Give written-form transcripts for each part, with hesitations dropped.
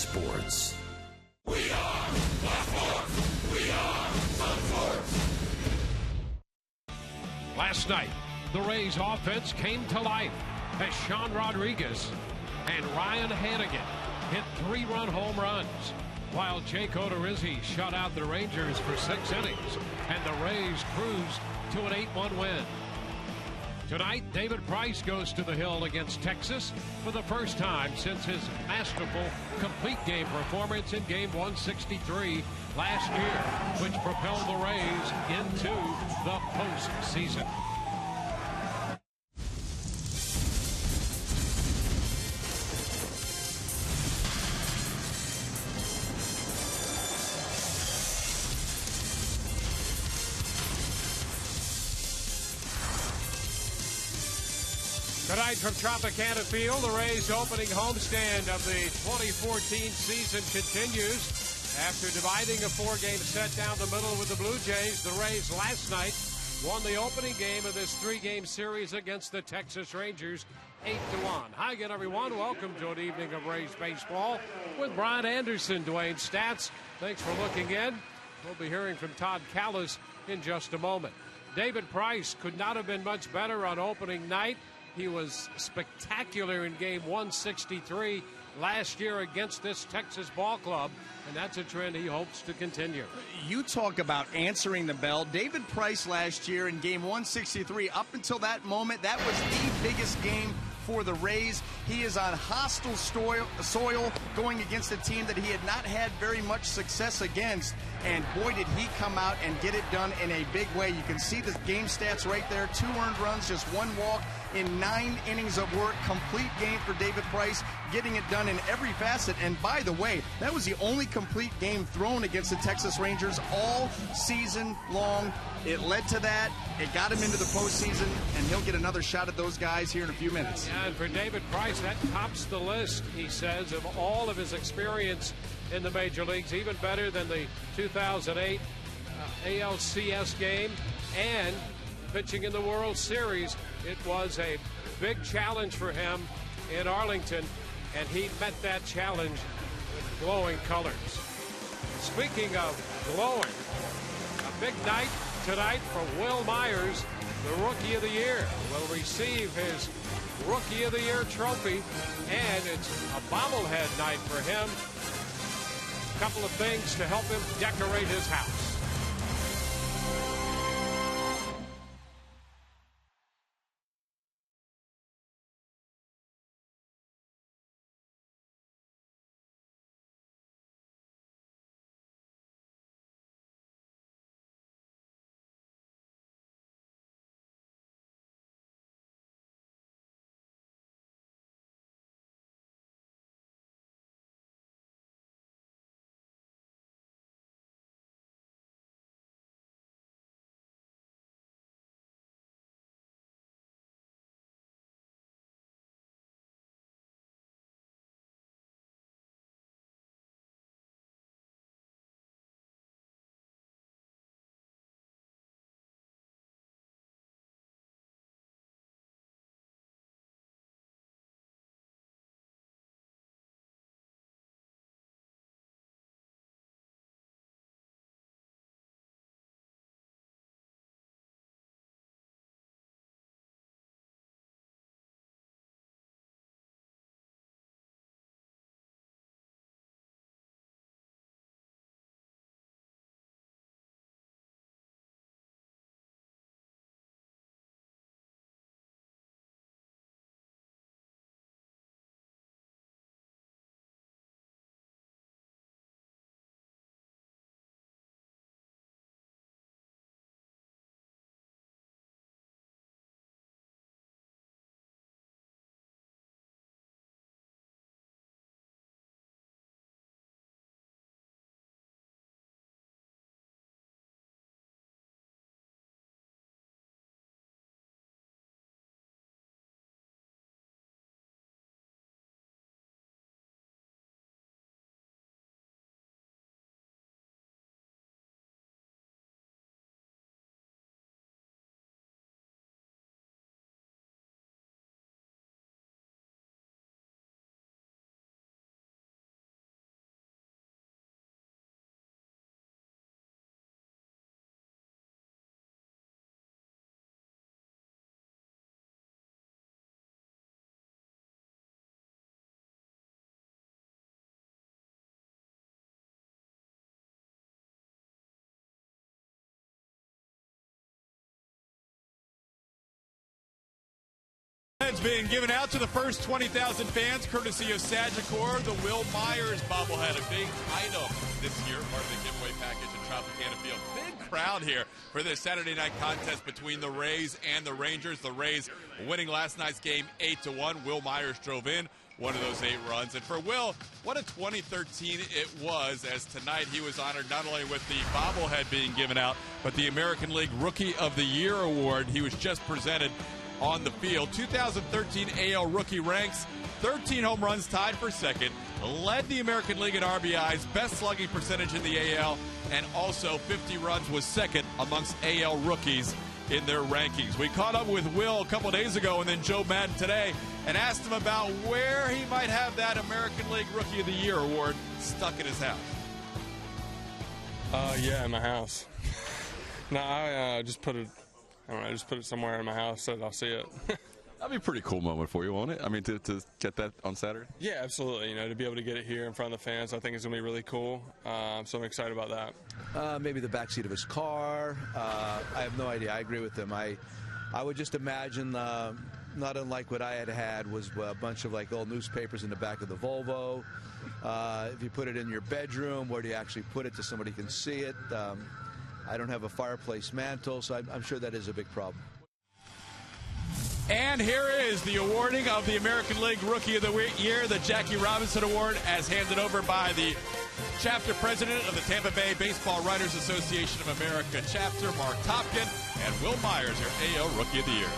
sports. We are the Force. We are the Force. Last night, the Rays offense came to life as Sean Rodriguez and Ryan Hannigan hit 3-run home runs, while Jake Odorizzi shut out the Rangers for 6 innings, and the Rays cruised to an 8-1 win. Tonight, David Price goes to the hill against Texas for the first time since his masterful complete game performance in Game 163 last year, which propelled the Rays into the postseason. Tonight from Tropicana Field, the Rays' opening homestand of the 2014 season continues. After dividing a 4-game set down the middle with the Blue Jays, the Rays last night won the opening game of this 3-game series against the Texas Rangers 8-1. Hi again, everyone. Welcome to an evening of Rays baseball with Brian Anderson, Dwayne Stats. Thanks for looking in. We'll be hearing from Todd Callis in just a moment. David Price could not have been much better on opening night. He was spectacular in Game 163 last year against this Texas ball club, and that's a trend he hopes to continue. You talk about answering the bell. David Price last year in Game 163, up until that moment, that was the biggest game for the Rays. He is on hostile soil going against a team that he had not had very much success against, and boy did he come out and get it done in a big way. You can see the game stats right there. 2 earned runs, just 1 walk in 9 innings of work. Complete game for David Price, getting it done in every facet. And by the way, that was the only complete game thrown against the Texas Rangers all season long. It led to that. It got him into the postseason, and he'll get another shot at those guys here in a few minutes. Yeah, and for David Price, that tops the list, he says, of all of his experience in the major leagues, even better than the 2008 ALCS game and pitching in the World Series. It was a big challenge for him in Arlington, and he met that challenge with glowing colors. Speaking of glowing, a big night tonight for Will Myers, the Rookie of the Year, will receive his Rookie of the Year trophy, and it's a bobblehead night for him. A couple of things to help him decorate his house. bobbleheads being given out to the first 20,000 fans, courtesy of Sagicor. The Will Myers bobblehead, a big item this year, part of the giveaway package at Tropicana Field. Big crowd here for this Saturday night contest between the Rays and the Rangers. The Rays winning last night's game 8-1. Will Myers drove in one of those 8 runs. And for Will, what a 2013 it was, as tonight he was honored not only with the bobblehead being given out, but the American League Rookie of the Year award. He was just presented on the field. 2013 AL rookie ranks, 13 home runs, tied for second, led the American League in RBIs, best slugging percentage in the AL, and also 50 runs, was second amongst AL rookies in their rankings. We caught up with Will a couple days ago and then Joe Madden today and asked him about where he might have that American League Rookie of the Year award stuck in his house. Yeah, in my house. No, I just put it, I don't know, just put it somewhere in my house so that I'll see it. That'd be a pretty cool moment for you, won't it? I mean, to get that on Saturday? Yeah, absolutely. You know, to be able to get it here in front of the fans, I think it's going to be really cool. So I'm excited about that. Maybe the backseat of his car. I have no idea. I agree with him. I would just imagine, not unlike what I had was a bunch of like old newspapers in the back of the Volvo. If you put it in your bedroom, where do you actually put it so somebody can see it? I don't have a fireplace mantle, so I'm sure that is a big problem. And here is the awarding of the American League Rookie of the Year, the Jackie Robinson Award, as handed over by the chapter president of the Tampa Bay Baseball Writers Association of America chapter, Mark Topkin, and Will Myers, your AL Rookie of the Year.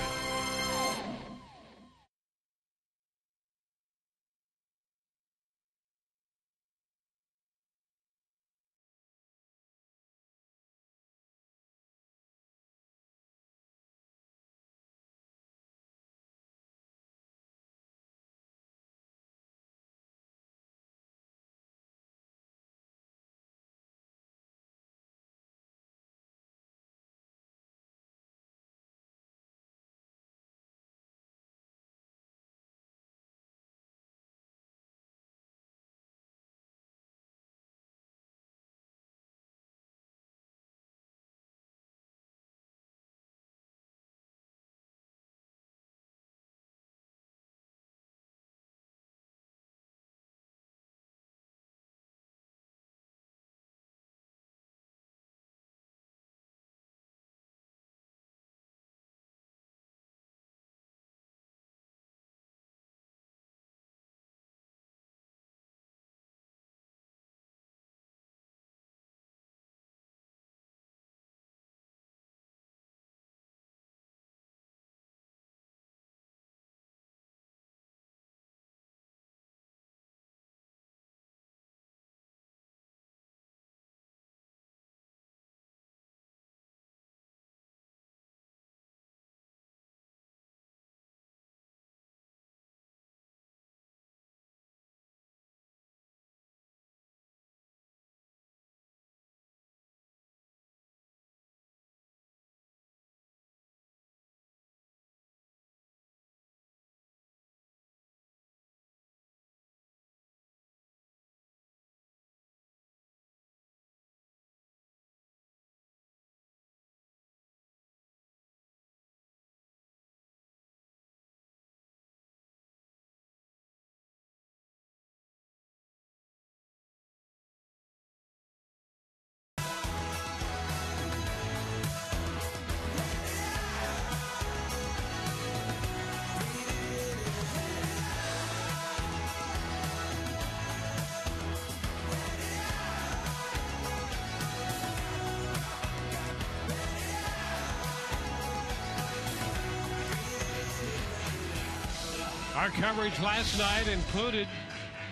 Our coverage last night included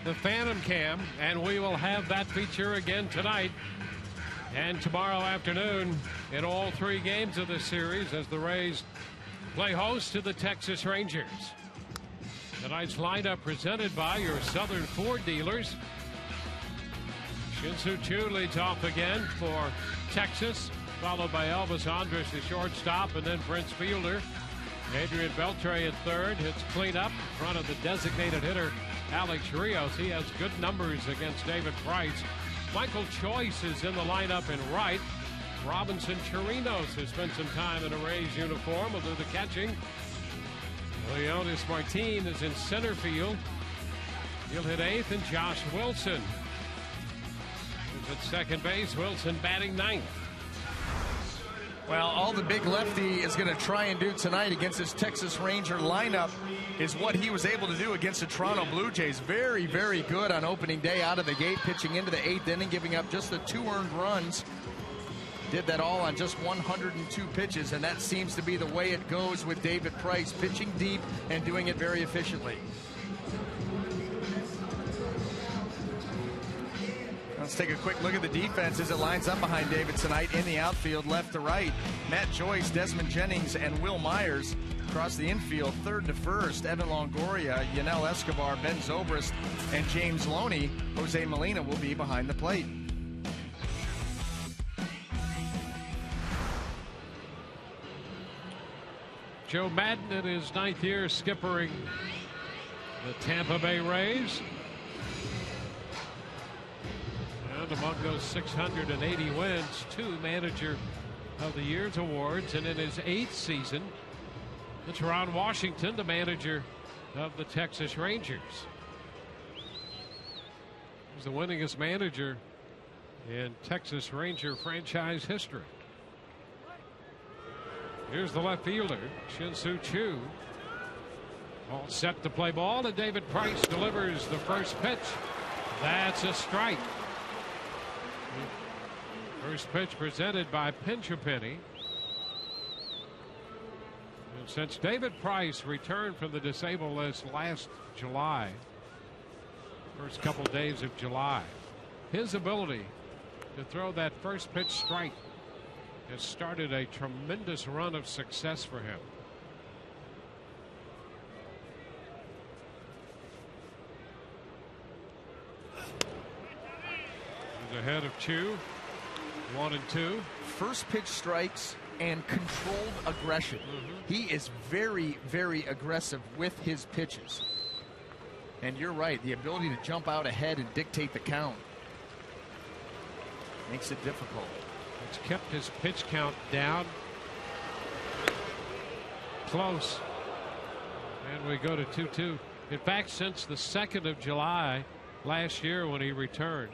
the Phantom Cam, and we will have that feature again tonight and tomorrow afternoon in all 3 games of this series as the Rays play host to the Texas Rangers. Tonight's lineup presented by your Southern Ford dealers. Shin-Soo Choo leads off again for Texas, followed by Elvis Andrus, the shortstop, and then Prince Fielder. Adrian Beltre at third, hits cleanup in front of the designated hitter Alex Rios. He has good numbers against David Price. Michael Choice is in the lineup in right. Robinson Chirinos has spent some time in a Rays uniform. Will do the catching. Leonis Martin is in center field. He'll hit 8th, and Josh Wilson is at second base. Wilson batting 9th. Well, all the big lefty is going to try and do tonight against this Texas Ranger lineup is what he was able to do against the Toronto Blue Jays. Very, very good on opening day out of the gate, pitching into the 8th inning, giving up just the 2 earned runs. Did that all on just 102 pitches, and that seems to be the way it goes with David Price, pitching deep and doing it very efficiently. Let's take a quick look at the defense as it lines up behind David tonight in the outfield, left to right. Matt Joyce, Desmond Jennings, and Will Myers. Across the infield, third to first, Evan Longoria, Yanel Escobar, Ben Zobrist, and James Loney. Jose Molina will be behind the plate. Joe Madden in his 9th year skippering the Tampa Bay Rays. And among those 680 wins, 2 Manager of the Year's awards. And in his 8th season, it's Ron Washington, the manager of the Texas Rangers. He's the winningest manager in Texas Ranger franchise history. Here's the left fielder, Shin-Soo Choo. All set to play ball, and David Price delivers the first pitch. That's a strike. First pitch presented by Pinch a Penny. And since David Price returned from the disabled list last July, first couple days of July, his ability to throw that first pitch strike has started a tremendous run of success for him. He's ahead of Chu. 1 and 2. First pitch strikes and controlled aggression. He is very, very aggressive with his pitches. And you're right, the ability to jump out ahead and dictate the count makes it difficult. It's kept his pitch count down. Close. And we go to 2-2. In fact, since the 2nd of July last year when he returned,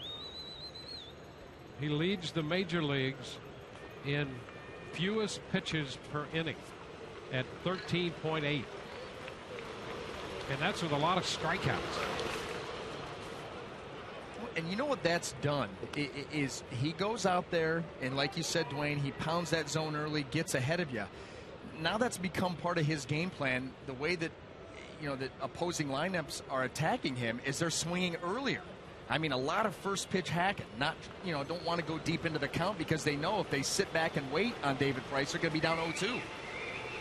he leads the major leagues in fewest pitches per inning at 13.8. And that's with a lot of strikeouts. And you know what that's done is he goes out there and, like you said, Dwayne, he pounds that zone early, gets ahead of you. Now that's become part of his game plan. The way that, you know, that opposing lineups are attacking him is they're swinging earlier. I mean, a lot of first pitch hacking, not, you know, don't want to go deep into the count because they know if they sit back and wait on David Price, they're going to be down 0-2.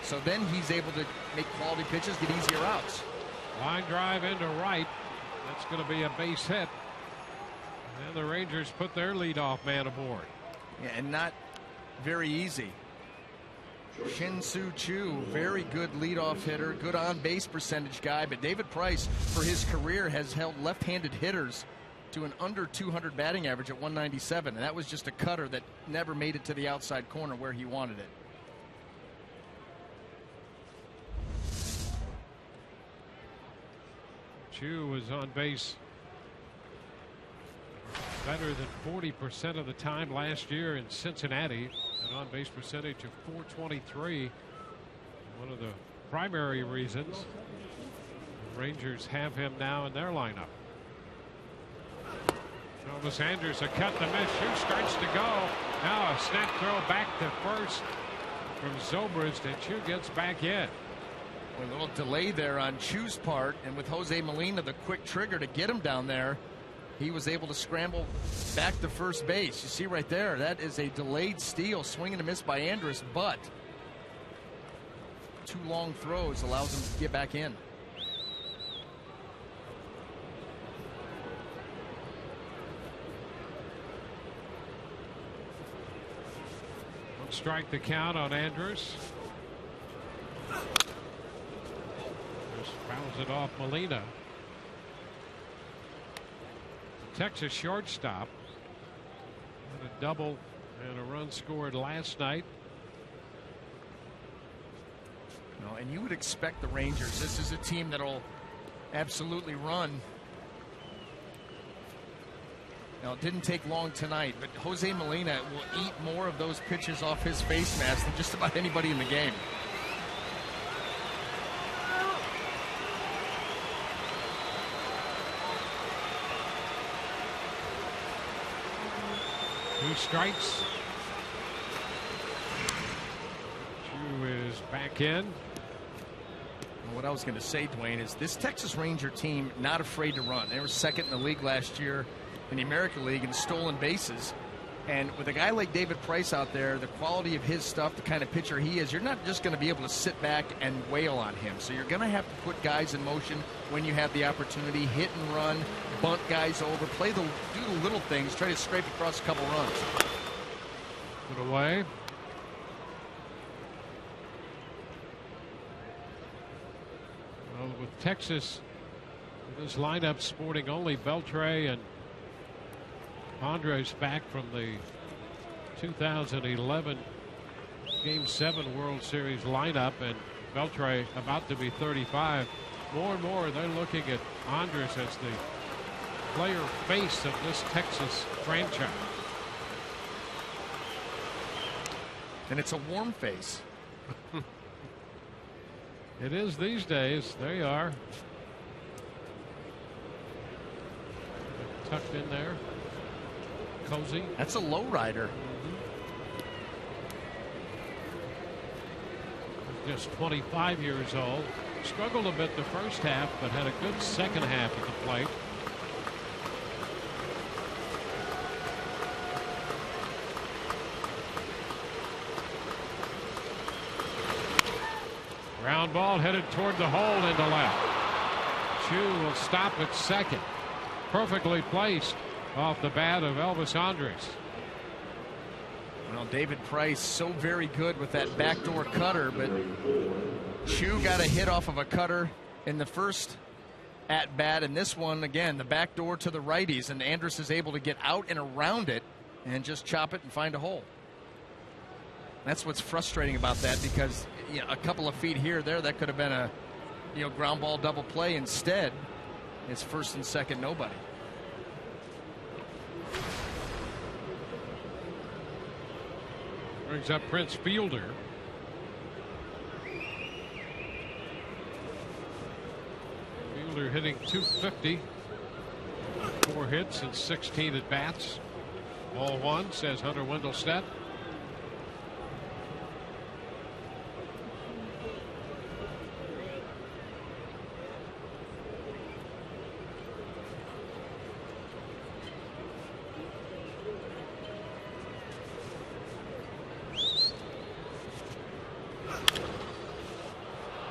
So then he's able to make quality pitches, get easier outs. Line drive into right. That's going to be a base hit. And the Rangers put their leadoff man aboard. Yeah, and not very easy. Shin-Soo Choo, very good leadoff hitter, good on-base percentage guy. But David Price, for his career, has held left-handed hitters to an under 200 batting average at 197. And that was just a cutter that never made it to the outside corner where he wanted it. Choo was on base better than 40% of the time last year in Cincinnati. An on-base percentage of .423. One of the primary reasons the Rangers have him now in their lineup. Elvis Andrus, a cut to miss. Choo starts to go. Now a snap throw back to first from Zobrist, and Choo gets back in. A little delay there on Choo's part, and with Jose Molina, the quick trigger to get him down there, he was able to scramble back to first base. You see right there, that is a delayed steal, swing and a miss by Andrus, but 2 long throws allows him to get back in. One strike the count on Andrus. Just fouls it off Molina. Texas shortstop had a double and a run scored last night. You know, and you would expect the Rangers. This is a team that'll absolutely run. Now, it didn't take long tonight, but Jose Molina will eat more of those pitches off his face mask than just about anybody in the game. Two strikes. Chu is back in. What I was going to say, Dwayne, is this Texas Ranger team not afraid to run. They were second in the league last year in the American League in stolen bases. And with a guy like David Price out there, the quality of his stuff, the kind of pitcher he is, you're not just going to be able to sit back and wail on him. So you're going to have to put guys in motion when you have the opportunity, hit and run, bunt guys over, do the little things, try to scrape across a couple runs. Put away. Well, with Texas, this lineup sporting only Beltre and Padres back from the 2011 Game 7 World Series lineup, and Beltre about to be 35. More and more they're looking at Andres as the player face of this Texas franchise. And it's a warm face. It is these days. There you are. Tucked in there. Cozy. That's a low rider. Just 25 years old. Struggled a bit the first half, but had a good second half at the plate. Ground ball headed toward the hole into left. Chu will stop at second. Perfectly placed off the bat of Elvis Andres. Well, David Price so very good with that backdoor cutter, but Chu got a hit off of a cutter in the first at bat, and this one again the backdoor to the righties, and Andres is able to get out and around it and just chop it and find a hole. That's what's frustrating about that, because a couple of feet here or there, that could have been a ground ball double play. Instead, it's first and second, nobody. Brings up Prince Fielder. Fielder hitting .250. 4 hits and 16 at bats. Ball one, says Hunter Wendelstedt.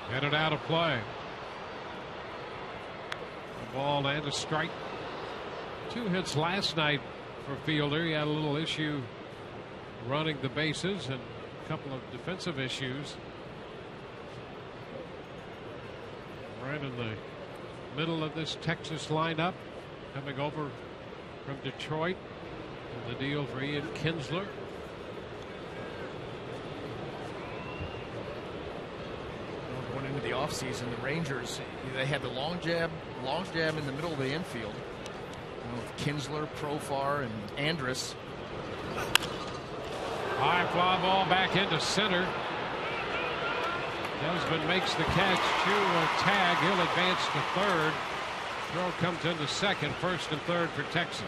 Headed out of play. A ball and a strike. 2 hits last night for Fielder. He had a little issue running the bases and a couple of defensive issues. Right in the middle of this Texas lineup, coming over from Detroit. The deal for Ian Kinsler. Going into the offseason, the Rangers, they had the long jab in the middle of the infield. Kinsler, Profar, and Andrus. High fly ball back into center. Desmond makes the catch. Chu will tag. He'll advance to third. Throw comes into second. First and third for Texas.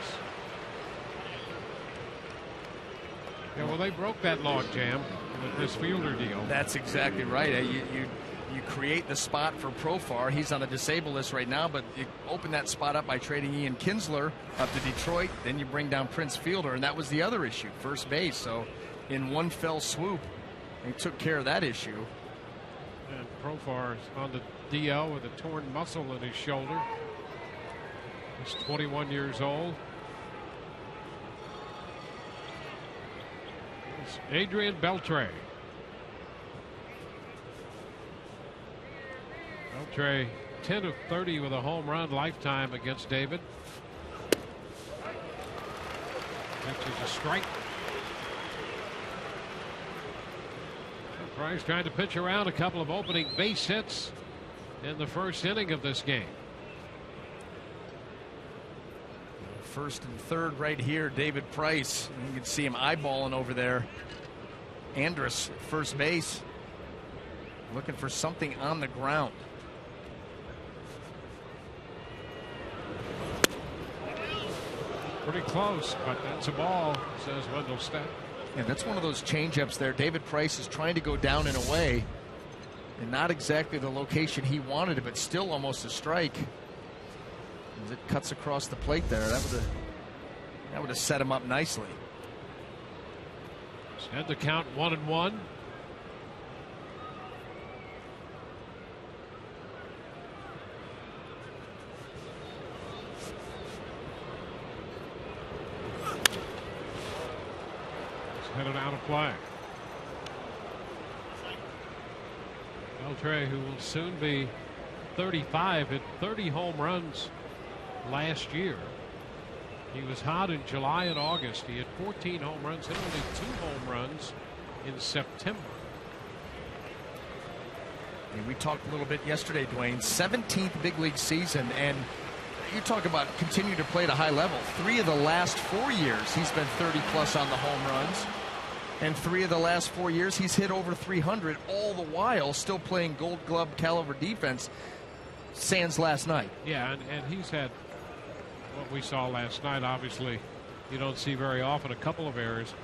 Yeah, well, they broke that log jam with this Fielder deal. That's exactly right. You create the spot for Profar. He's on the disabled list right now, but you open that spot up by trading Ian Kinsler up to Detroit. Then you bring down Prince Fielder, and that was the other issue, first base. So in one fell swoop, they took care of that issue. And Profar is on the DL with a torn muscle in his shoulder. He's 21 years old. It's Adrian Beltre. Beltre 10 of 30 with a home run lifetime against David. Pitch is a strike. Price trying to pitch around a couple of opening base hits in the first inning of this game. First and third right here, David Price. You can see him eyeballing over there. Andrus, first base, looking for something on the ground. Pretty close, but that's a ball, says Wendell Stepp. And that's one of those changeups there. David Price is trying to go down and away, and not exactly the location he wanted it, but still almost a strike. As it cuts across the plate there, that would have set him up nicely. Had the count 1-1. Headed out of play. Beltre, who will soon be 35, hit 30 home runs last year. He was hot in July and August. He had 14 home runs, hit only 2 home runs in September. And we talked a little bit yesterday, Dwayne. 17th big league season, and you talk about continue to play at a high level. 3 of the last 4 years he's been 30 plus on the home runs, and 3 of the last 4 years he's hit over 300, all the while still playing Gold Glove caliber defense. Sans last night. Yeah, and he's had what we saw last night. Obviously, you don't see very often, a couple of errors.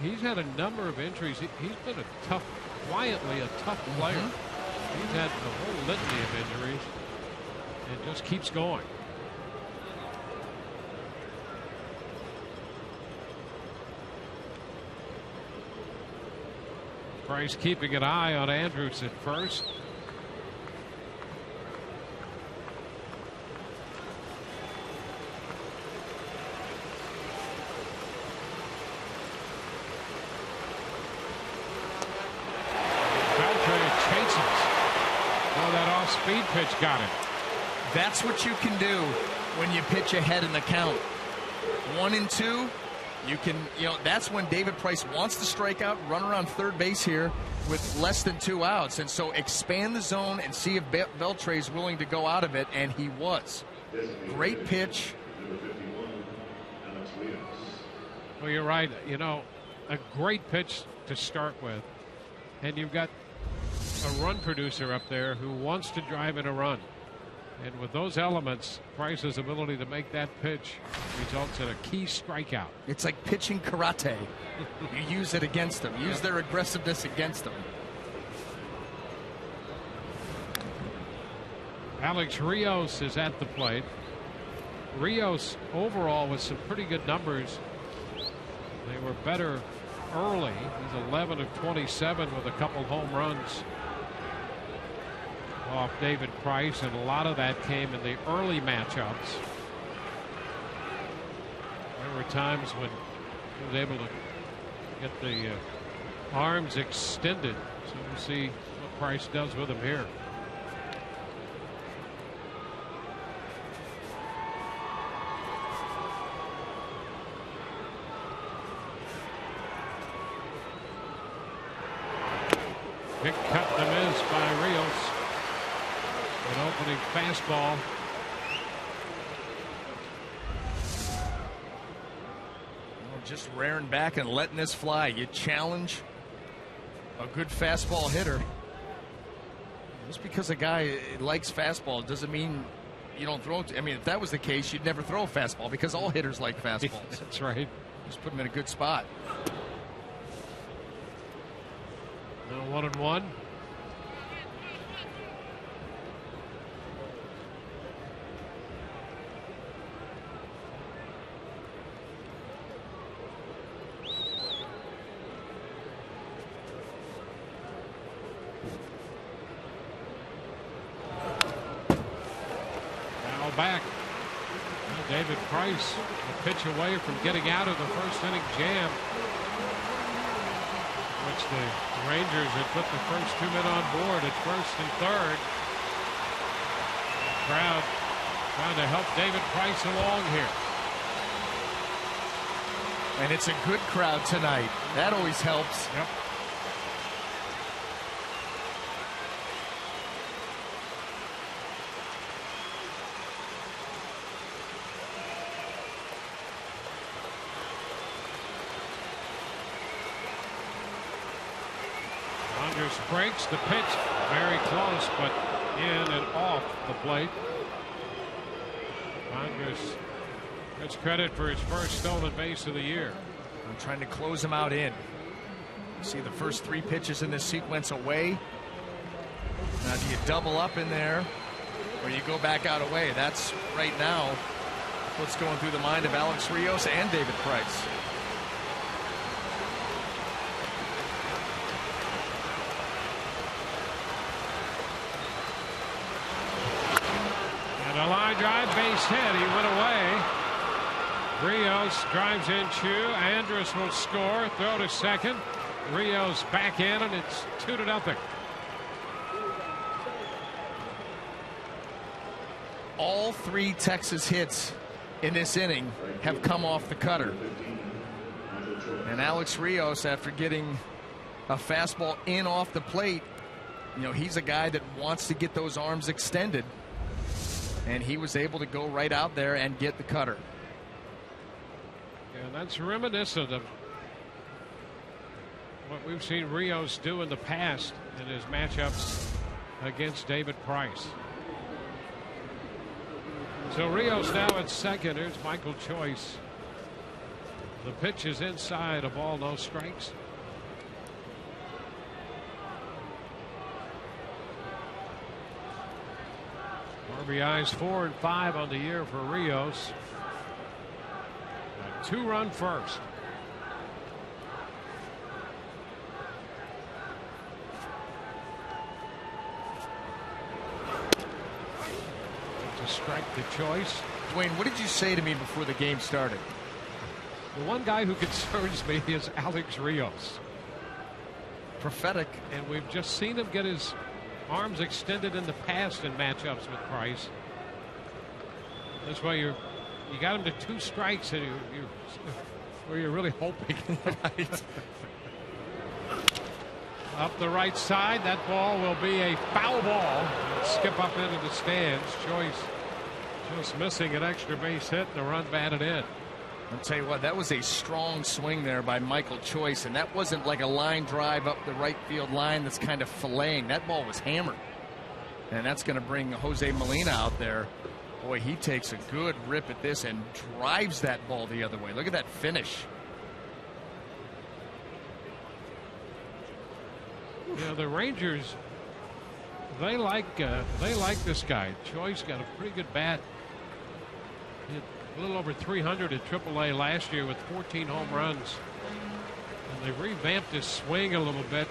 He's had a number of injuries. He's been a tough, quietly a tough player. He's had the whole litany of injuries and just keeps going. Price keeping an eye on Andrus at first. Speed pitch got him. That's what you can do when you pitch ahead in the count. 1-2. You can, that's when David Price wants to strike out, run around third base here with less than 2 outs. And so expand the zone and see if Beltre is willing to go out of it. And he was. Great pitch. Well, you're right. A great pitch to start with. And you've got a run producer up there who wants to drive in a run, and with those elements, Price's ability to make that pitch results in a key strikeout. It's like pitching karate. You use it against them. Use their aggressiveness against them. Alex Rios is at the plate. Rios overall with some pretty good numbers. They were better early. He's 11 of 27 with a couple home runs off David Price, and a lot of that came in the early matchups. There were times when he was able to get the arms extended. So we'll see what Price does with him here. Big cut to miss by Rios. An opening fastball. Just rearing back and letting this fly. You challenge a good fastball hitter. Just because a guy likes fastball doesn't mean you don't throw it. I mean, if that was the case, you'd never throw a fastball because all hitters like fastballs. That's right. Just put him in a good spot. Now 1-1. Back. David Price a pitch away from getting out of the first inning jam, which the Rangers had put the first 2 men on board at first and third. The crowd trying to help David Price along here. And it's a good crowd tonight. That always helps. Yep. Rios breaks the pitch, very close, but in and off the plate. Andres gets credit for his first stolen base of the year. I'm trying to close him out in. See the first 3 pitches in this sequence away. Now do you double up in there or you go back out away? That's right now what's going through the mind of Alex Rios and David Price. And a line drive, base hit. He went away. Rios drives in Chu. Andrus will score. Throw to second. Rios back in, and it's 2-0. All 3 Texas hits in this inning have come off the cutter. And Alex Rios, after getting a fastball in off the plate, you know, he's a guy that wants to get those arms extended. And he was able to go right out there and get the cutter. And that's reminiscent of what we've seen Rios do in the past in his matchups against David Price. So Rios now at second. Here's Michael Choice. The pitch is inside, a ball, no strikes. RBIs 4 and 5 on the year for Rios. A 2-run first. To strike the Choice. Dwayne, what did you say to me before the game started? The one guy who concerns me is Alex Rios. Prophetic. And we've just seen him get his arms extended in the past in matchups with Price. That's why you got him to 2 strikes, and you're really hoping. Right. Up the right side, that ball will be a foul ball. It'll skip up into the stands. Choice just missing an extra base hit and a run batted in. I'll tell you what, that was a strong swing there by Michael Choice, and that wasn't like a line drive up the right field line that's kind of filleting. That ball was hammered, and that's going to bring Jose Molina out there. Boy, he takes a good rip at this and drives that ball the other way. Look at that finish. Yeah, the Rangers, they like this guy. Choice got a pretty good bat. Hit a little over 300 at AAA last year with 14 home runs. And they revamped his swing a little bit.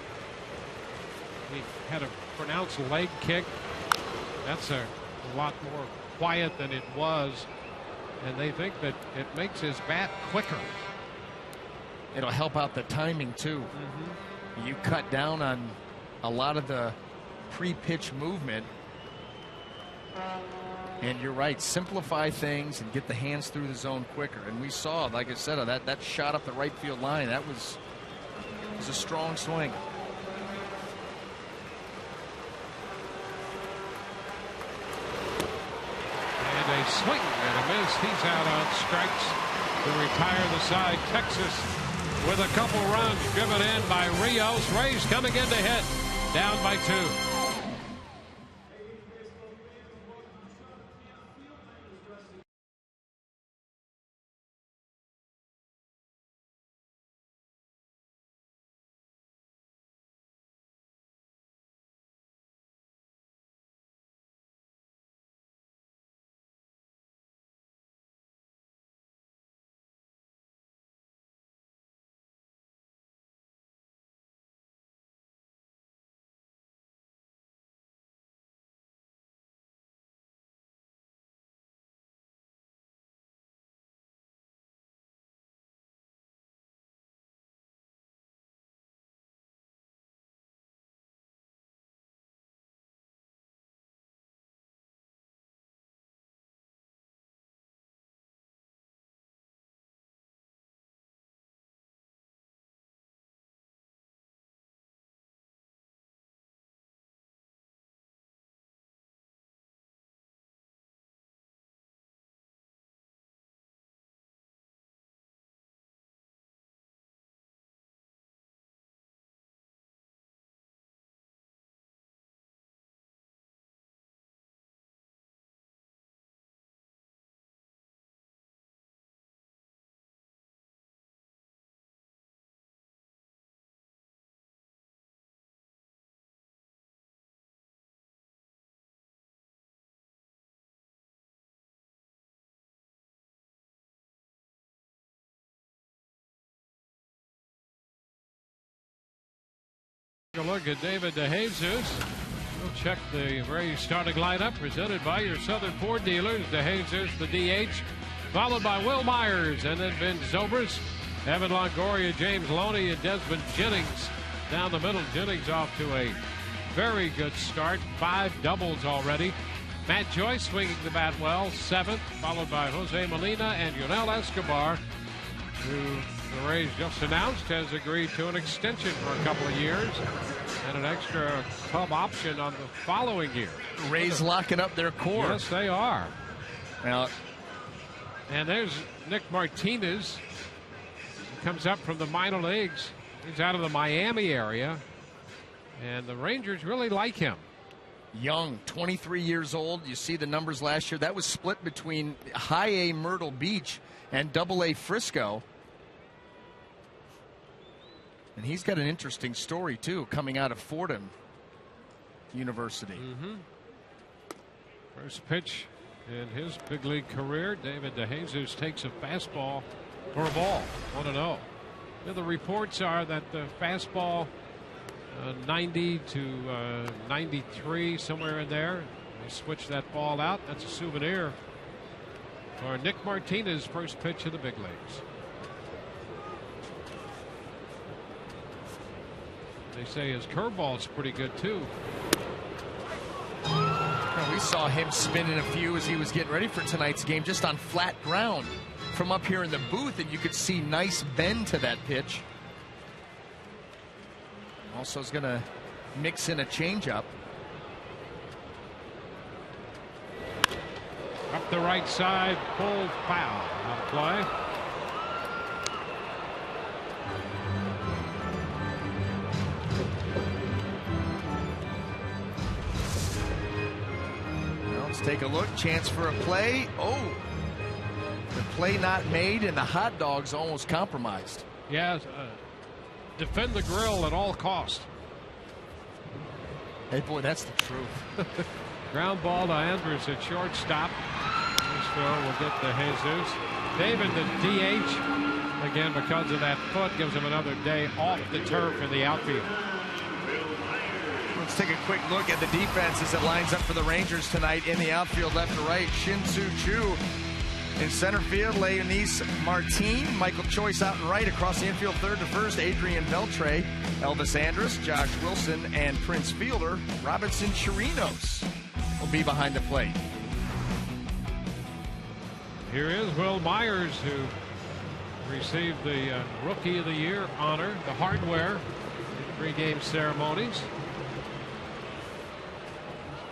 He had a pronounced leg kick. That's a lot more quiet than it was. And they think that it makes his bat quicker. It'll help out the timing, too. Mm-hmm. You cut down on a lot of the pre-pitch movement. And you're right, simplify things and get the hands through the zone quicker. And we saw, like I said, that shot up the right field line. That was a strong swing. And a swing and a miss. He's out on strikes to retire the side. Texas with a couple runs driven in by Rios. Rays coming in to hit. Down by 2. a look at David DeJesus. We'll check the Rays starting lineup presented by your Southern Ford dealers. DeJesus, the DH, followed by Will Myers, and then Ben Zobrist, Evan Longoria, James Loney, and Desmond Jennings down the middle. Jennings off to a very good start. 5 doubles already. Matt Joyce swinging the bat well, 7th, followed by Jose Molina and Yunel Escobar, who the Rays just announced has agreed to an extension for a couple of years and an extra club option on the following year. Rays locking up their core. Yes, they are. Now, and there's Nick Martinez. He comes up from the minor leagues. He's out of the Miami area, and the Rangers really like him. Young, 23 years old. You see the numbers last year. That was split between High A Myrtle Beach and Double A Frisco. And he's got an interesting story, too, coming out of Fordham University. First pitch in his big league career. David DeJesus takes a fastball for a ball, 1-0. The reports are that the fastball 90 to 93, somewhere in there. They switch that ball out. That's a souvenir for Nick Martinez, first pitch of the big leagues. They say his curveball's pretty good, too. We saw him spinning a few as he was getting ready for tonight's game, just on flat ground from up here in the booth, and you could see nice bend to that pitch. Also is going to mix in a changeup. Up the right side, pulled foul on play. Let's take a look. Chance for a play. Oh, the play not made, and the hot dog's almost compromised. Yeah, defend the grill at all costs. Hey, boy, that's the truth. Ground ball to Andrews at shortstop. This throw will get to Jesus. David, the DH, again, because of that foot, gives him another day off the turf in the outfield. Let's take a quick look at the defense as it lines up for the Rangers tonight in the outfield, left to right. Shin-Soo Choo in center field. Leonise Martin. Michael Choice out and right. Across the infield, third to first, Adrian Beltre. Elvis Andrus, Josh Wilson, and Prince Fielder. Robinson Chirinos will be behind the plate. Here is Will Myers, who received the Rookie of the Year honor, the hardware, in pregame ceremonies.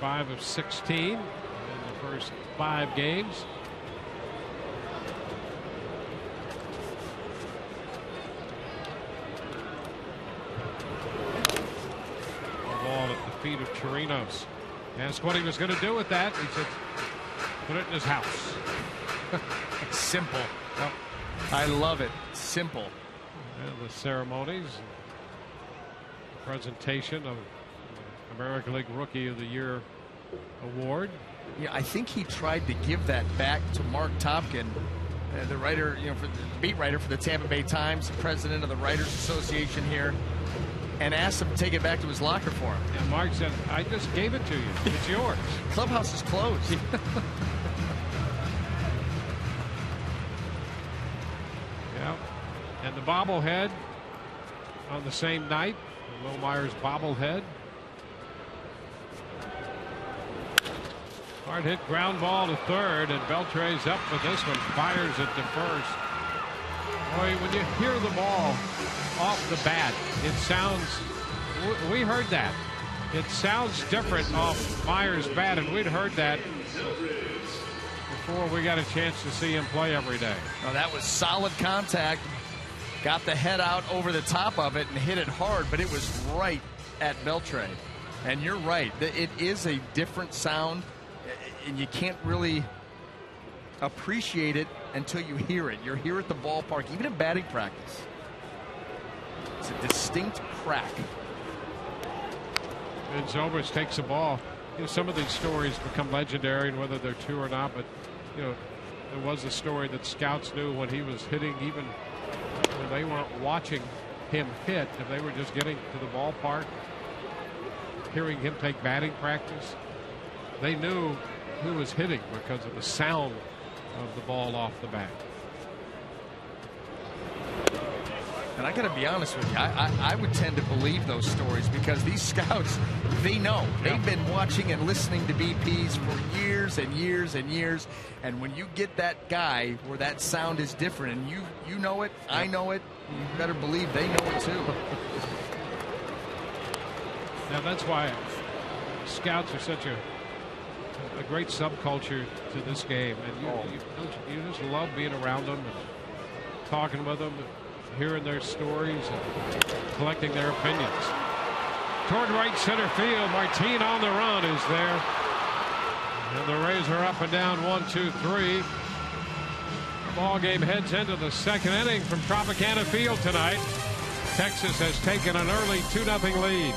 5 of 16 in the first 5 games. A ball at the feet of Chirinos. Asked what he was going to do with that. He said, put it in his house. Simple. Yep. I love it. Simple. And the ceremonies, presentation of American League Rookie of the Year award. Yeah, I think he tried to give that back to Mark Topkin, the writer, for the beat writer for the Tampa Bay Times, the president of the Writers Association here, and asked him to take it back to his locker for him. And Mark said, I just gave it to you. It's yours. Clubhouse is closed. Yeah. And the bobblehead on the same night, Will Myers bobblehead. Hard hit ground ball to third, and Beltre's up with this one, fires it to first. Boy, when you hear the ball off the bat, it sounds, we heard that. It sounds different off Myers' bat, and we'd heard that before we got a chance to see him play every day. Well, that was solid contact. Got the head out over the top of it and hit it hard, but it was right at Beltre. And you're right, it is a different sound, and you can't really appreciate it until you hear it. You're here at the ballpark, even in batting practice. It's a distinct crack. And Zobrist takes the ball. Some of these stories become legendary, and whether they're true or not, but there was a story that scouts knew when he was hitting, even when they weren't watching him hit, if they were just getting to the ballpark, hearing him take batting practice, they knew who was hitting because of the sound of the ball off the bat. And I got to be honest with you, I would tend to believe those stories because these scouts, they know. They've been watching and listening to BPs for years and years and years. And when you get that guy where that sound is different and you know it, I know it, you better believe they know it too. Now that's why scouts are such a great subculture to this game. And you just love being around them and talking with them, hearing their stories and collecting their opinions. Toward right center field, Martin on the run is there. And the Rays are up and down 1-2-3. Ball game heads into the second inning from Tropicana Field tonight. Texas has taken an early 2-0 lead.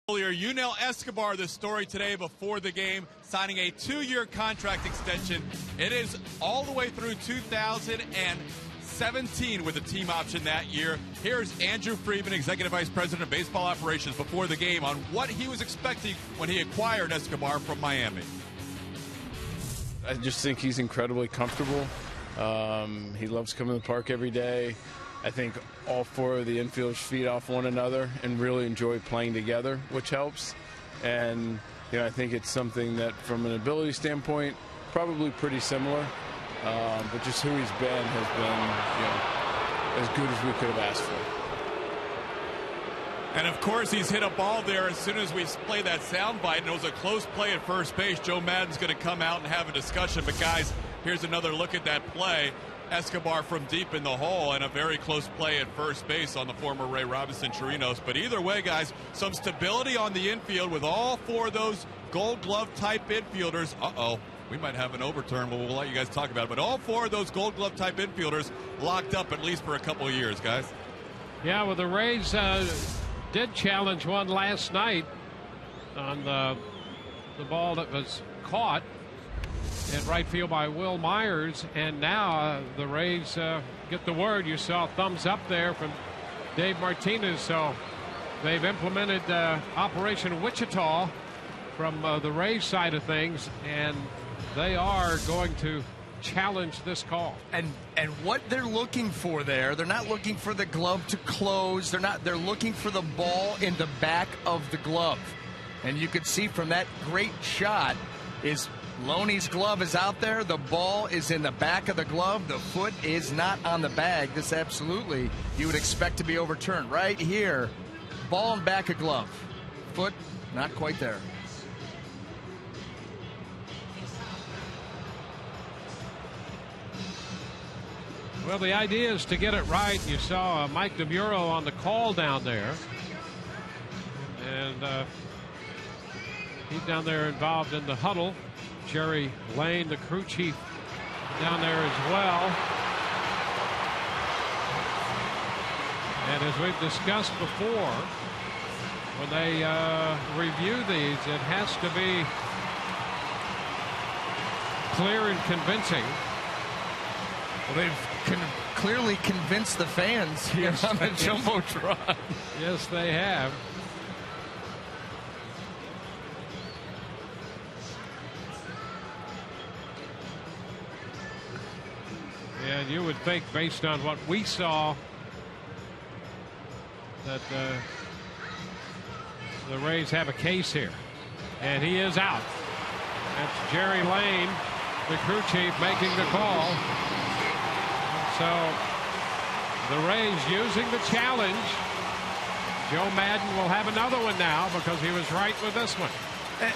Earlier, Yunel Escobar, the story today before the game, signing a 2-year contract extension. It is all the way through 2017 with a team option that year. Here's Andrew Friedman, Executive Vice President of Baseball Operations, before the game on what he was expecting when he acquired Escobar from Miami. I just think he's incredibly comfortable. He loves coming to the park every day. I think all four of the infielders feed off one another and really enjoy playing together, which helps. And I think it's something that, from an ability standpoint, probably pretty similar. But just who he's been has been, as good as we could have asked for. And of course, he's hit a ball there as soon as we play that sound bite, and it was a close play at first base. Joe Maddon's going to come out and have a discussion. But guys, here's another look at that play. Escobar from deep in the hole, and a very close play at first base on the former Ray Robinson Chirinos. But either way, guys, some stability on the infield with all four of those Gold Glove type infielders. We might have an overturn, but we'll let you guys talk about it. But all four of those Gold Glove type infielders locked up at least for a couple of years, guys. Yeah, well, the Rays did challenge one last night on the ball that was caught in right field by Will Myers, and now the Rays get the word. You saw a thumbs up there from Dave Martinez, so they've implemented Operation Wichita from the Rays side of things, and they are going to challenge this call. And what they're looking for there, they're not looking for the glove to close. They're looking for the ball in the back of the glove. And you could see from that great shot is Loney's glove is out there. The ball is in the back of the glove. The foot is not on the bag. This absolutely you would expect to be overturned. Right here, ball and back of glove. Foot not quite there. Well, the idea is to get it right. You saw Mike DeMuro on the call down there. And he's down there involved in the huddle. Jerry Lane, the crew chief, down there as well. And as we've discussed before, when they review these, it has to be clear and convincing. Well, they've clearly convinced the fans here on the Jumbotron. Yes, they have. Yeah, you would think, based on what we saw, that the Rays have a case here. And he is out. That's Jerry Lane, the crew chief, making the call. So the Rays using the challenge. Joe Madden will have another one now because he was right with this one.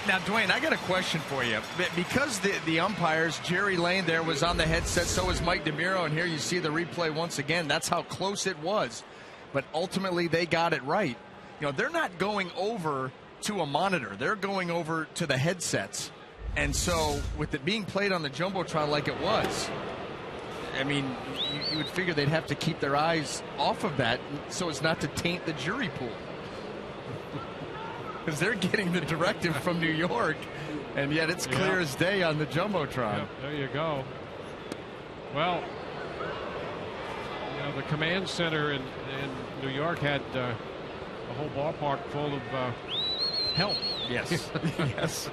Now, Dwayne, I got a question for you. Because the umpires, Jerry Lane there was on the headset, so was Mike DeMuro, and here you see the replay once again. That's how close it was. But ultimately, they got it right. You know, they're not going over to a monitor. They're going over to the headsets. And so, with it being played on the Jumbotron like it was, I mean, you would figure they'd have to keep their eyes off of that so as not to taint the jury pool. Because they're getting the directive from New York, and yet it's clear as day on the Jumbotron. Yep, there you go. Well, you know, the command center in New York had a whole ballpark full of help. Yes. Yes.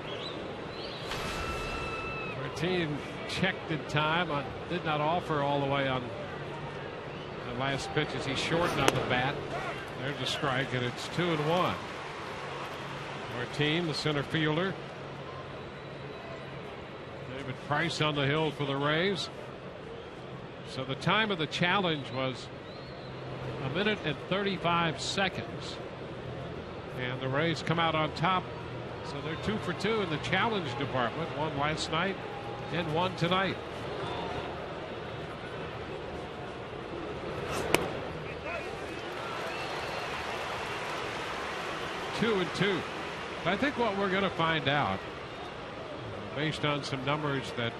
Martin checked in time, did not offer all the way on the last pitch as he shortened on the bat. There's a strike, and it's 2-1. Martin, the center fielder. David Price on the hill for the Rays. So the time of the challenge was 1 minute and 35 seconds. And the Rays come out on top. So they're 2 for 2 in the challenge department. One last night and one tonight. Two and 2. I think what we're going to find out, based on some numbers that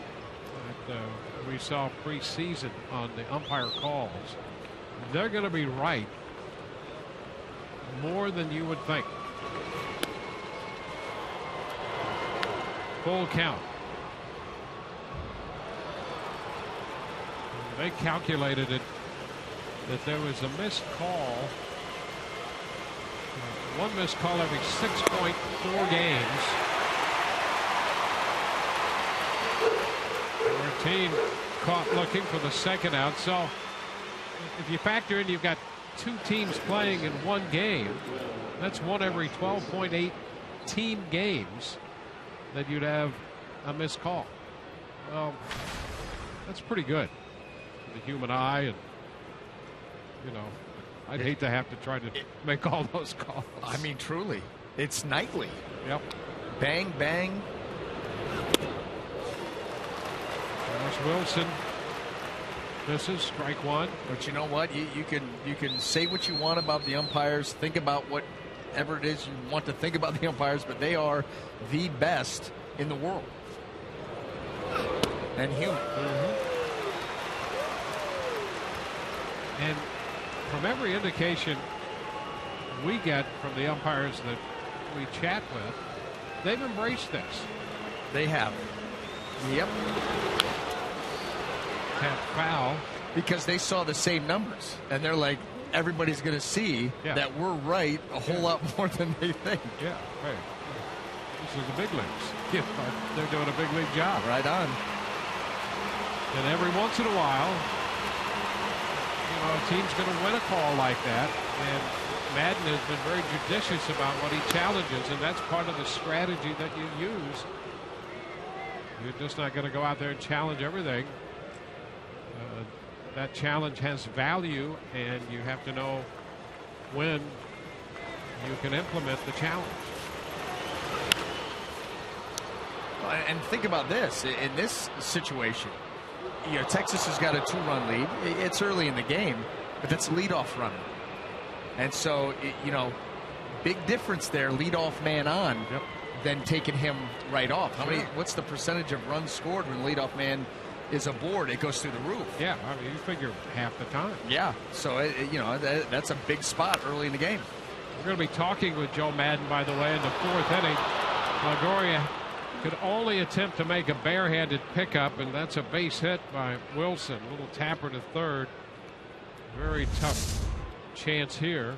we saw preseason on the umpire calls, they're going to be right more than you would think. Full count. They calculated it that there was a missed call. One missed call every 6.4 games. Martin caught looking for the second out. So if you factor in you've got 2 teams playing in one game, that's 1 every 12.8 team games that you'd have a missed call. Well, that's pretty good for the human eye, and you know, I'd hate to have to try to make all those calls. I mean, truly, it's nightly. Yep. Bang, bang. Josh Wilson misses, strike 1. But you know what? You can say what you want about the umpires. Think about whatever it is you want to think about the umpires, but they are the best in the world. And human. And from every indication we get from the umpires that we chat with, they've embraced this. They have. Yep. Tap foul. Because they saw the same numbers, and they're like, everybody's going to see that we're right a whole lot more than they think. Yeah, right. This is the big leagues. Yeah, they're doing a big league job. Right on. And every once in a while, you know, a team's going to win a call like that, and Madden has been very judicious about what he challenges, and that's part of the strategy that you use. You're just not going to go out there and challenge everything. That challenge has value, and you have to know when you can implement the challenge. And think about this. In this situation, Texas has got a 2-run lead. It's early in the game, but that's a leadoff runner. And so, big difference there, leadoff man on, than taking him right off. What's the percentage of runs scored when leadoff man is aboard? It goes through the roof. Yeah, you figure half the time. Yeah, so, that's a big spot early in the game. We're going to be talking with Joe Madden, by the way, in the 4th inning. Longoria could only attempt to make a barehanded pickup, and that's a base hit by Wilson. A little tapper to third. Very tough chance here.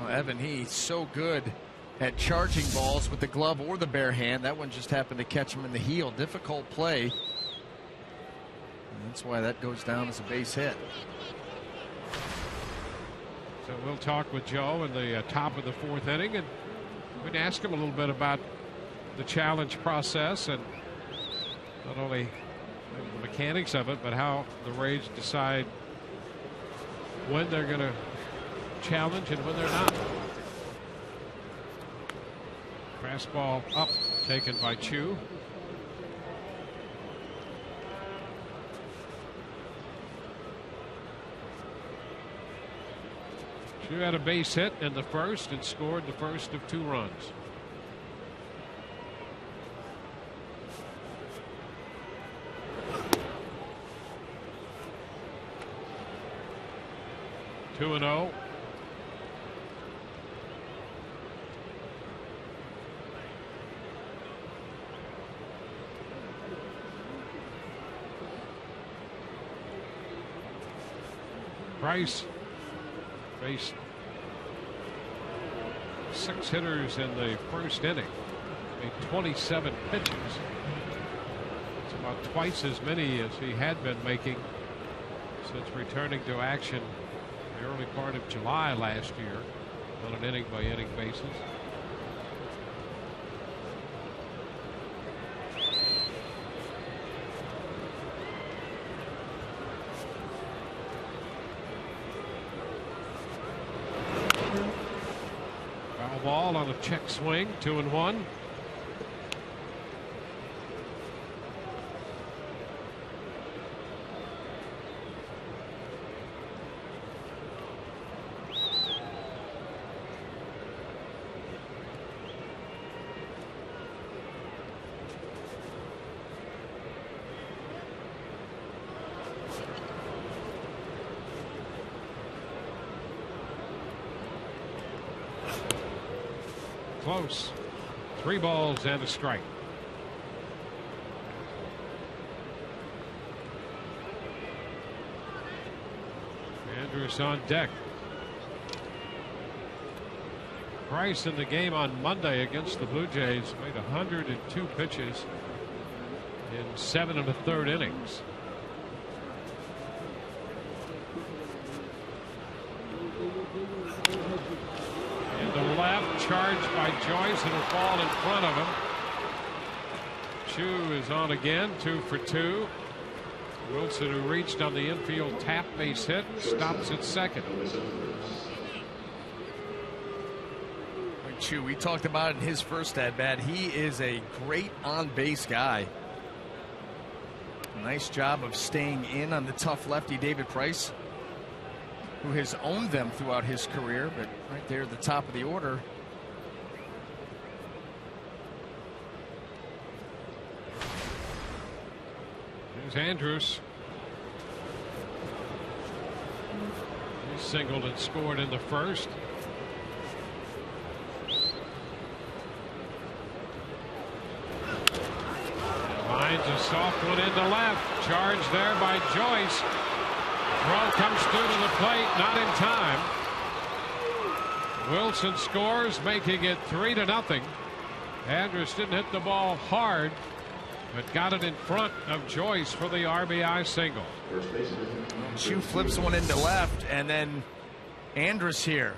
Evan, he's so good at charging balls with the glove or the bare hand. That one just happened to catch him in the heel. Difficult play. And that's why that goes down as a base hit. So we'll talk with Joe in the top of the 4th inning, and we can ask him a little bit about the challenge process and not only the mechanics of it, but how the Rays decide when they're going to challenge and when they're not. Fastball up, taken by Chu. Chu had a base hit in the first and scored the first of 2 runs. Two and 0. Price faced 6 hitters in the first inning. Made 27 pitches. It's about twice as many as he had been making since returning to action the early part of July last year on an inning by inning basis. Foul ball on a check swing, 2-1. Close. 3 balls and a strike. Andrus on deck. Price in the game on Monday against the Blue Jays made 102 pitches in 7 1/3 innings. Left, charged by Joyce, it'll fall in front of him. Chu is on again, 2 for 2. Wilson, who reached on the infield tap base hit, stops at second. Chu, we talked about in his first at bat, he is a great on base guy. Nice job of staying in on the tough lefty David Price, who has owned them throughout his career, but right there at the top of the order. Here's Andrus. He singled and scored in the first. Finds a soft one into left. Charged there by Joyce. Throw comes through to the plate, not in time. Wilson scores, making it 3-0. Andrus didn't hit the ball hard, but got it in front of Joyce for the RBI single. Chu flips one into left, and then Andrus here,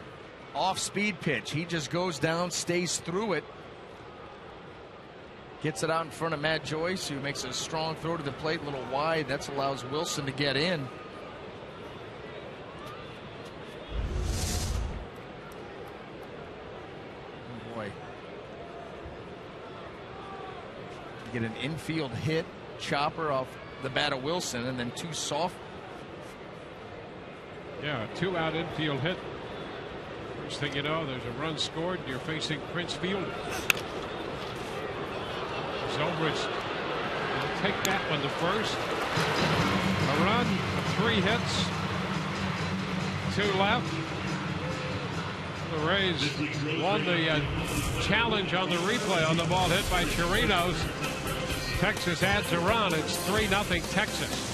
off speed pitch. He just goes down, stays through it, gets it out in front of Matt Joyce, who makes a strong throw to the plate, a little wide. That allows Wilson to get in. Get an infield hit chopper off the bat of Wilson, and then 2 soft. Yeah, a 2-out infield hit. First thing you know, there's a run scored, and you're facing Prince Field. Zobrist will take that one to first. A run, 3 hits, 2 left. The Rays won the challenge on the replay on the ball hit by Chirinos. Texas adds a run. It's 3-0 Texas.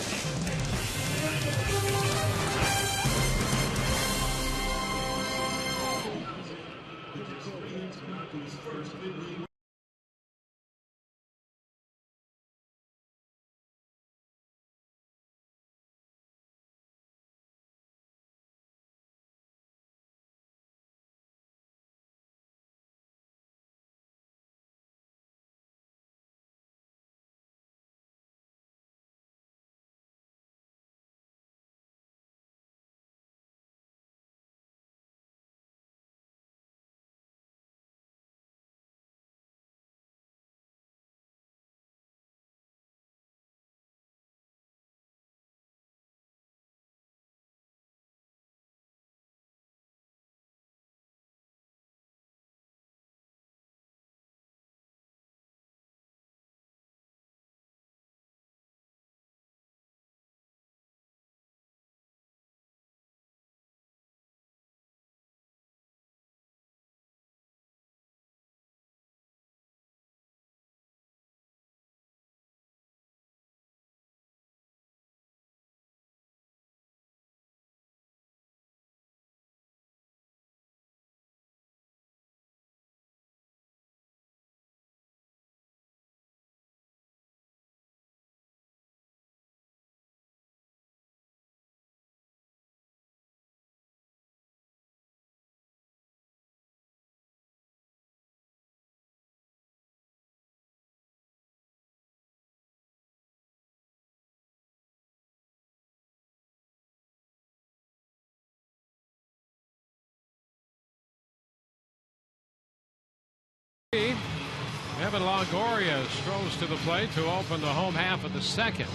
Evan Longoria strolls to the plate to open the home half of the second.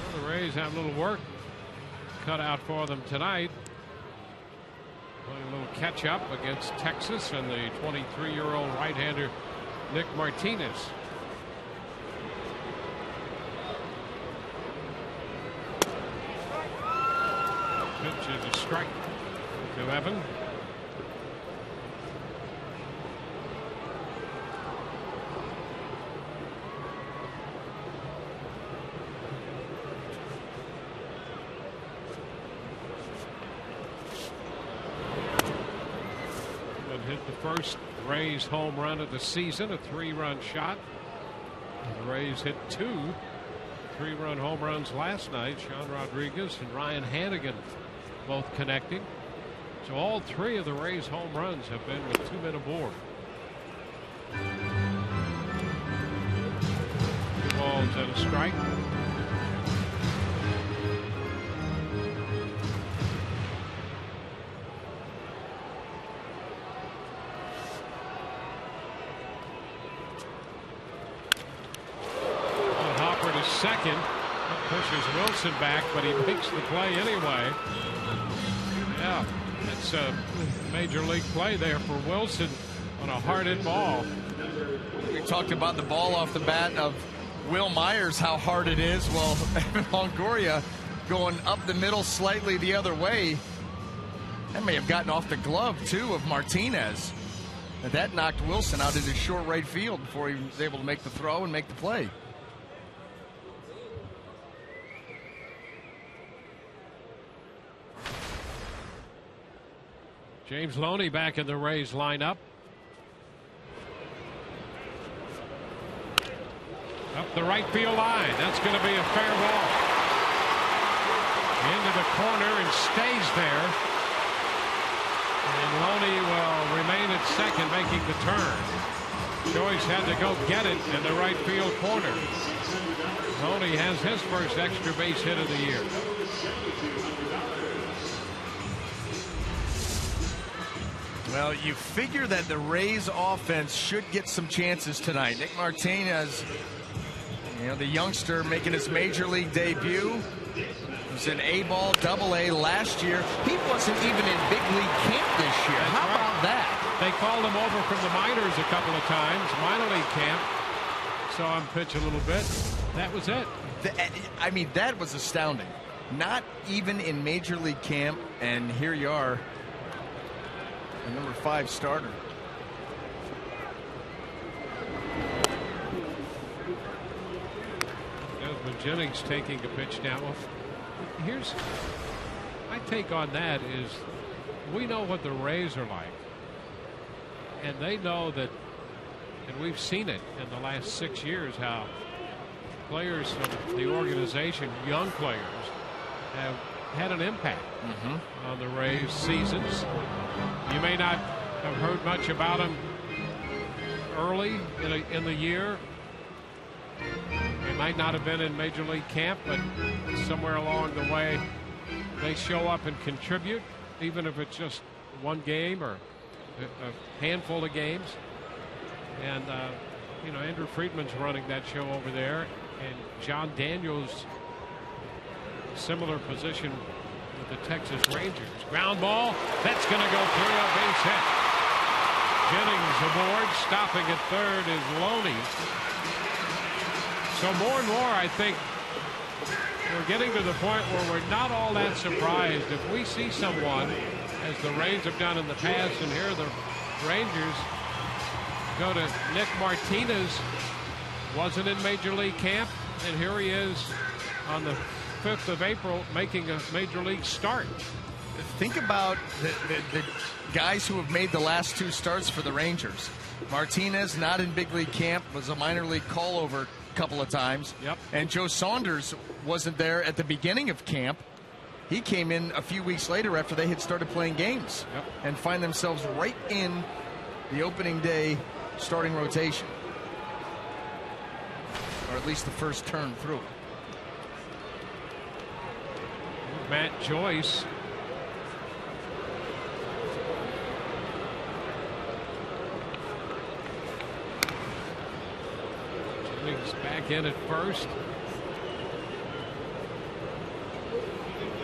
Well, the Rays have a little work cut out for them tonight. Playing a little catch up against Texas and the 23-year-old right-hander Nick Martinez. Pitch is a strike to Evan. First Rays home run of the season, a 3-run shot. The Rays hit 2 3-run home runs last night. Sean Rodriguez and Ryan Hannigan both connecting. So all 3 of the Rays home runs have been with 2 men aboard. 2 balls and a strike. Second, pushes Wilson back, but he makes the play anyway. Yeah, it's a major league play there for Wilson on a hard-hit ball. We talked about the ball off the bat of Will Myers, how hard it is. Well, Longoria going up the middle slightly the other way. That may have gotten off the glove, too, of Martinez. And that knocked Wilson out into short right field before he was able to make the throw and make the play. James Loney back in the Rays lineup. Up the right field line. That's going to be a fair ball. Into the corner and stays there. And Loney will remain at second, making the turn. Joyce had to go get it in the right field corner. Loney has his first extra base hit of the year. Well, you figure that the Rays offense should get some chances tonight. Nick Martinez, the youngster making his major league debut. He was in A-ball, Double-A last year. He wasn't even in big league camp this year. How about that? They called him over from the minors a couple of times, minor league camp. Saw him pitch a little bit. That was it. I mean, that was astounding. Not even in major league camp, and here you are, the number 5 starter. Desmond Jennings taking a pitch now. Well, here's my take on that is we know what the Rays are like. And they know that, and we've seen it in the last 6 years, how players from the organization, young players, have had an impact on the Rays' seasons. You may not have heard much about them early in the year. They might not have been in Major League camp, but somewhere along the way, they show up and contribute, even if it's just one game or a handful of games. And Andrew Friedman's running that show over there, and John Daniels, similar position with the Texas Rangers. Ground ball, that's going to go through, a base hit. Jennings aboard, stopping at third is Loney. So more and more, I think we're getting to the point where we're not all that surprised if we see someone, as the Rays have done in the past, and here the Rangers go to Nick Martinez, wasn't in Major League camp, and here he is on the 5th of April making a Major League start. Think about the guys who have made the last 2 starts for the Rangers. Martinez, not in big league camp, was a minor league call over a couple of times. Yep. And Joe Saunders wasn't there at the beginning of camp. He came in a few weeks later after they had started playing games. Yep. And find themselves right in the opening day starting rotation, or at least the first turn through. Matt Joyce. Jennings back in at first.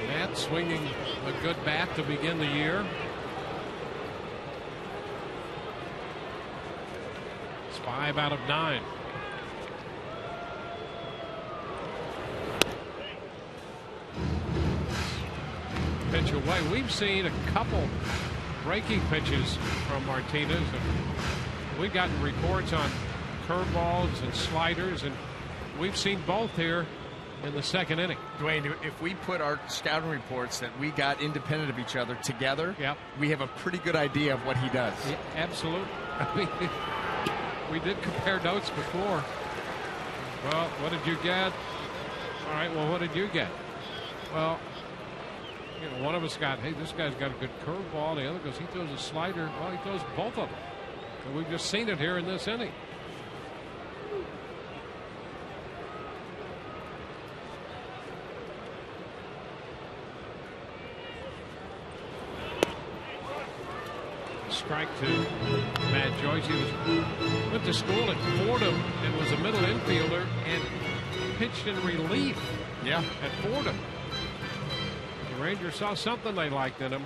Matt swinging a good bat to begin the year. It's 5 out of 9. Pitch away. We've seen a couple breaking pitches from Martinez, and we've gotten reports on curveballs and sliders, and we've seen both here in the second inning. Dwayne, if we put our scouting reports that we got independent of each other together, we have a pretty good idea of what he does. Yeah, absolutely. I mean, we did compare notes before. Well, what did you get? All right, well, what did you get? Well, one of us got, hey, this guy's got a good curveball. The other goes, he throws a slider. Well, he throws both of them. And we've just seen it here in this inning. Strike to Matt Joyce. He went to school at Fordham and was a middle infielder and pitched in relief at Fordham. The Rangers saw something they liked in him.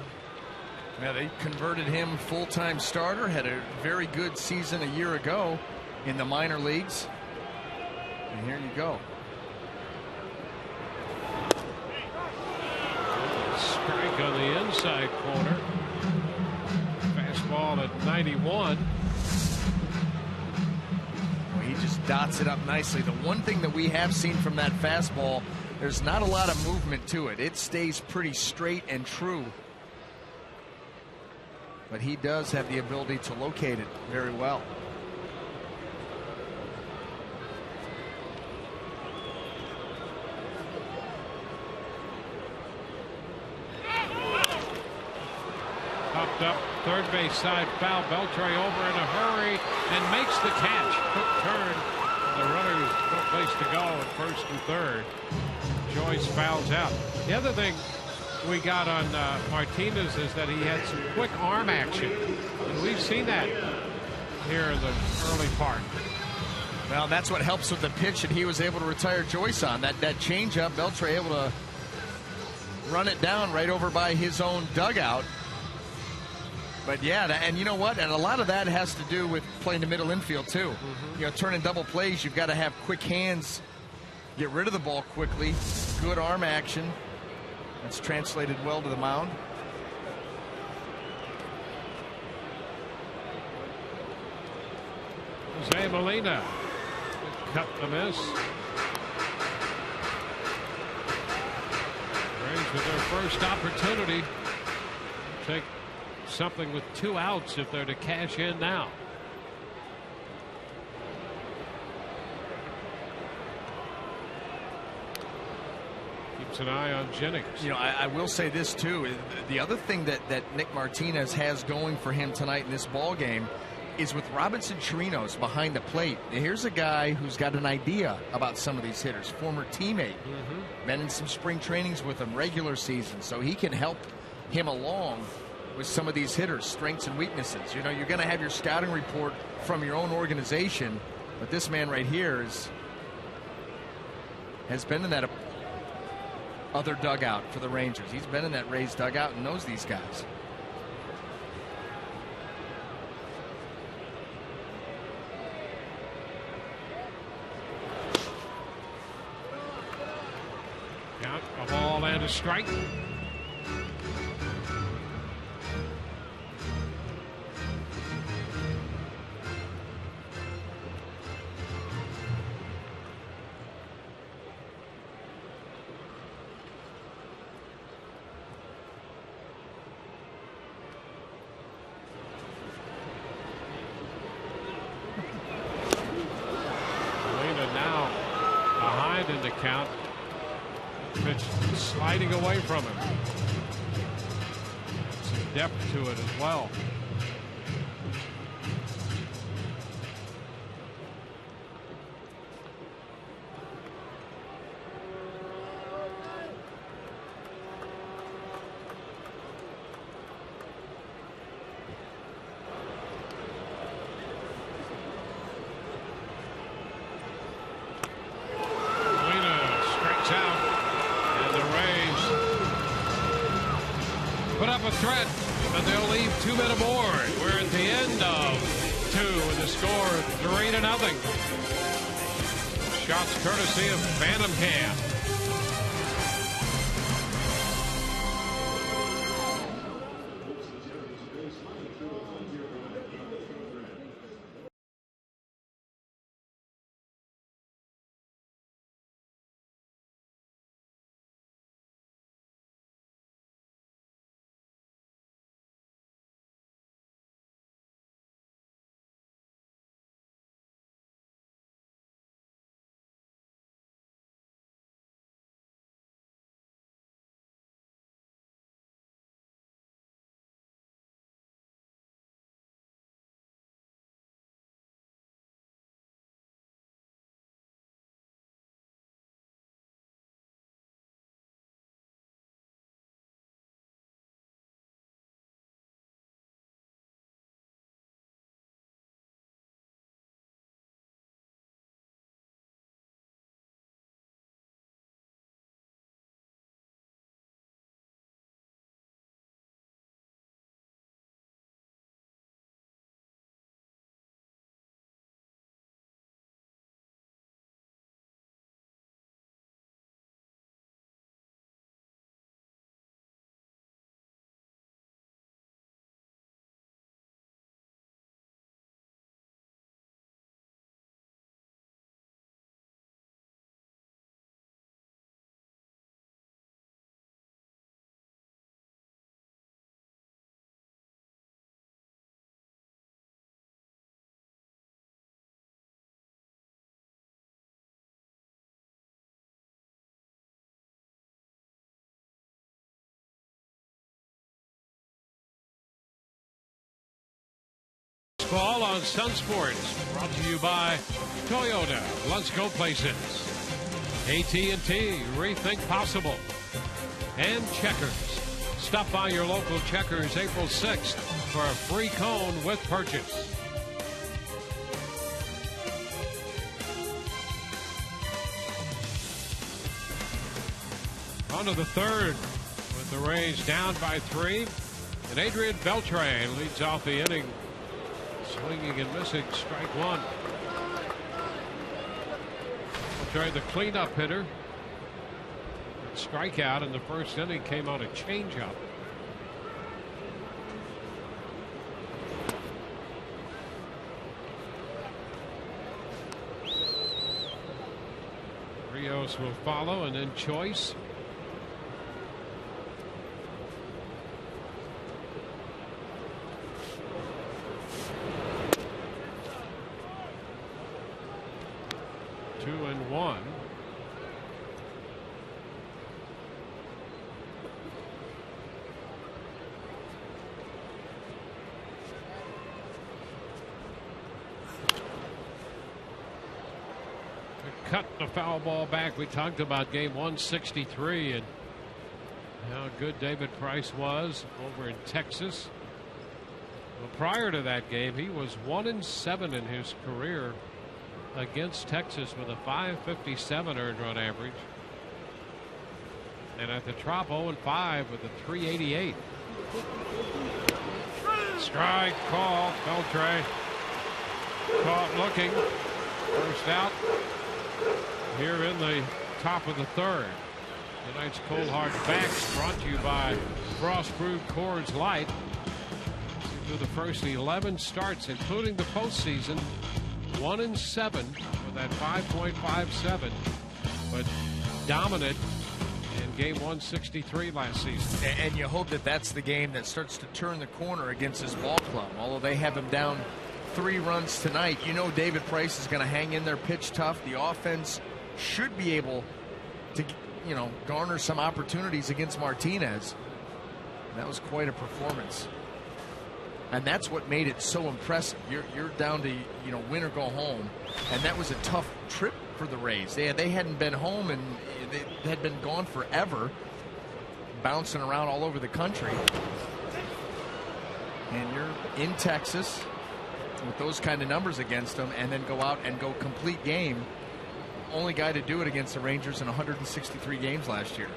Yeah, they converted him full-time starter. Had a very good season a year ago in the minor leagues. And here you go. Strike on the inside corner. Fastball at 91. Well, he just dots it up nicely. The one thing that we have seen from that fastball, there's not a lot of movement to it. It stays pretty straight and true. But he does have the ability to locate it very well. Popped up third base side foul. Beltre over in a hurry and makes the catch. Quick turn. The runner's no place to go at first and third. Joyce fouls out. The other thing we got on Martinez is that he had some quick arm action. And we've seen that here in the early part. Well, that's what helps with the pitch, and he was able to retire Joyce on. That changeup, Beltre able to run it down right over by his own dugout. But yeah, and you know what? And a lot of that has to do with playing the middle infield too. Mm-hmm. You know, turning double plays, you've got to have quick hands, get rid of the ball quickly, good arm action. That's translated well to the mound. Jose Molina cut the miss. Braves with their first opportunity to take something with 2 outs if they're to cash in now. Keeps an eye on Jennings. You know, I will say this too. The other thing that Nick Martinez has going for him tonight in this ball game is with Robinson Chirinos behind the plate. Here's a guy who's got an idea about some of these hitters, former teammate, been in some spring trainings with him, regular season, so he can help him along with some of these hitters, strengths and weaknesses. You know, you're going to have your scouting report from your own organization, but this man right here has been in that other dugout for the Rangers. He's been in that Rays dugout and knows these guys. Count, a ball and a strike. In the count, pitch sliding away from him. Some depth to it as well. A threat, but they'll leave 2 men aboard. We're at the end of 2 with the score 3-0. Shots courtesy of Phantom Cam. Ball on Sun Sports, brought to you by Toyota. Let's go places. AT&T, rethink possible. And Checkers. Stop by your local Checkers April 6th for a free cone with purchase. On to the third with the Rays down by 3. And Adrian Beltre leads off the inning. Swinging and missing, strike one. Beltre, the cleanup hitter. Strikeout in the first inning came on a changeup. Rios will follow, and then Choice. Two and one. Cut the foul ball back. We talked about game 163 and how good David Price was over in Texas. Well, prior to that game, he was 1-7 in his career against Texas with a .557 earned run average. And at the Trop 0-5 with a .388. Strike call. Beltre caught looking. First out here in the top of the third. Tonight's Cold Hard Facts brought to you by Frost Brewed Coors Light. Through the first 11 starts, including the postseason, 1-7 with that 5.57, but dominant in game 163 last season. And you hope that that's the game that starts to turn the corner against his ball club. Although they have him down 3 runs tonight, you know David Price is going to hang in there, pitch tough. The offense should be able to, you know, garner some opportunities against Martinez. That was quite a performance. And that's what made it so impressive. You're down to, you know, win or go home. And that was a tough trip for the Rays. They hadn't been home, and they had been gone forever, bouncing around all over the country. And you're in Texas with those kind of numbers against them, and then go out and go complete game. Only guy to do it against the Rangers in 163 games last year.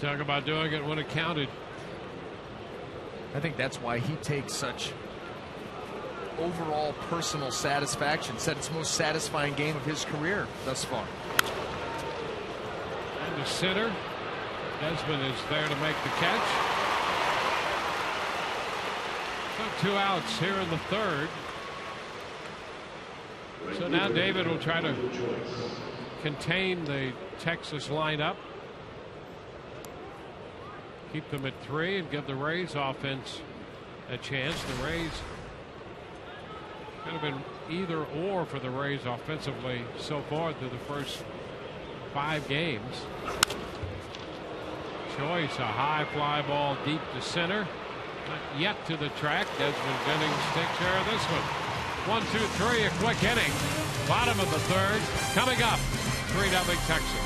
Talk about doing it when it counted. I think that's why he takes such overall personal satisfaction. Said it's the most satisfying game of his career thus far. And the center, Desmond is there to make the catch. So 2 outs here in the third. So now David will try to contain the Texas lineup. Keep them at 3 and give the Rays offense a chance. The Rays could have been either or for the Rays offensively so far through the first 5 games. Choice, a high fly ball deep to center. Not yet to the track. Desmond Jennings takes care of this one. 1-2-3, a quick inning. Bottom of the third. Coming up, 3-0 Texas.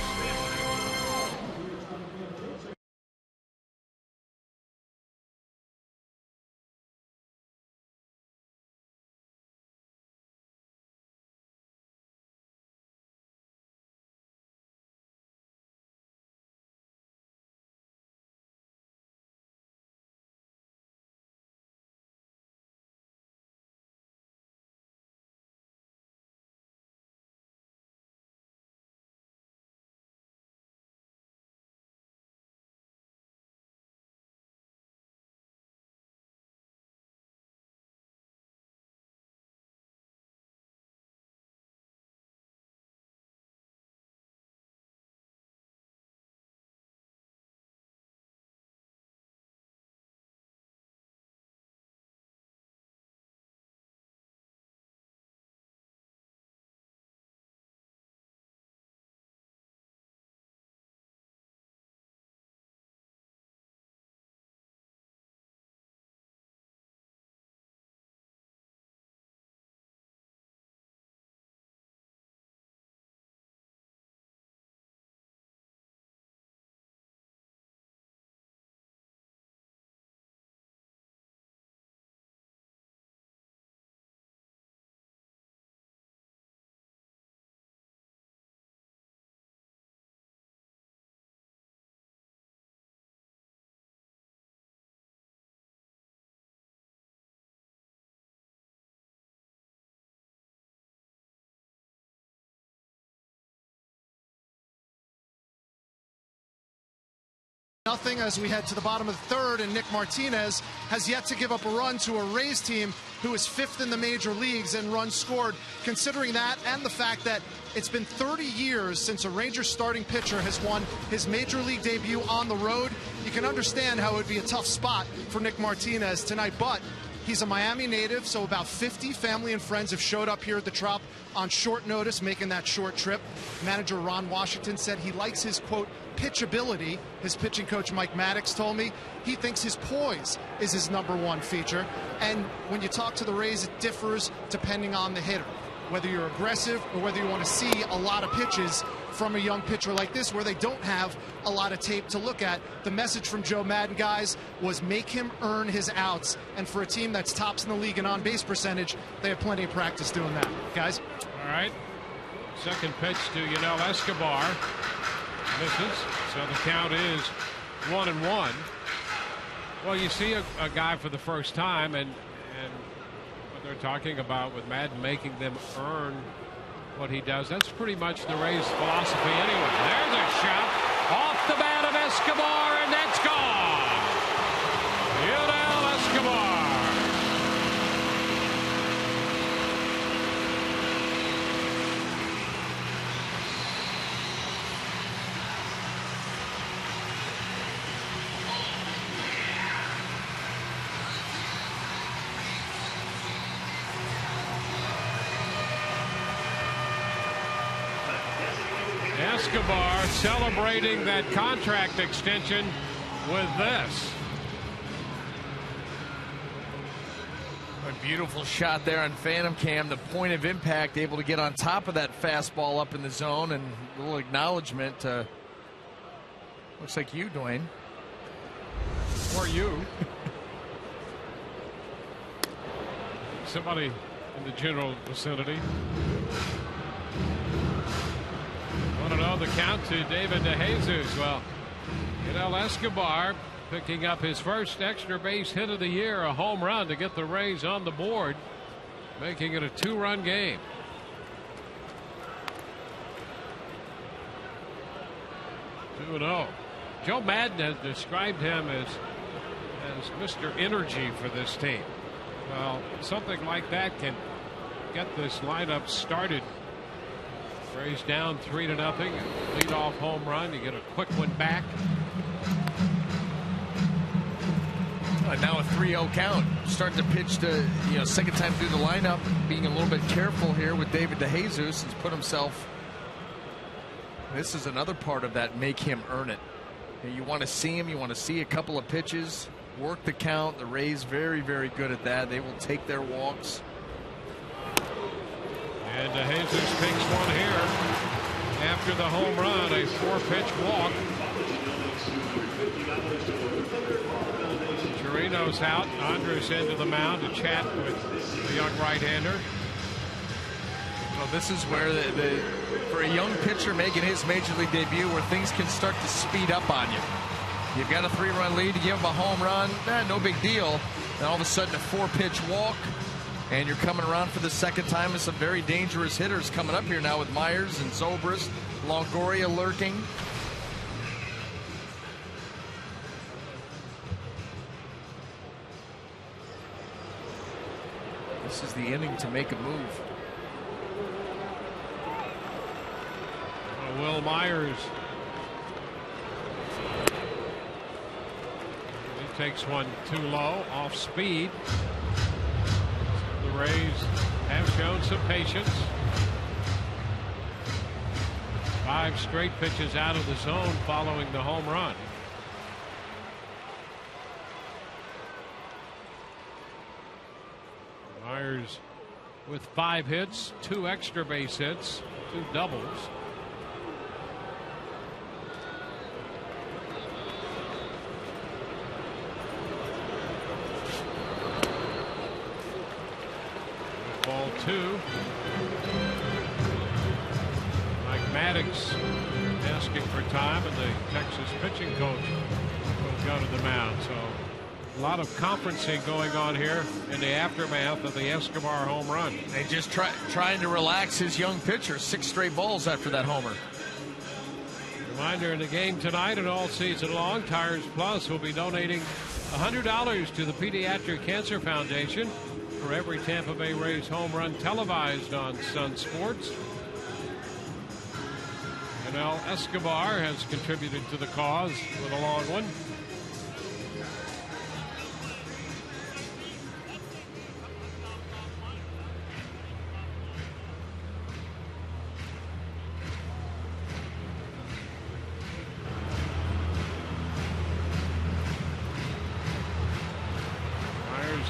0-0 as we head to the bottom of the third, and Nick Martinez has yet to give up a run to a Rays team who is 5th in the major leagues in runs scored. Considering that and the fact that it's been 30 years since a Rangers starting pitcher has won his major league debut on the road, you can understand how it would be a tough spot for Nick Martinez tonight. But he's a Miami native, so about 50 family and friends have showed up here at the Trop on short notice, making that short trip. Manager Ron Washington said he likes his, quote, pitchability. His pitching coach Mike Maddox told me he thinks his poise is his #1 feature. And when you talk to the Rays, it differs depending on the hitter, whether you're aggressive or whether you want to see a lot of pitches from a young pitcher like this where they don't have a lot of tape to look at. The message from Joe Madden, guys, was make him earn his outs. And for a team that's tops in the league in on-base percentage, they have plenty of practice doing that. Guys? All right. Second pitch to Yanel Escobar. Misses. So the count is 1-1. Well, you see a guy for the first time, and what they're talking about with Madden making them earn what he does, that's pretty much the Rays' philosophy anyway. There's a shot off the bat of Escobar, and that's gone. Yanel Escobar. Escobar celebrating that contract extension with this. A beautiful shot there on Phantom Cam. The point of impact, able to get on top of that fastball up in the zone, and a little acknowledgement to, looks like you, Dwayne. Or you. Somebody in the general vicinity. 1-0 the count to David DeJesus. Well, Yanel Escobar picking up his first extra base hit of the year, a home run to get the Rays on the board, making it a 2-run game. Joe Madden has described him as Mr. Energy for this team. Well, something like that can get this lineup started. Rays down 3-0. Lead-off home run. You get a quick one back. Now a 3-0 count. Starting to pitch to, second time through the lineup. Being a little bit careful here with David DeJesus. He's put himself. This is another part of that make him earn it. You want to see him. You want to see a couple of pitches. Work the count. The Rays very, very good at that. They will take their walks. And DeJesus takes one here after the home run, a 4-pitch walk. Chirino's out. Andres into the mound to chat with the young right-hander. Well, this is where for a young pitcher making his major league debut, where things can start to speed up on you. You've got a 3-run lead, you give him a home run, no big deal. Then all of a sudden a 4-pitch walk. And you're coming around for the second time with some very dangerous hitters coming up here now with Myers and Zobrist, Longoria lurking. This is the inning to make a move. Will Myers. He takes one too low, off speed. The Rays have shown some patience. 5 straight pitches out of the zone following the home run. Myers with 5 hits, 2 extra base hits, 2 doubles. Ball 2. Mike Maddox asking for time, and the Texas pitching coach will go to the mound. So a lot of conferencing going on here in the aftermath of the Escobar home run. They just trying to relax his young pitcher. 6 straight balls after that homer. Reminder, in the game tonight and all season long, Tires Plus will be donating $100 to the Pediatric Cancer Foundation for every Tampa Bay Rays home run televised on Sun Sports. Yanel Escobar has contributed to the cause with a long one.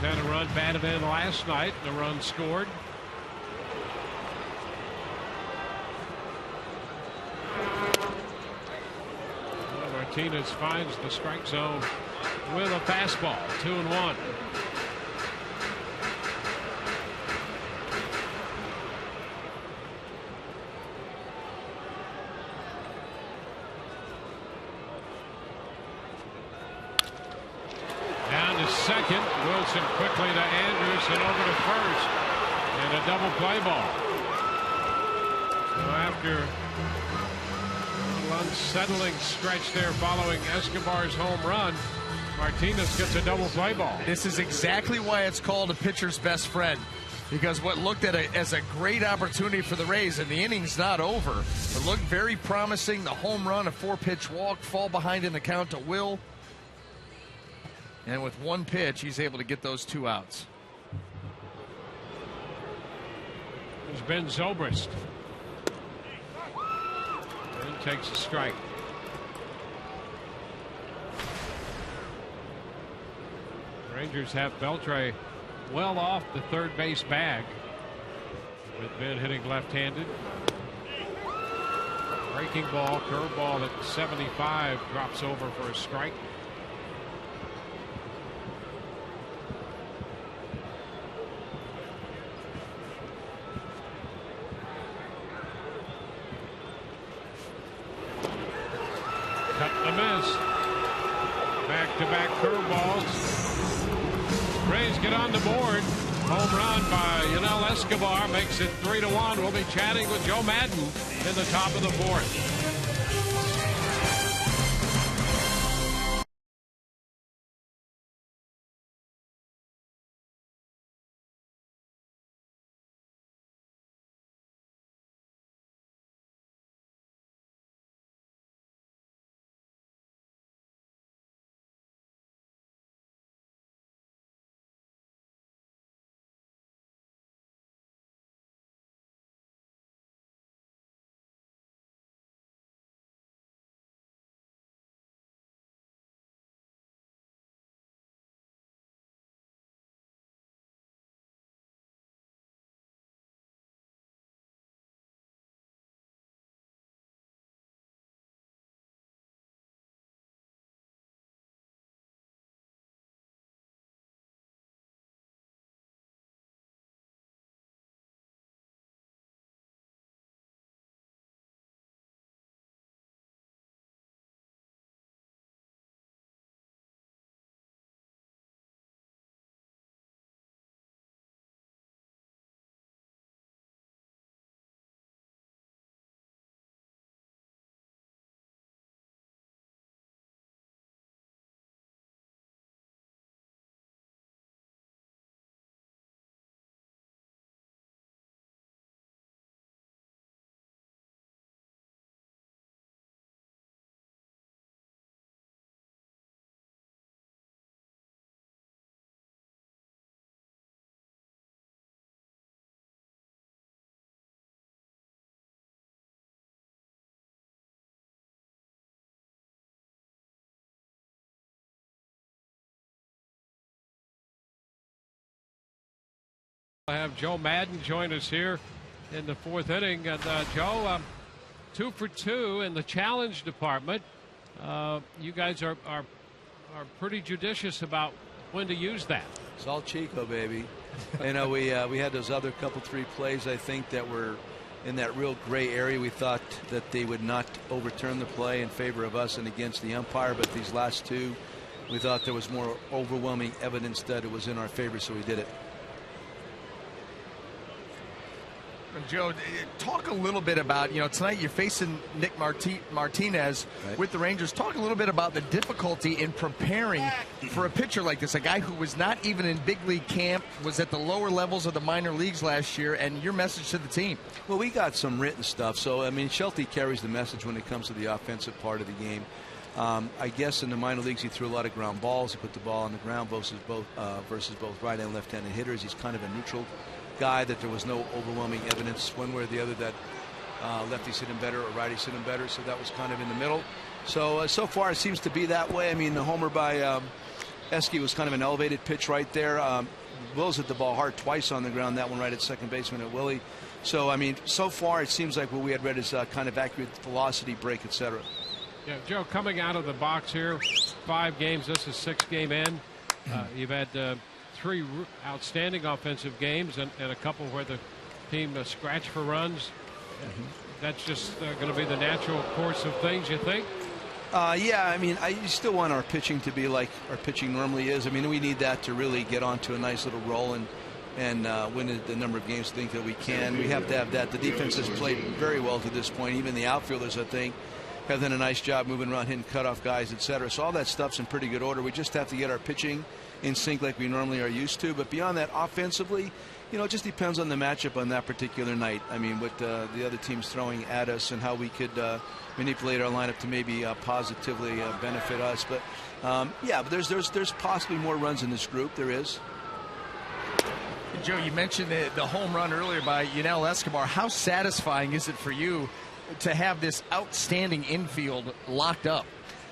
Had a run batted in last night. The run scored. Martinez finds the strike zone with a fastball. 2-1. Second, Wilson quickly to Andrews and over to first, and a double play ball. So after an unsettling stretch there following Escobar's home run, Martinez gets a double play ball. This is exactly why it's called a pitcher's best friend, because what looked at as a great opportunity for the Rays, and the inning's not over, it looked very promising. The home run, a 4-pitch walk, fall behind in the count to Will. And with one pitch, he's able to get those 2 outs. There's Ben Zobrist. And takes a strike. Rangers have Beltre well off the third base bag, with Ben hitting left-handed. Breaking ball, curveball at 75, drops over for a strike. Back-to-back curveballs. Rays get on the board. Home run by Yanel Escobar makes it 3-1. We'll be chatting with Joe Madden in the top of the 4th. I have Joe Madden join us here in the 4th inning. And Joe, 2 for 2 in the challenge department. You guys are pretty judicious about when to use that. It's all Chico, baby. You know, we had those other couple 3 plays, I think, that were in that real gray area. We thought that they would not overturn the play in favor of us and against the umpire, but these last 2, we thought there was more overwhelming evidence that it was in our favor, so we did it. Joe, talk a little bit about, tonight you're facing Nick Martinez with the Rangers. Talk a little bit about the difficulty in preparing for a pitcher like this, a guy who was not even in big league camp, was at the lower levels of the minor leagues last year, and your message to the team. Well, we got some written stuff. So, I mean, Shelty carries the message when it comes to the offensive part of the game. I guess in the minor leagues he threw a lot of ground balls. He put the ball on the ground versus both right and left-handed hitters. He's kind of a neutral guy that there was no overwhelming evidence one way or the other that lefties hit him better or righties hit him better. So that was kind of in the middle. So so far it seems to be that way. I mean, the homer by Eske was kind of an elevated pitch right there. Wills hit the ball hard twice on the ground. That one right at second baseman at Willie. So I mean, so far it seems like what we had read is kind of accurate velocity, break, etc. Yeah, Joe, coming out of the box here, 5 games. This is 6th game in. You've had 3 outstanding offensive games and a couple where the team scratched for runs. That's just going to be the natural course of things, you think? Yeah, I mean, I still want our pitching to be like our pitching normally is. I mean, we need that to really get onto a nice little roll and win the number of games I think that we can. We have to have that. The defense has played very well to this point. Even the outfielders, I think, have done a nice job moving around, hitting cutoff guys, etc. So all that stuff's in pretty good order. We just have to get our pitching in sync like we normally are used to. But beyond that, offensively, it just depends on the matchup on that particular night. I mean, what the other team's throwing at us and how we could manipulate our lineup to maybe positively benefit us. But yeah, but there's possibly more runs in this group. There is. Joe, you mentioned the home run earlier by Yunel Escobar. How satisfying is it for you to have this outstanding infield locked up?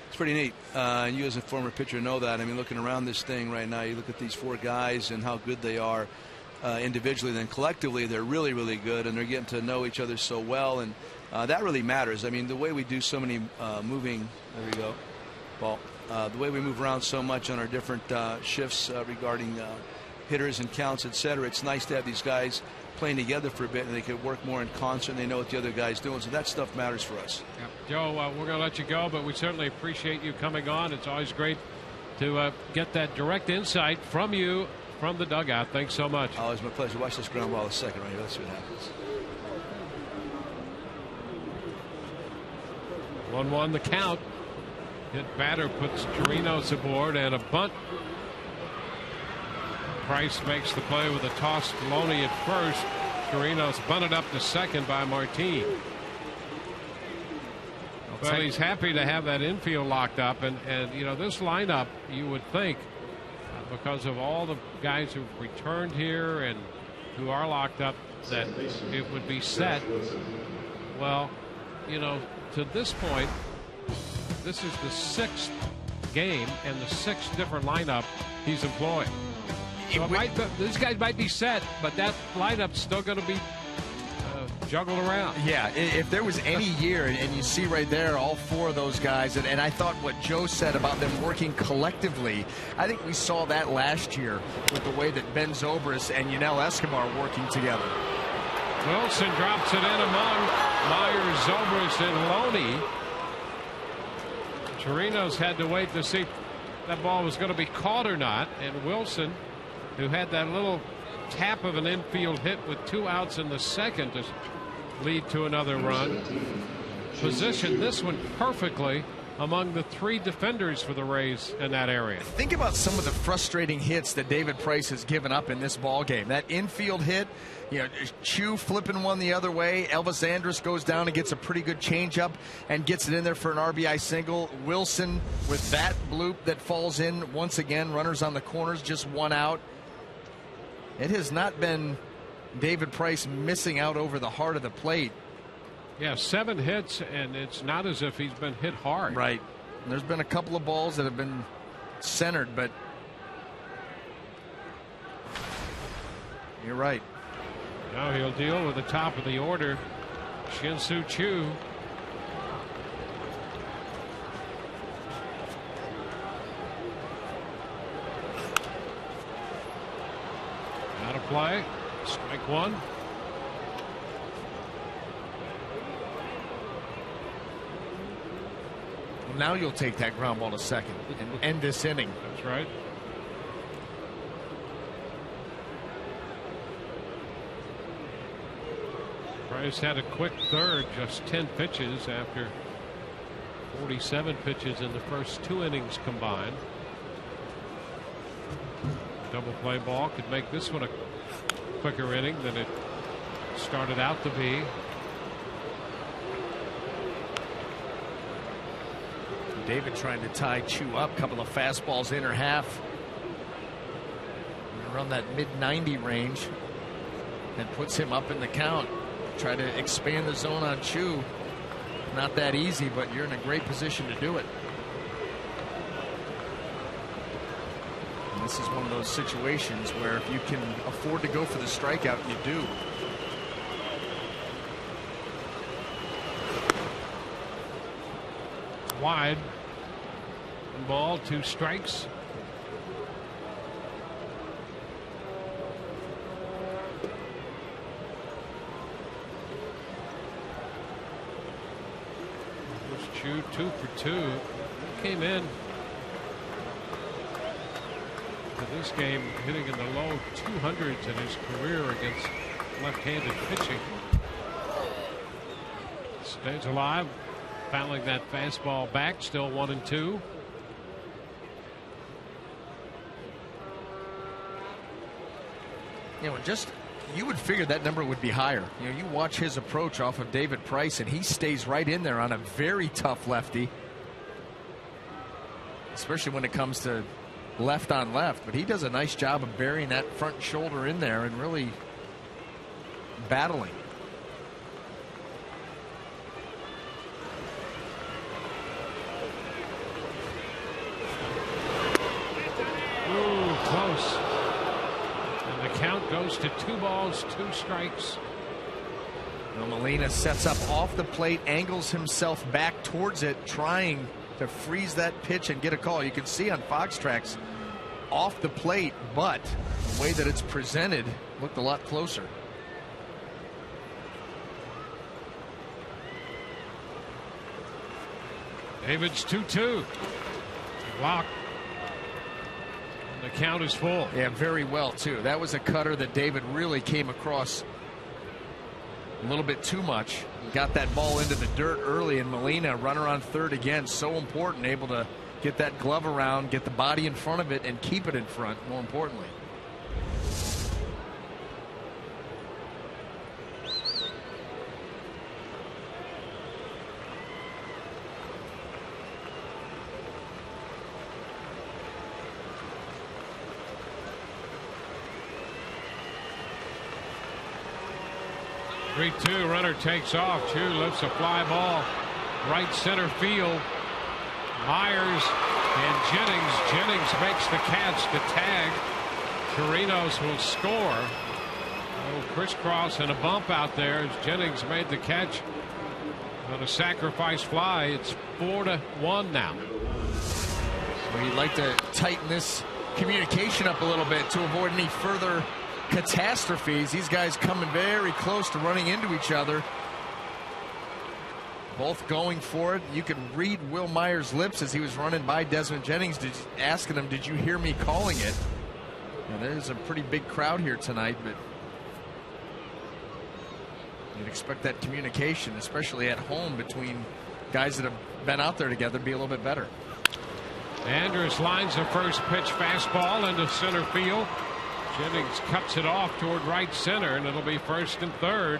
It's pretty neat. And you as a former pitcher know that. I mean, looking around this thing right now, you look at these 4 guys and how good they are individually, then collectively they're really, really good, and they're getting to know each other so well, and that really matters. I mean, the way we do so many moving, there we go, ball. The way we move around so much on our different shifts regarding hitters and counts, etc. It's nice to have these guys playing together for a bit, and they could work more in concert, and they know what the other guy's doing. So that stuff matters for us. Yeah. Joe, we're going to let you go, but we certainly appreciate you coming on. It's always great to get that direct insight from you from the dugout. Thanks so much. Always my pleasure. Watch this ground ball a second right here. Let's see what happens. 1-1 the count. Hit batter puts Chirinos aboard, and a bunt. Price makes the play with a toss to Loney at first. Chirinos bunted up to second by Martin. Well, he's happy to have that infield locked up, and this lineup, you would think, because of all the guys who've returned here and who are locked up, that it would be set. Well, to this point, this is the 6th game and the 6th different lineup he's employed. So these guys might be set, but that lineup's still going to be juggled around. Yeah, if there was any year, and you see right there all 4 of those guys, and I thought what Joe said about them working collectively, I think we saw that last year with the way that Ben Zobrist and Yunel Escobar working together. Wilson drops it in among Myers, Zobrist, and Loney. Chirinos had to wait to see if that ball was going to be caught or not, and Wilson, who had that little tap of an infield hit with 2 outs in the second to lead to another run, positioned this one perfectly among the 3 defenders for the Rays in that area. Think about some of the frustrating hits that David Price has given up in this ball game. That infield hit, Chu flipping one the other way. Elvis Andrus goes down and gets a pretty good changeup and gets it in there for an RBI single. Wilson with that bloop that falls in once again. Runners on the corners, just 1 out. It has not been David Price missing out over the heart of the plate. Yeah, 7 hits, and it's not as if he's been hit hard. Right. There's been a couple of balls that have been centered, but you're right. Now he'll deal with the top of the order, Shin-Soo Choo. Out of play. Strike 1. Well, now you'll take that ground ball to second and end this inning. That's right. Myers had a quick third, just 10 pitches after 47 pitches in the first 2 innings combined. Double play ball could make this one a quicker inning than it started out to be. David trying to tie Chu up. Couple of fastballs inner half. Around that mid-90 range. And puts him up in the count. Try to expand the zone on Chu. Not that easy, but you're in a great position to do it. And this is one of those situations where if you can afford to go for the strikeout, you do. Wide. Ball, 2 strikes. Chu 2 for 2. Came in to this game hitting in the low 200s in his career against left-handed pitching. Stays alive, fouling that fastball back, still 1-2. You know, you would figure that number would be higher. You know, you watch his approach off of David Price, and he stays right in there on a very tough lefty, especially when it comes to left on left. But he does a nice job of burying that front shoulder in there and really battling. Ooh, close. The count goes to 2 balls, 2 strikes. Well, Molina sets up off the plate, angles himself back towards it, trying to freeze that pitch and get a call. You can see on Fox Tracks off the plate, but the way that it's presented looked a lot closer. David's 2-2. Block. The count is full. Yeah, very well, too. That was a cutter that David really came across a little bit too much. Got that ball into the dirt early, and Molina, runner on third again, so important, able to get that glove around, get the body in front of it, and keep it in front, more importantly. Three-two, runner takes off. Chu lifts a fly ball right center field. Myers and Jennings makes the catch. The tag. Chirinos will score. Oh, crisscross and a bump out there as Jennings made the catch on a sacrifice fly. It's 4-1 now. Well, you'd like to tighten this communication up a little bit to avoid any further catastrophes. These guys coming very close to running into each other. Both going for it. You could read Will Myers' lips as he was running by Desmond Jennings, asking him, "Did you hear me calling it?" And there's a pretty big crowd here tonight, but you'd expect that communication, especially at home between guys that have been out there together, to be a little bit better. Andrus lines the first pitch fastball into center field. Jennings cuts it off toward right center, and it'll be first and third.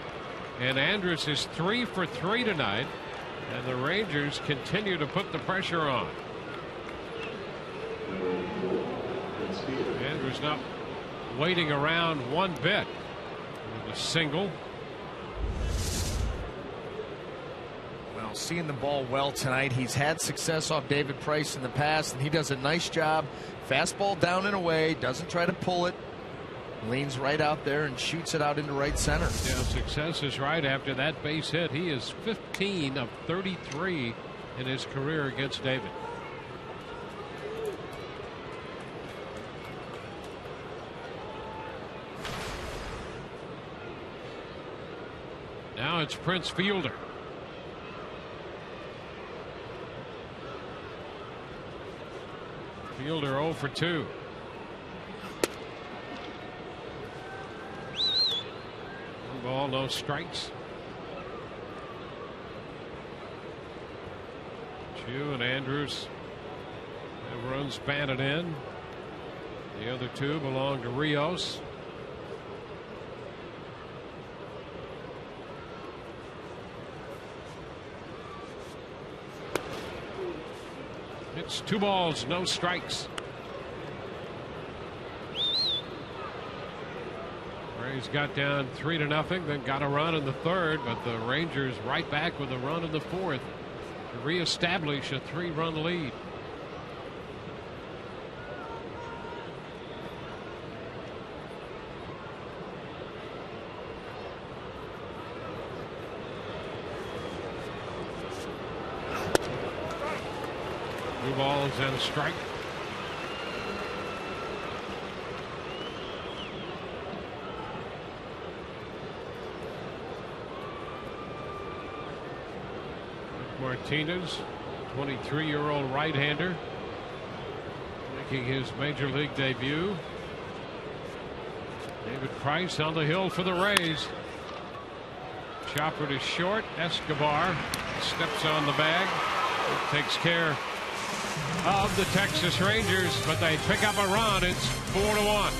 And Andrus is 3 for 3 tonight, and the Rangers continue to put the pressure on. Andrus not waiting around one bit with a single. Well, seeing the ball well tonight. He's had success off David Price in the past, and he does a nice job. Fastball down and away, doesn't try to pull it. Leans right out there and shoots it out into right center. Yeah, success is right after that base hit. He is 15 of 33 in his career against David. Now it's Prince Fielder. Fielder 0 for 2. Ball, no strikes. Hugh and Andrews have runs batted in. The other two belong to Rios. It's 2 balls, no strikes. Rays got down 3-0, then got a run in the third, but the Rangers right back with a run in the fourth to reestablish a 3-run lead. Two balls and a strike. Martinez, 23-year-old right-hander, making his major league debut. David Price on the hill for the Rays. Chopper to short. Escobar steps on the bag. Takes care of the Texas Rangers, but they pick up a run. It's 4-1.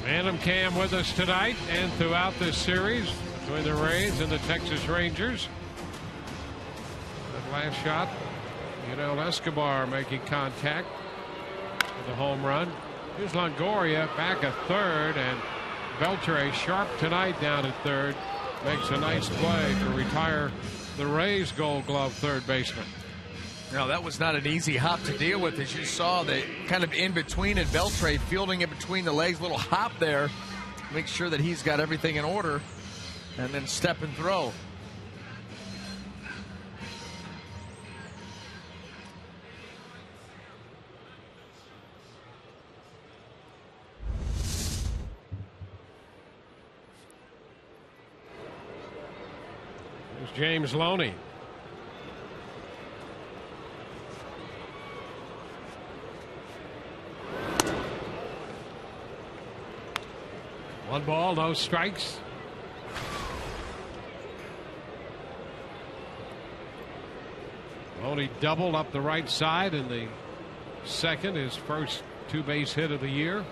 Phantom Cam with us tonight and throughout this series between the Rays and the Texas Rangers. That last shot, Escobar making contact with a home run. Here's Longoria back at third, and Beltre sharp tonight down at third makes a nice play to retire the Rays Gold Glove third baseman. Now, that was not an easy hop to deal with, as you saw, the kind of in between, and Beltre fielding it between the legs, little hop there, make sure that he's got everything in order, and then step and throw. Here's James Loney. One ball, no strikes. Loney doubled up the right side in the second, his first two-base hit of the year.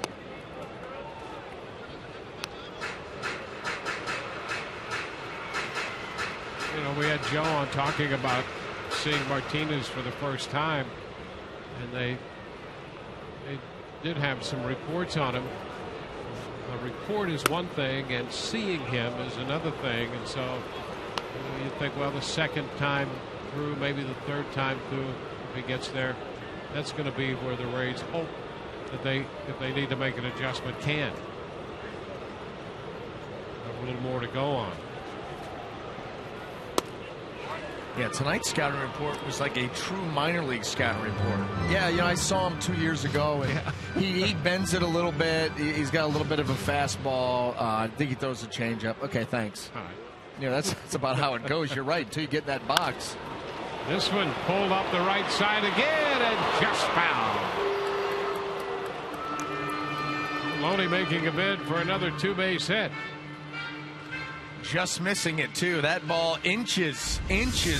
We had Joe on talking about seeing Martinez for the first time, and they did have some reports on him. A report is one thing, and seeing him is another thing. And so you think, well, the second time through, maybe the third time through, if he gets there, that's going to be where the Rays hope that they, if they need to make an adjustment, can. Have a little more to go on. Yeah, tonight's scouting report was like a true minor league scouting report. Yeah, you know, I saw him 2 years ago, and he bends it a little bit. He's got a little bit of a fastball. I think he throws a changeup. Okay, thanks. All right. Yeah, that's about how it goes. You're right, until you get in that box. This one pulled up the right side again and just fouled. Loney making a bid for another 2-base hit. Just missing it, too. That ball inches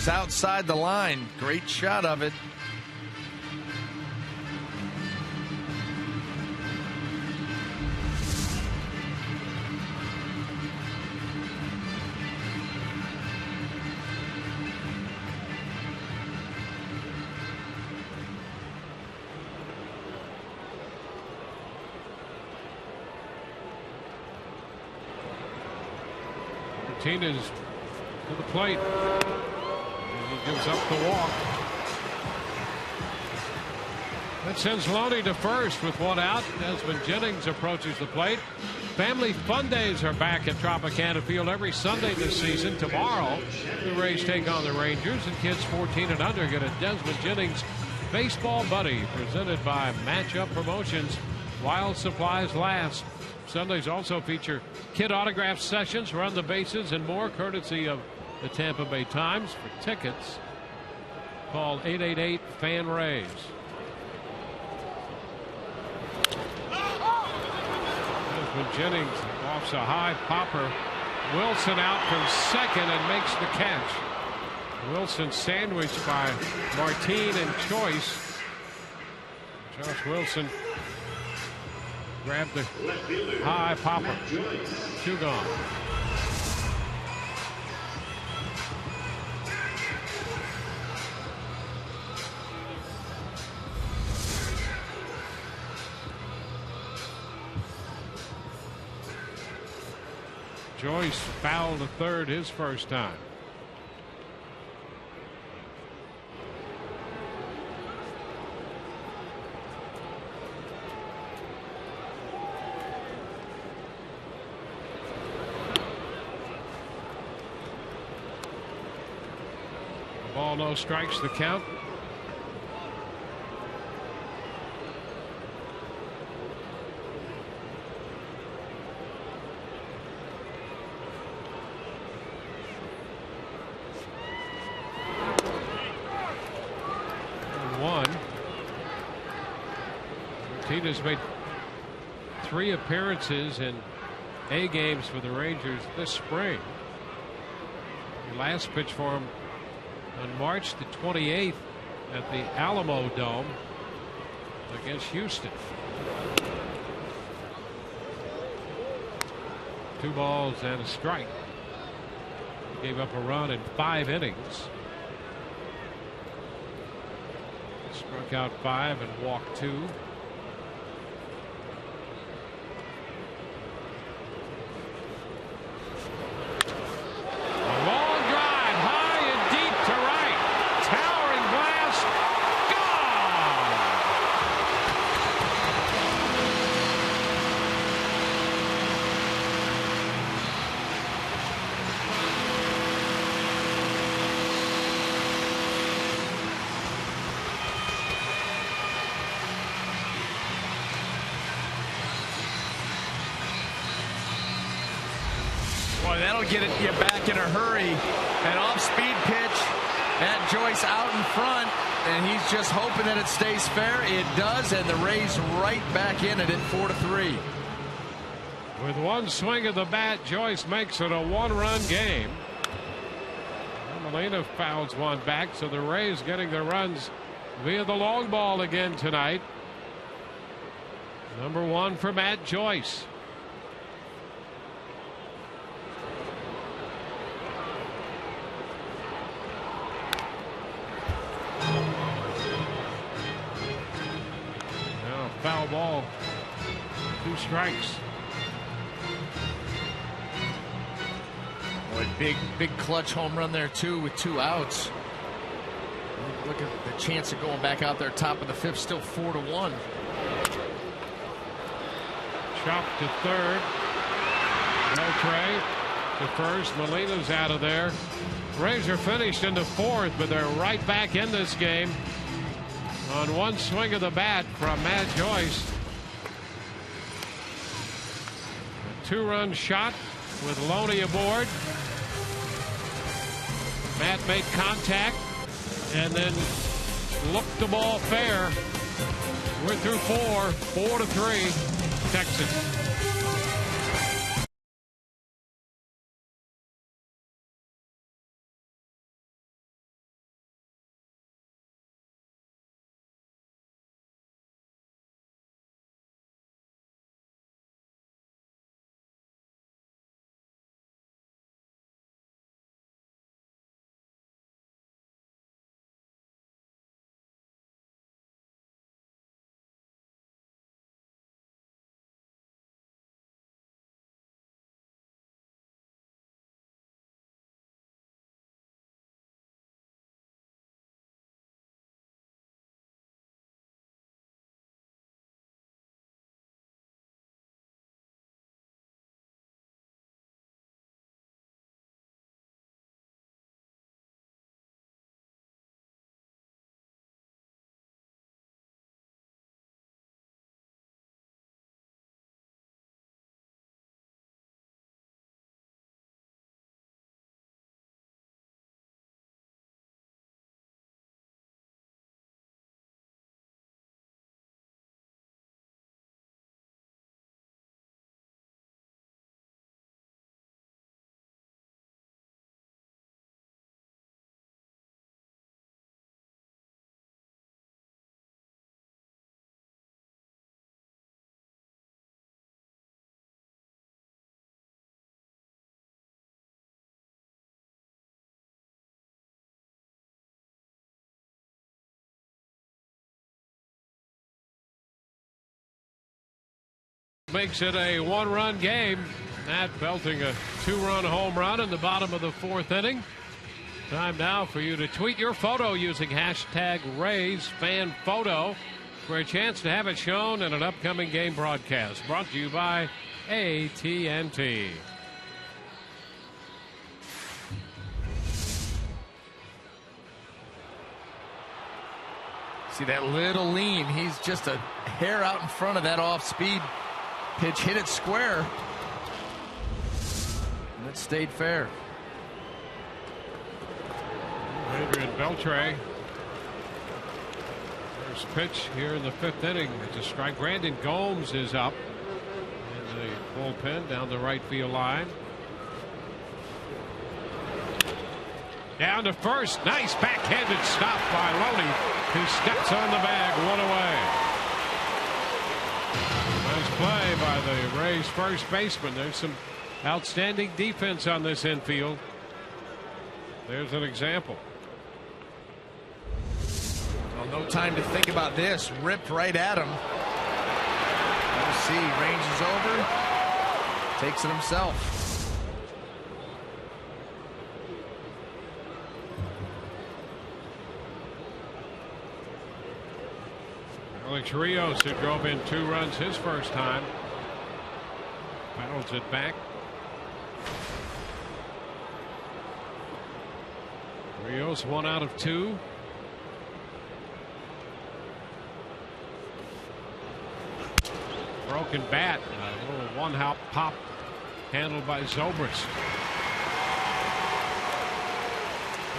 outside the line. Great shot of it. Martinez to the plate. And he gives up the walk. That sends Loney to first with one out. Desmond Jennings approaches the plate. Family Fun Days are back at Tropicana Field every Sunday this season. Tomorrow, the Rays take on the Rangers, and kids 14 and under get a Desmond Jennings Baseball Buddy presented by Matchup Promotions while supplies last. Sundays also feature kid autograph sessions, run the bases, and more, courtesy of the Tampa Bay Times. For tickets, call 888-FAN-RAYS. Desmond Jennings offs a high popper. Wilson out from second and makes the catch. Wilson sandwiched by Martin and Choice. Josh Wilson grabbed the high popper. 2 gone. Joyce fouled to third his first time. Ball, no strikes, the count. Martinez made 3 appearances in A games for the Rangers this spring. The last pitch for him on March the 28th at the Alamo Dome against Houston. 2 balls and a strike. He gave up a run in 5 innings. Struck out 5 and walked 2. That'll get you back in a hurry. An off-speed pitch at Joyce out in front, and he's just hoping that it stays fair. It does, and the Rays right back in it at 4-3. With one swing of the bat, Joyce makes it a 1-run game. Molina fouls one back, so the Rays getting their runs via the long ball again tonight. Number 1 for Matt Joyce. Foul ball. 2 strikes. Boy, big clutch home run there too with 2 outs. Look at the chance of going back out there top of the 5th, still 4-1. Shop to third. Beltre to first. Molina's out of there. Rays are finished in the fourth, but they're right back in this game on one swing of the bat from Matt Joyce. A two-run shot with Loney aboard. Matt made contact and then looked the ball fair. We're through 4-3, Texas. Makes it a one-run game. Matt belting a two-run home run in the bottom of the fourth inning. Time now for you to tweet your photo using hashtag RaysFanPhoto for a chance to have it shown in an upcoming game broadcast. Brought to you by AT&T. See that little lean. He's just a hair out in front of that off-speed pitch. Hit it square. And it stayed fair. Adrian Beltre. First pitch here in the fifth inning. It's a strike. Brandon Gomes is up in the bullpen down the right field line. Down to first. Nice backhanded stop by Loney, who steps on the bag. One away. Nice play by the Rays first baseman. There's some outstanding defense on this infield. There's an example. Well, no time to think about this. Ripped right at him. Let's see. Ranges over. Takes it himself. Alex Rios, who drove in 2 runs his first time, battles it back. Rios 1 out of 2. Broken bat, a little one-hop pop handled by Zobrist.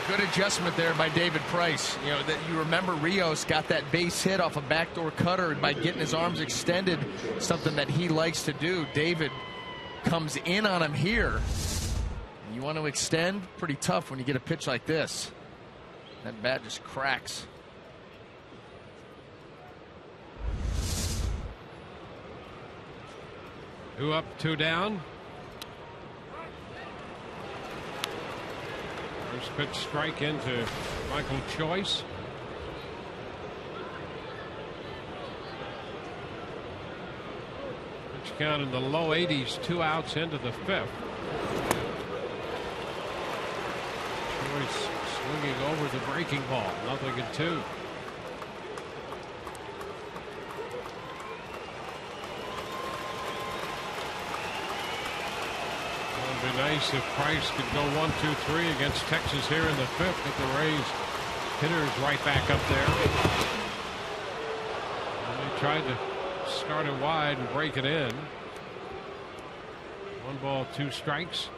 Good adjustment there by David Price. You know, that you remember Rios got that base hit off a backdoor cutter by getting his arms extended, something that he likes to do. David comes in on him here. You want to extend? Pretty tough when you get a pitch like this. That bat just cracks. Two up, 2 down. First pitch strike into Michael Choice. Pitch count in the low 80s, 2 outs into the 5th. Choice swinging over the breaking ball. 0-2. nice if Price could go 1-2-3 against Texas here in the 5th. Get the Rays hitters right back up there. And they tried to start it wide and break it in. 1 ball, 2 strikes.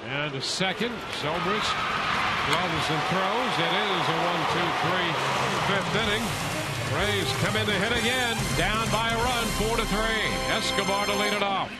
And a second. Zobrist gloves and throws. It is a 1-2-3 5th inning. Rays come in to hit again. Down by a run, 4-3. Escobar to lead it off.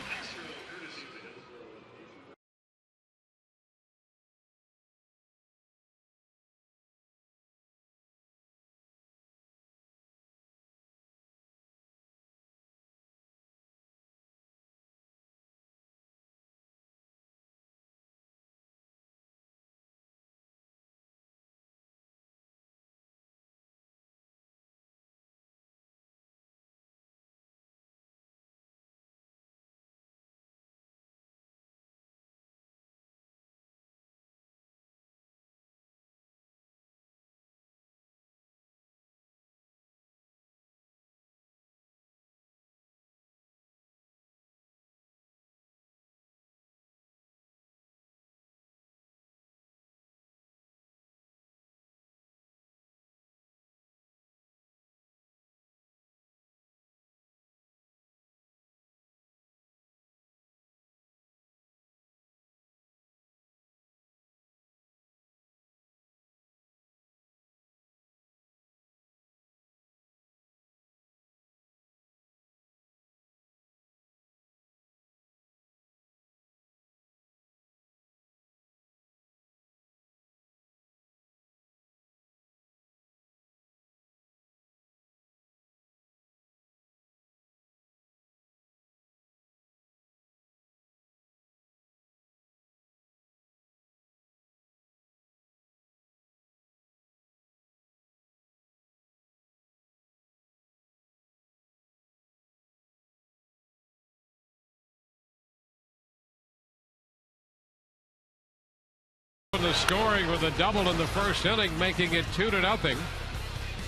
The scoring with a double in the first inning, making it 2-0.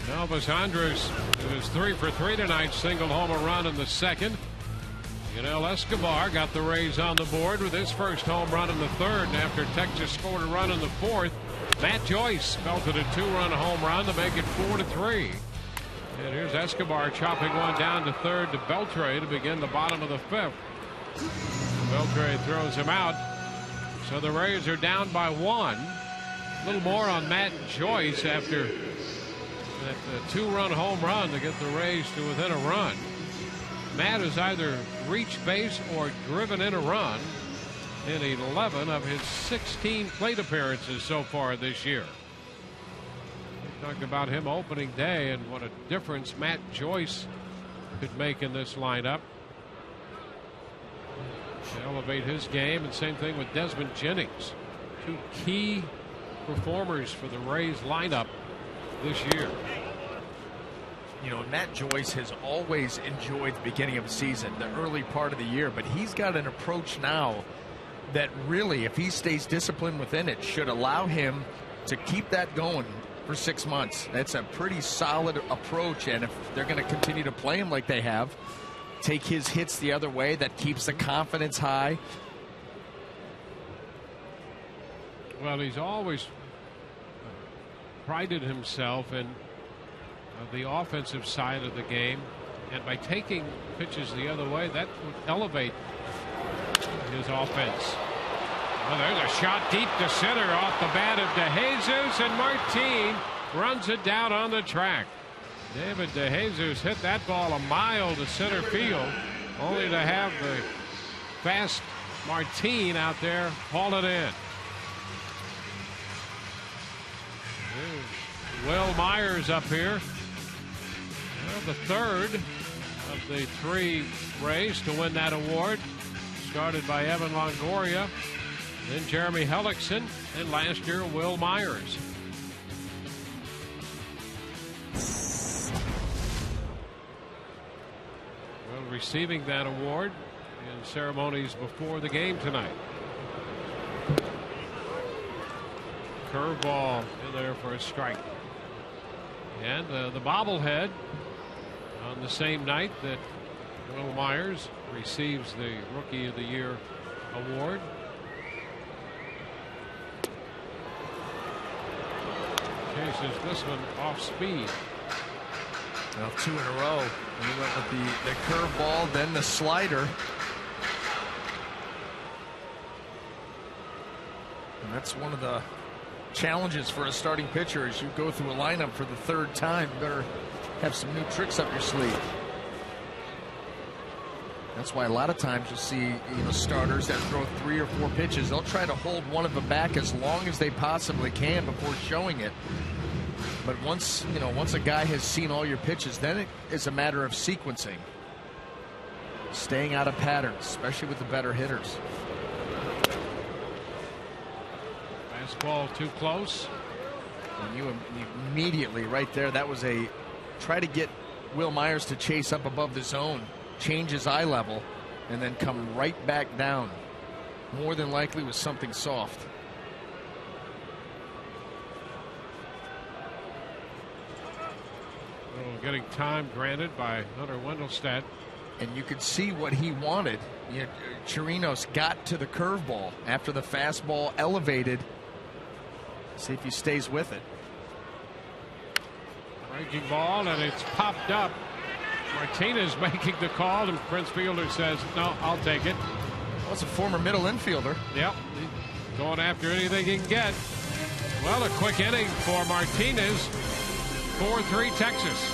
Elvis Andrus, who is 3 for 3 tonight, singled home a run in the second. Yanel Escobar got the Rays on the board with his first home run in the third. And after Texas scored a run in the fourth, Matt Joyce belted a 2-run home run to make it 4-3. And here's Escobar chopping one down to third to Beltre to begin the bottom of the 5th. Beltre throws him out. So the Rays are down by 1. A little more on Matt Joyce after that 2-run home run to get the Rays to within a run. Matt has either reached base or driven in a run in 11 of his 16 plate appearances so far this year. We talked about him opening day and what a difference Matt Joyce could make in this lineup. To elevate his game, and same thing with Desmond Jennings. 2 key performers for the Rays lineup this year. You know, Matt Joyce has always enjoyed the beginning of the season, the early part of the year, but he's got an approach now that really, if he stays disciplined within it, should allow him to keep that going for 6 months. That's a pretty solid approach, and if they're going to continue to play him like they have, take his hits the other way, that keeps the confidence high. Well, he's always prided himself in the offensive side of the game, and by taking pitches the other way, that would elevate his offense. Well, there's a shot deep to center off the bat of DeJesus, and Martin runs it down on the track. David DeJesus hit that ball a mile to center field, only to have the fast Martin out there haul it in. There's Will Myers up here. Well, the third of the 3 Rays to win that award, started by Evan Longoria, then Jeremy Hellickson, and last year Will Myers. receiving that award in ceremonies before the game tonight. Curveball in there for a strike. And the bobblehead on the same night that Will Myers receives the Rookie of the Year award. Chases this one off speed. Well, 2 in a row. He went with the curveball, then the slider. And that's one of the challenges for a starting pitcher as you go through a lineup for the 3rd time. You better have some new tricks up your sleeve. That's why a lot of times you'll see starters that throw 3 or 4 pitches. They'll try to hold one of them back as long as they possibly can before showing it. But once a guy has seen all your pitches, then it's a matter of sequencing, staying out of patterns, especially with the better hitters. Fastball too close. And you immediately right there, that was a try to get Will Myers to chase up above the zone, change his eye level, and then come right back down. More than likely with something soft. Getting time granted by Hunter Wendelstedt. And you could see what he wanted. Chirinos got to the curveball after the fastball elevated. See if he stays with it. Breaking ball, and it's popped up. Martinez making the call, and Prince Fielder says, no, I'll take it. Well, it's a former middle infielder. Yep, going after anything he can get. Well, a quick inning for Martinez. 4-3 Texas.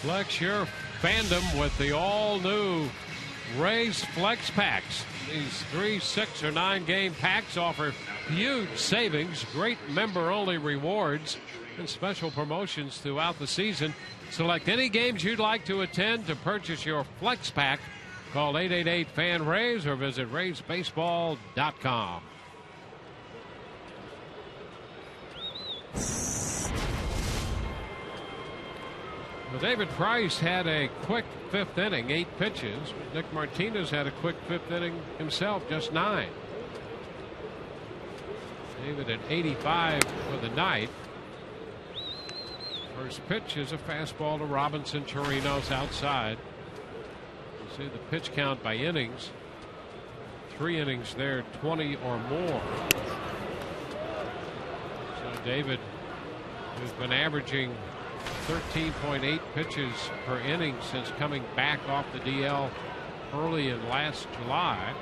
Flex your fandom with the all-new Rays Flex Packs. These 3, 6, or 9-game packs offer huge savings, great member-only rewards, and special promotions throughout the season. Select any games you'd like to attend to purchase your Flex Pack. Call 888-FAN-RAYS or visit RaysBaseball.com. Well, David Price had a quick 5th inning, 8 pitches. Nick Martinez had a quick 5th inning himself, just 9. David at 85 for the night. First pitch is a fastball to Robinson Chirinos outside. You see the pitch count by innings. 3 innings there, 20 or more. So David, who's been averaging 13.8 pitches per inning since coming back off the DL early in last July,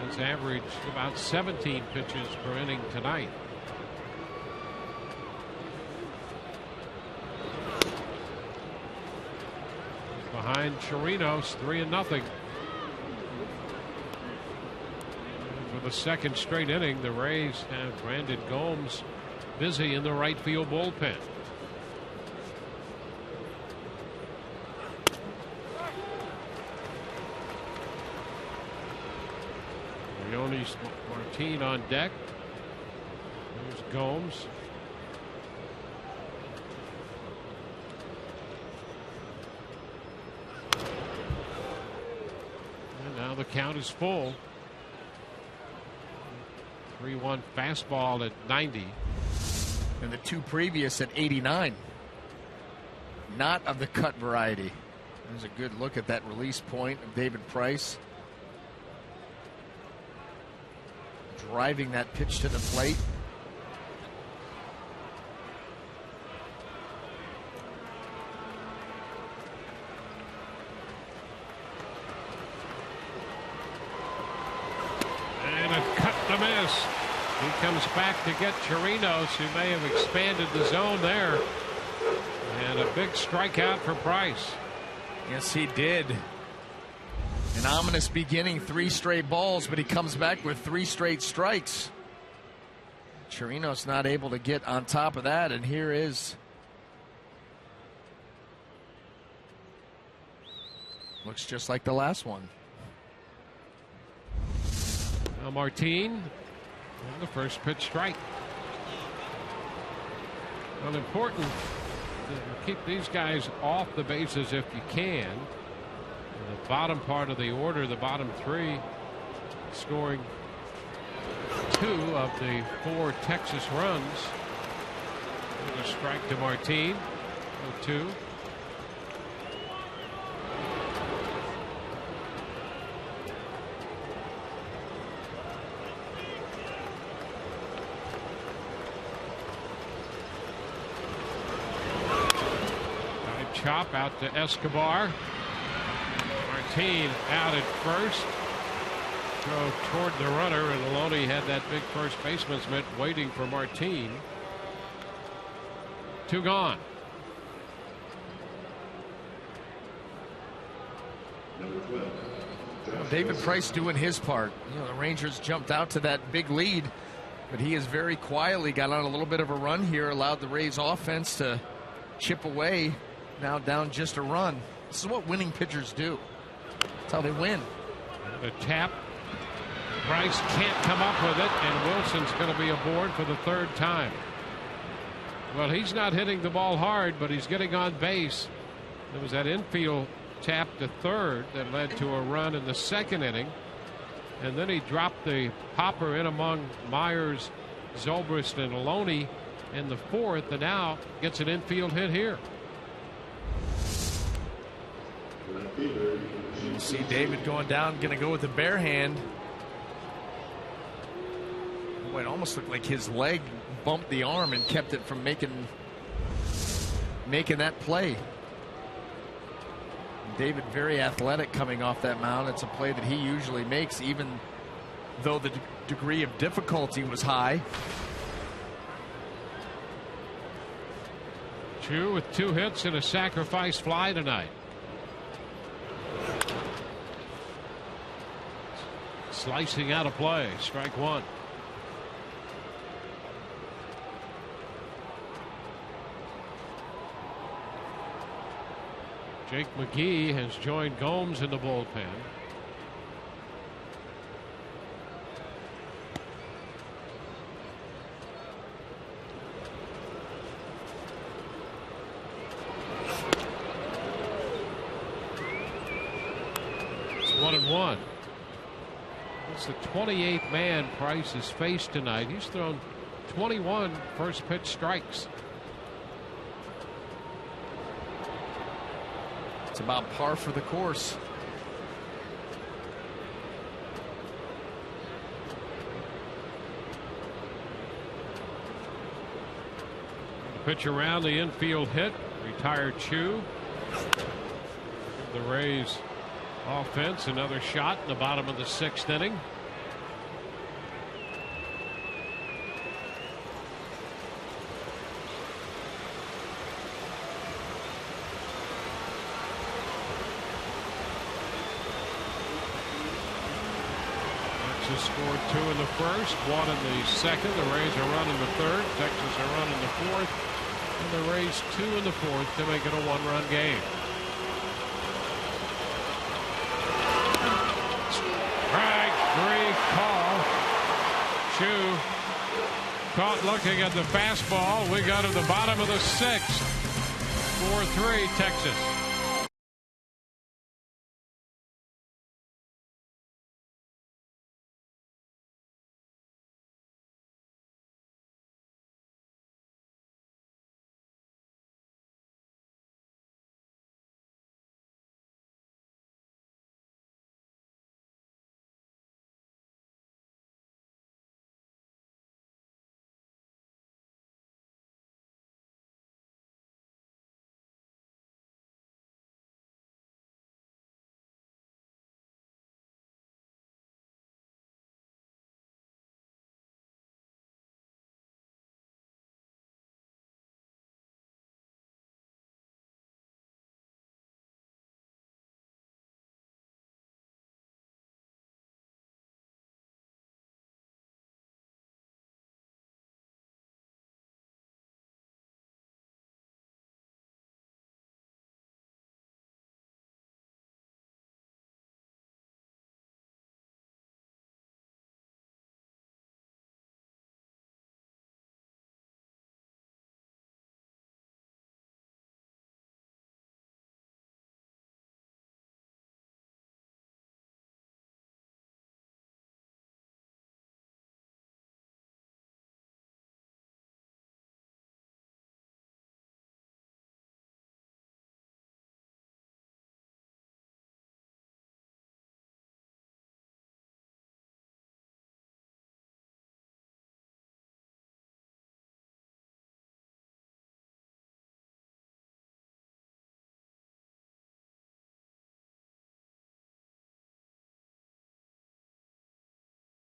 has averaged about 17 pitches per inning tonight. Behind Chirinos, 3-0. the second straight inning, the Rays have Brandon Gomes busy in the right field bullpen. Leonis Martin on deck. There's Gomes. And now the count is full. 3-1 fastball at 90. And the two previous at 89. Not of the cut variety. There's a good look at that release point of David Price. Driving that pitch to the plate. And a cut to miss. He comes back to get Chirinos, who may have expanded the zone there. And a big strikeout for Price. Yes, he did. An ominous beginning, 3 straight balls, but he comes back with 3 straight strikes. Chirinos not able to get on top of that, and here is. Looks just like the last one. Now Martin, and the first pitch strike. Well, important to keep these guys off the bases if you can. In the bottom part of the order, the bottom 3 scoring 2 of the 4 Texas runs. And a strike to Martin. 2. Chop out to Escobar. Martin out at first. Throw toward the runner, and Maloney had that big first baseman's mitt waiting for Martin. 2 gone. Well, David Price doing his part. You know, the Rangers jumped out to that big lead, but he has very quietly got on a little bit of a run here, allowed the Rays offense to chip away. Now down just a run. This is what winning pitchers do. That's how they win. The tap. Price can't come up with it, and Wilson's going to be aboard for the 3rd time. Well, he's not hitting the ball hard, but he's getting on base. There was that infield tap to 3rd that led to a run in the 2nd inning. And then he dropped the popper in among Myers, Zobrist, and Aloney in the 4th, and now gets an infield hit here. You see David going down, going to go with the bare hand. Boy, it almost looked like his leg bumped the arm and kept it from making that play. David very athletic coming off that mound. It's a play that he usually makes, even though the degree of difficulty was high. Chu with 2 hits and a sacrifice fly tonight. Slicing out of play, strike 1. Jake McGee has joined Gomes in the bullpen. It's 1-1. It's the 28th man Price has faced tonight. He's thrown 21 first pitch strikes. It's about par for the course. The pitch around the infield hit. Retired Chu. The Rays offense, another shot in the bottom of the 6th inning. Texas scored 2 in the first, 1 in the second. The Rays a run in the third, Texas a run in the fourth, and the Rays 2 in the fourth to make it a 1-run game. Strike 3 call. Chu caught looking at the fastball. We go to the bottom of the 6th. 4-3 Texas.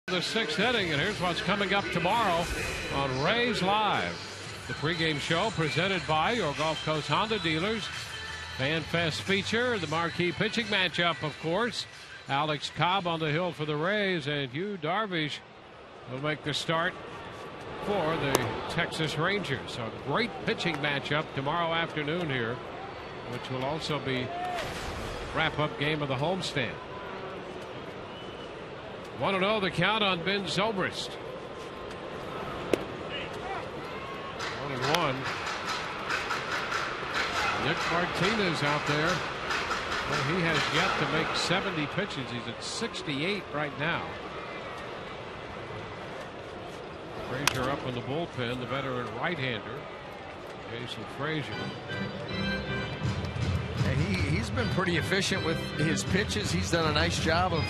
The 6th inning, and here's what's coming up tomorrow on Rays Live. The pregame show presented by your Gulf Coast Honda dealers. Fan Fest feature, the marquee pitching matchup, of course. Alex Cobb on the hill for the Rays, and Yu Darvish will make the start for the Texas Rangers. So a great pitching matchup tomorrow afternoon here, which will also be wrap-up game of the homestand. 1-0 the count on Ben Zobrist. 1-1. Nick Martinez out there. Well, he has yet to make 70 pitches. He's at 68 right now. Frazier up in the bullpen, the veteran right-hander, Jason Frazier. And he's been pretty efficient with his pitches. He's done a nice job of,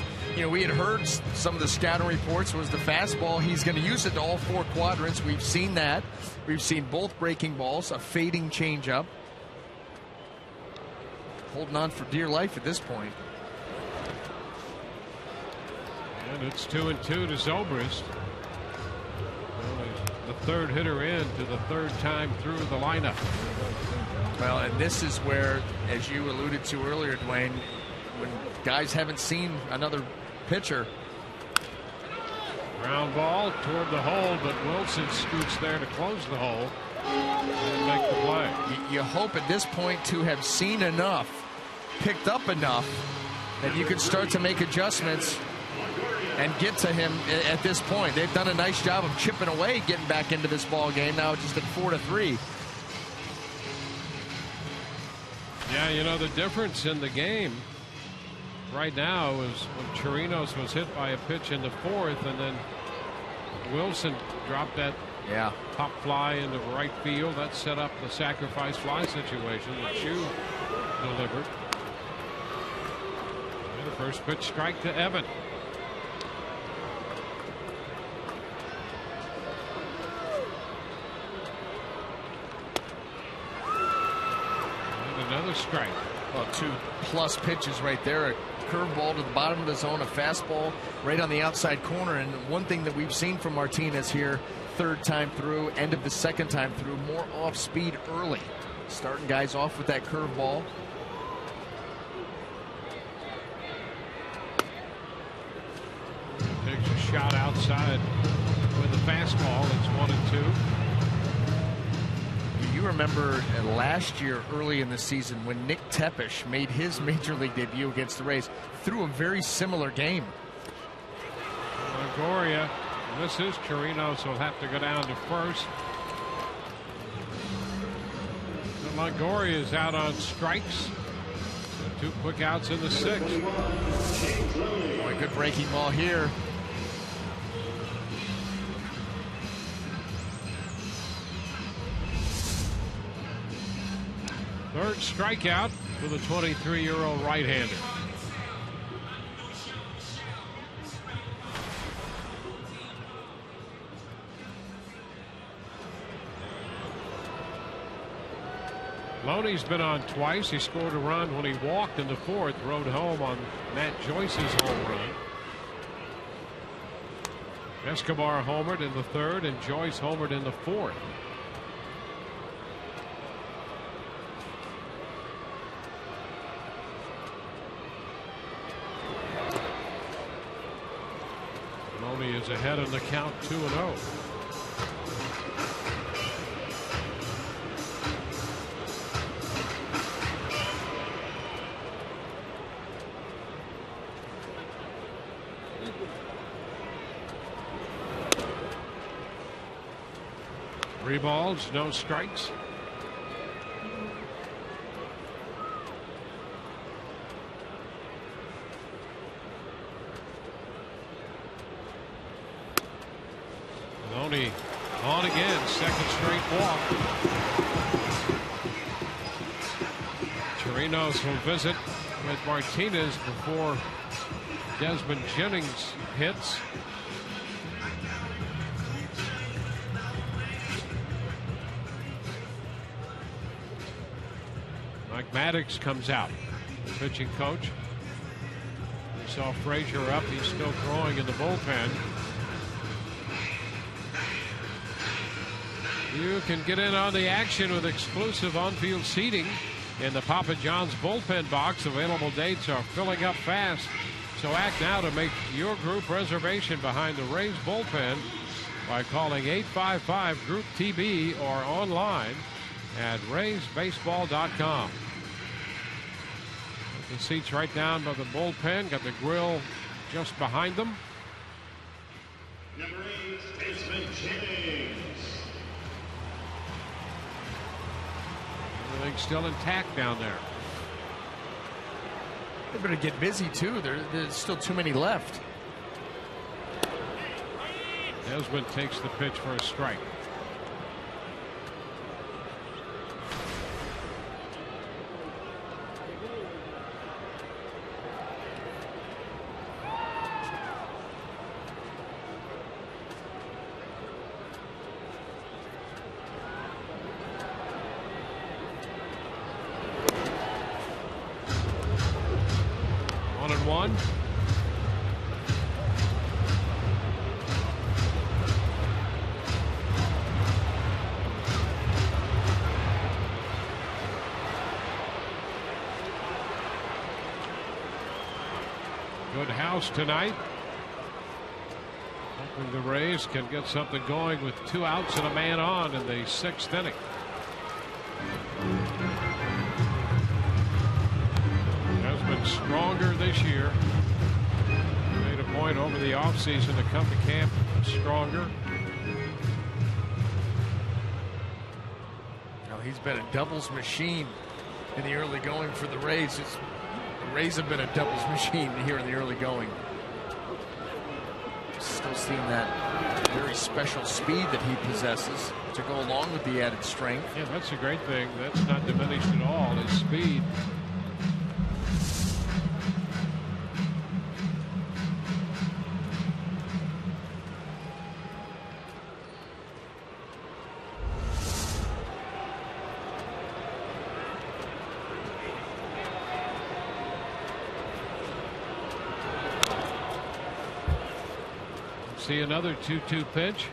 we had heard some of the scouting reports was the fastball. He's going to use it to all 4 quadrants. We've seen that. We've seen both breaking balls, a fading changeup. Holding on for dear life at this point. And it's 2-2 to Zobrist. The third hitter in to the third time through the lineup. Well, and this is where, as you alluded to earlier, Dwayne, when guys haven't seen another pitcher. Ground ball toward the hole, but Wilson scoots there to close the hole and make the play. You hope at this point to have seen enough, picked up enough, that you can start to make adjustments and get to him at this point. They've done a nice job of chipping away, getting back into this ball game. Now just at 4-3. Yeah, the difference in the game right now is when Chirinos was hit by a pitch in the 4th, and then Wilson dropped that pop fly into right field. That set up the sacrifice fly situation that Chu delivered. And the first pitch strike to Evan. Another strike. Well, 2+ pitches right there. A curveball to the bottom of the zone, a fastball right on the outside corner. And one thing that we've seen from Martinez here, third time through, end of the second time through, more off speed early. Starting guys off with that curveball. Takes a shot outside with the fastball. It's 1-2. You remember last year, early in the season, when Nick Tepesh made his major league debut against the Rays, threw a very similar game. Longoria misses. Chirinos will have to go down to first. So Longoria is out on strikes. Two quick outs in the sixth. Boy, good breaking ball here. Third strikeout for the 23-year-old right-hander. Loney's been on twice. He scored a run when he walked in the fourth, rode home on Matt Joyce's home run. Escobar homered in the third, and Joyce homered in the fourth. Loney is ahead in the count, 2-0. Three balls, no strikes. Loney on again, second straight walk. Chirinos will visit with Martinez before Desmond Jennings hits. Mike Maddox comes out, the pitching coach. We saw Frazier up. He's still throwing in the bullpen. You can get in on the action with exclusive on-field seating in the Papa John's bullpen box. Available dates are filling up fast. So act now to make your group reservation behind the Rays bullpen by calling 855-GROUP-TB or online at raysbaseball.com. The seats right down by the bullpen. Got the grill just behind them. Number 8, Desmond Jennings. Everything's still intact down there. They better get busy too. There's still too many left. Desmond takes the pitch for a strike. Good house tonight. Hoping the Rays can get something going with 2 outs and a man on in the 6th inning. Has been stronger this year. Made a point over the offseason to come to camp stronger. Now he's been a doubles machine in the early going for the Rays. The Rays have been a doubles machine here in the early going. Still seeing that very special speed that he possesses to go along with the added strength. Yeah, that's a great thing. That's not diminished at all, his speed. See another 2-2 pitch.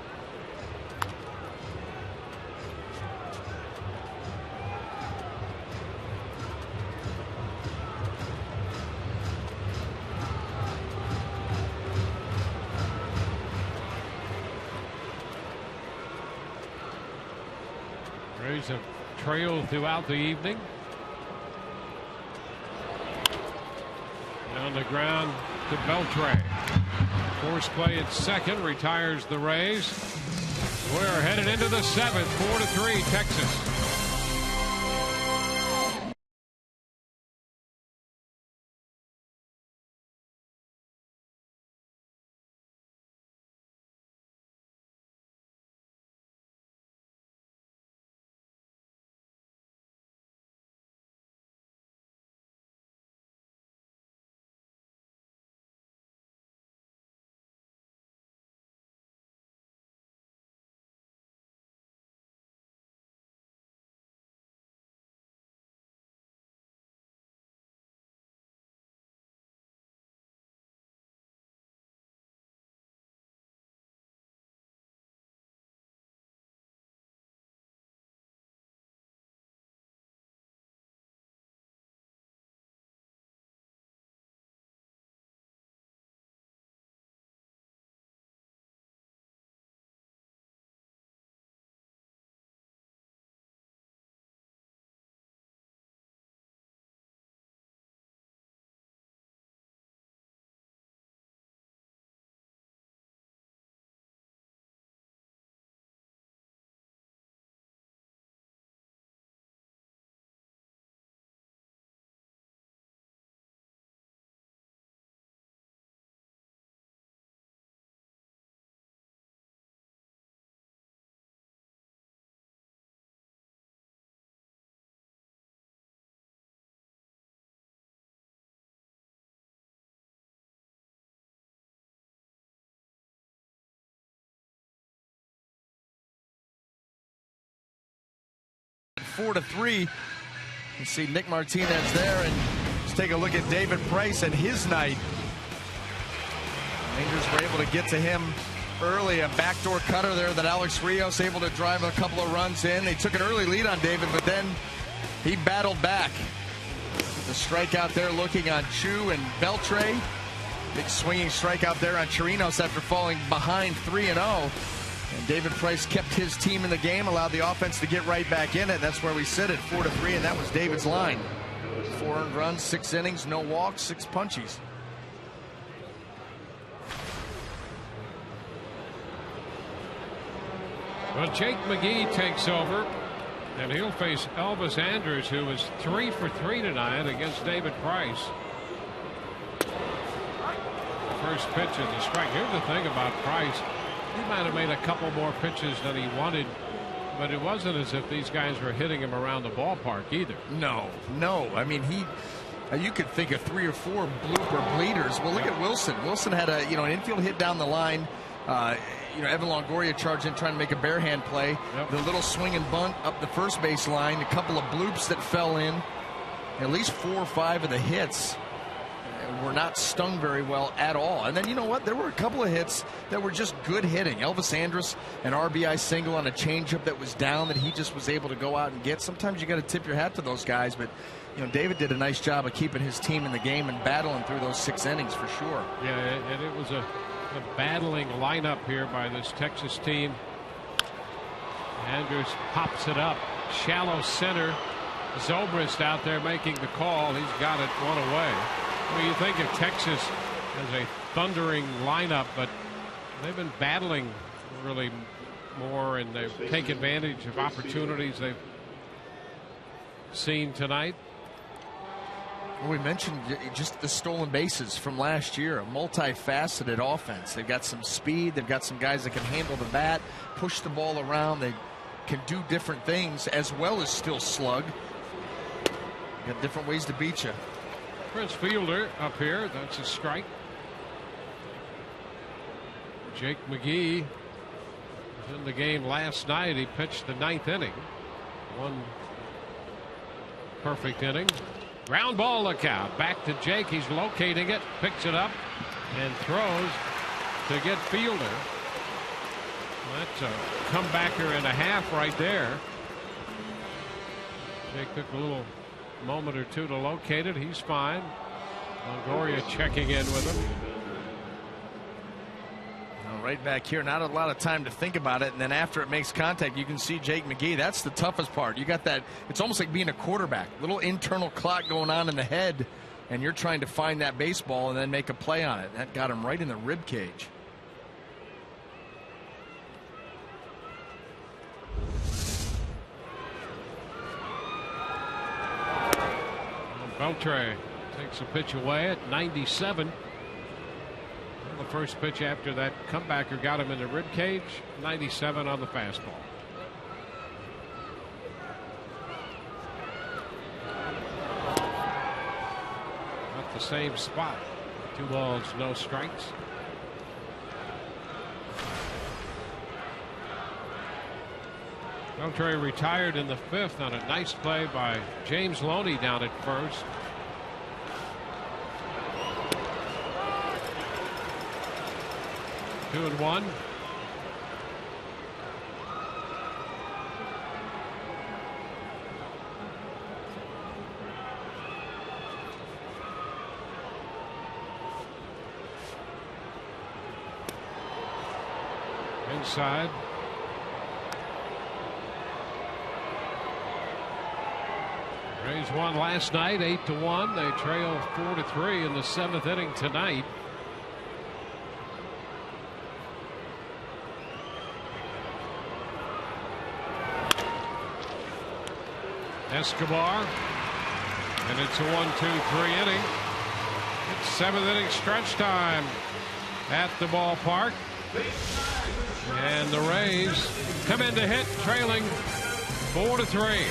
Rays have trailed throughout the evening. On the ground to Beltre. Force play at second, retires the Rays. We're headed into the seventh, 4-3 Texas. Four to 3. You see Nick Martinez there, and let's take a look at David Price and his night. Rangers were able to get to him early, a backdoor cutter there that Alex Rios able to drive a couple of runs in. They took an early lead on David, but then he battled back. The strikeout there looking on Chu and Beltre. Big swinging strikeout there on Chirinos after falling behind 3-0. And David Price kept his team in the game, allowed the offense to get right back in it. That's where we sit at 4-3, and that was David's line. 4 earned runs, 6 innings, no walks, 6 punchies. Well, Jake McGee takes over, and he'll face Elvis Andrus, who was 3 for 3 tonight against David Price. First pitch is a strike. Here's the thing about Price. He might have made a couple more pitches than he wanted, but it wasn't as if these guys were hitting him around the ballpark either. No. I mean, you could think of 3 or 4 blooper bleeders. Well, look at Wilson. Wilson had an infield hit down the line. Evan Longoria charged in trying to make a bare hand play. Yep. The little swing and bunt up the first base line. A couple of bloops that fell in. At least 4 or 5 of the hits were not stung very well at all. And then you know what? There were a couple of hits that were just good hitting. Elvis Andrus, an RBI single on a changeup that was down that he just was able to go out and get. Sometimes you got to tip your hat to those guys, but David did a nice job of keeping his team in the game and battling through those 6 innings for sure. Yeah, and it was a battling lineup here by this Texas team. Andrus pops it up, shallow center. Zobrist out there making the call. He's got it one away. I mean, you think of Texas as a thundering lineup, but they've been battling really more, and they take advantage of opportunities they've seen tonight. Well, we mentioned just the stolen bases from last year, a multifaceted offense. They've got some speed. They've got some guys that can handle the bat, push the ball around. They can do different things as well as still slug. Got different ways to beat you. Prince Fielder up here. That's a strike. Jake McGee was in the game last night. He pitched the 9th inning. 1 perfect inning. Ground ball, look out. Back to Jake. He's locating it. Picks it up and throws to get Fielder. That's a comebacker and a half right there. Jake took a little moment or two to locate it. He's fine. Longoria checking in with him. right back here. Not a lot of time to think about it. And then after it makes contact, you can see Jake McGee. That's the toughest part. You got that. It's almost like being a quarterback. Little internal clock going on in the head. And you're trying to find that baseball and then make a play on it. That got him right in the rib cage. Beltre takes a pitch away at 97. The first pitch after that comebacker got him in the rib cage. 97 on the fastball. Not the same spot. 2 balls, no strikes. Beltre retired in the 5th on a nice play by James Loney down at first. Two and one. Inside. Rays won last night 8-1. They trail 4-3 in the 7th inning tonight. Escobar, and it's a 1-2-3 inning. It's 7th inning stretch time at the ballpark, and the Rays come in to hit, trailing 4-3.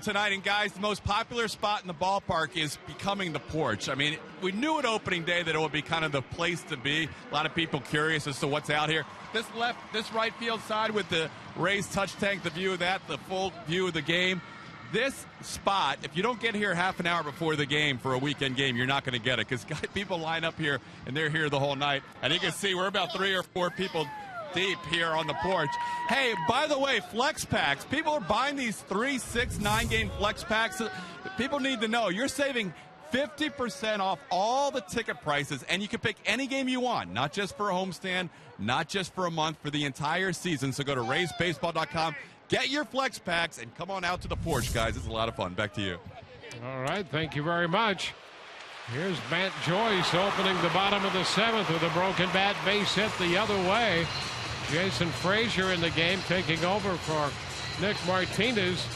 Tonight, and guys, the most popular spot in the ballpark is becoming the porch. I mean, we knew at opening day that it would be kind of the place to be. A lot of people curious as to what's out here. This right field side with the Rays touch tank, the view of that, the full view of the game. This spot, if you don't get here half an hour before the game for a weekend game, you're not going to get it because people line up here and they're here the whole night. And you can see we're about 3 or 4 people deep here on the porch. Hey, by the way, flex packs. People are buying these 3, 6, 9 game flex packs. People need to know you're saving 50% off all the ticket prices, and you can pick any game you want, not just for a homestand, not just for a month, for the entire season. So go to RaysBaseball.com, get your flex packs, and come on out to the porch, guys. It's a lot of fun. Back to you. All right, thank you very much. Here's Matt Joyce opening the bottom of the 7th with a broken bat, base hit the other way. Jason Frazier in the game taking over for Nick Martinez,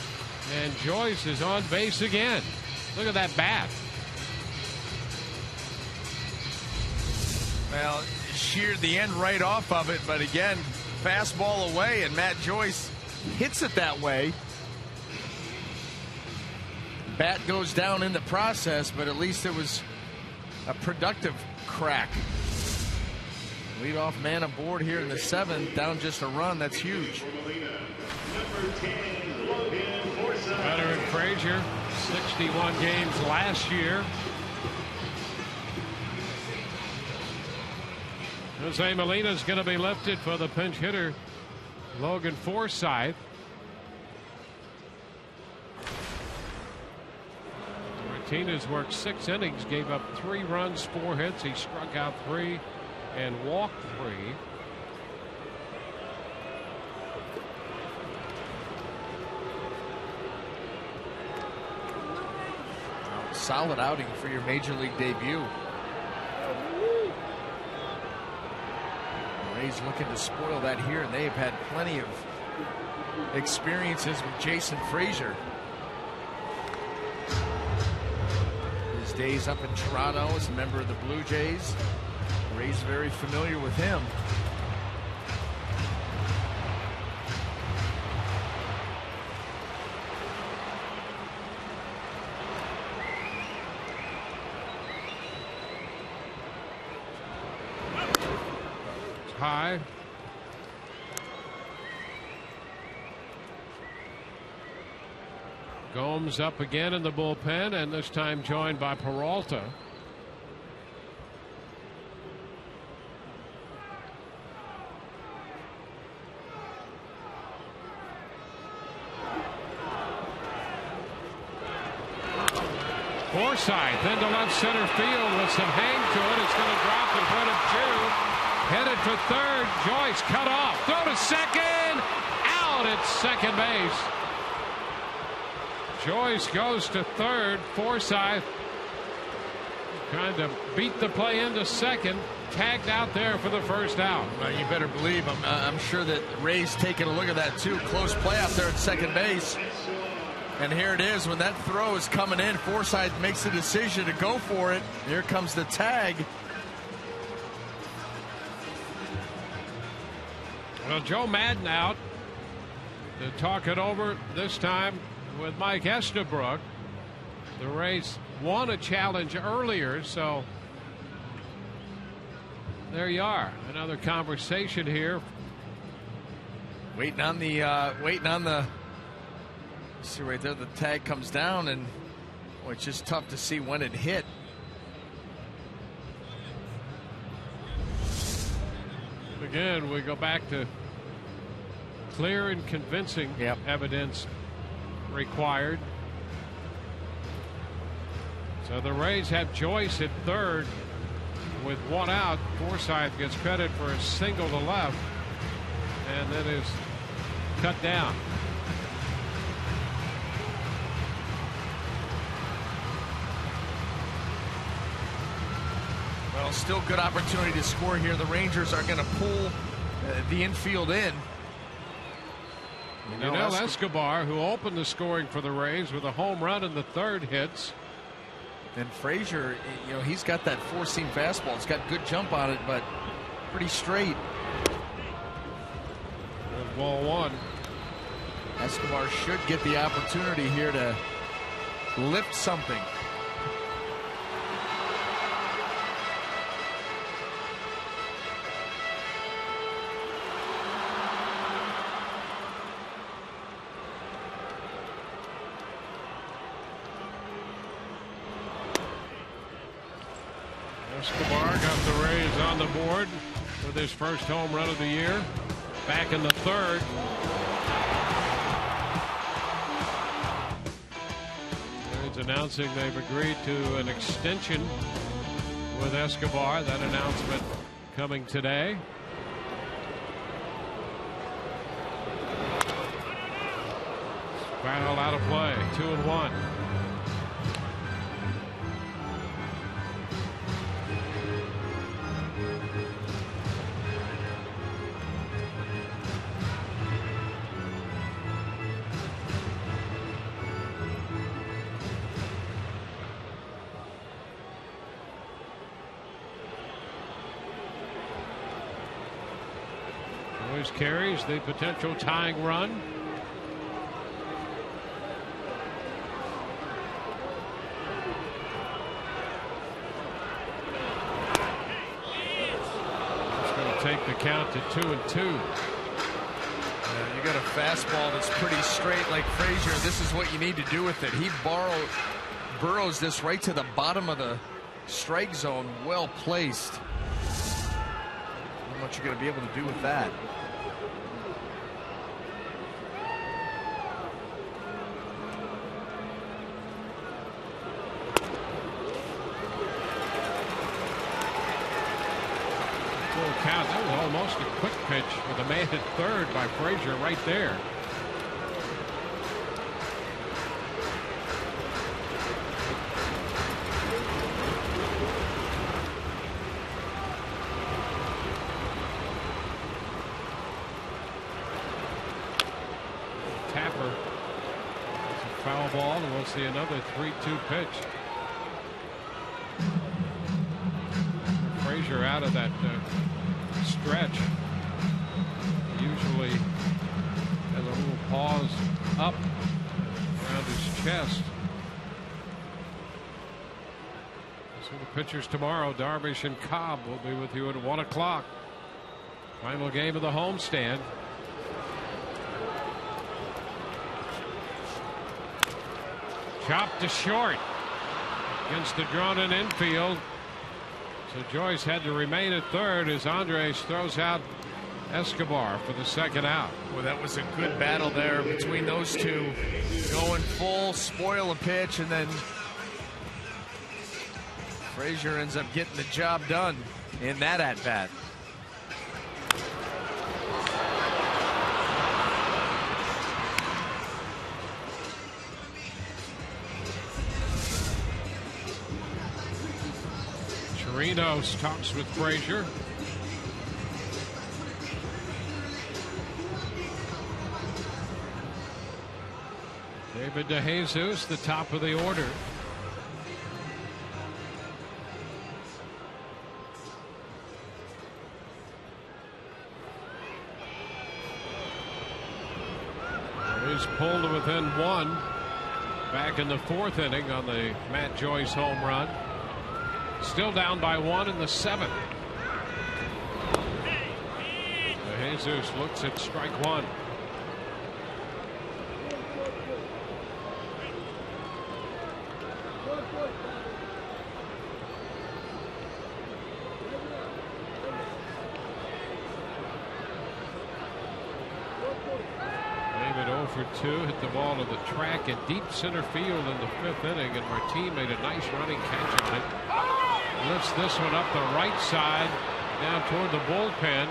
and Joyce is on base again. Look at that bat. Well, sheared the end right off of it, but again, fastball away, and Matt Joyce hits it that way. bat goes down in the process, but at least it was a productive crack. Leadoff man aboard here in the 7th, down just a run. That's huge. Veteran Frazier, 61 games last year. Jose Molina's going to be lifted for the pinch hitter, Logan Forsythe. Martinez worked 6 innings, gave up 3 runs, 4 hits. He struck out 3 and walked 3. Solid outing for your major league debut. The Rays looking to spoil that here, and they've had plenty of experiences with Jason Frazier. His days up in Toronto as a member of the Blue Jays. The Rays very familiar with him. High. Gomes up again in the bullpen, and this time joined by Peralta. Forsythe into left center field with some hang to it. It's going to drop in front of Jew. Headed for third. Joyce cut off. Throw to second. Out at second base. Joyce goes to third. Forsythe kind of beat the play into second. Tagged out there for the first out. Well, you better believe I'm sure that Ray's taking a look at that too. Close play out there at second base. And here it is. When that throw is coming in, Forsythe makes the decision to go for it. Here comes the tag. Well, Joe Madden out to talk it over this time with Mike Estabrook. The Rays won a challenge earlier, so there you are. Another conversation here. Waiting on the see right there, the tag comes down, and boy, it's just tough to see when it hit. Again, we go back to clear and convincing evidence required. So the Rays have Joyce at third with 1 out. Forsythe gets credit for a single to left, and then is cut down. Well, still good opportunity to score here. The Rangers are going to pull the infield in. You know, Escobar, who opened the scoring for the Rays with a home run in the 3rd, hits. And Frazier, you know, he's got that 4-seam fastball. It's got good jump on it, but pretty straight. Ball 1. Escobar should get the opportunity here to lift something. Escobar got the Rays on the board with his first home run of the year. Back in the 3rd. Rays announcing they've agreed to an extension with Escobar. That announcement coming today. Foul out of play. 2-1. Carries the potential tying run. take the count to 2-2. You got a fastball that's pretty straight like Frazier. This is what you need to do with it. He burrows this right to the bottom of the strike zone. Well placed. Not much you're going to be able to do with that. Count. That was almost a quick pitch with a man at third by Frazier right there. Tapper. It's a foul ball, and we'll see another 3-2 pitch. Frazier out of that stretch. Usually has a little pause up around his chest. So the pitchers tomorrow, Darvish and Cobb, will be with you at 1 o'clock. Final game of the homestand. Chopped to short against the drawn-in infield. So Joyce had to remain at third as Andres throws out Escobar for the second out. Well, that was a good battle there between those two. Going full, spoil a pitch, and then Frazier ends up getting the job done in that at-bat. Chirinos talks with Frazier. David DeJesus, the top of the order. He's pulled to within one back in the fourth inning on the Matt Joyce home run. Still down by one in the seventh. DeJesus looks at strike one. David 0 for 2, hit the ball to the track in deep center field in the fifth inning, and Martin made a nice running catch on it. Lifts this one up the right side down toward the bullpen,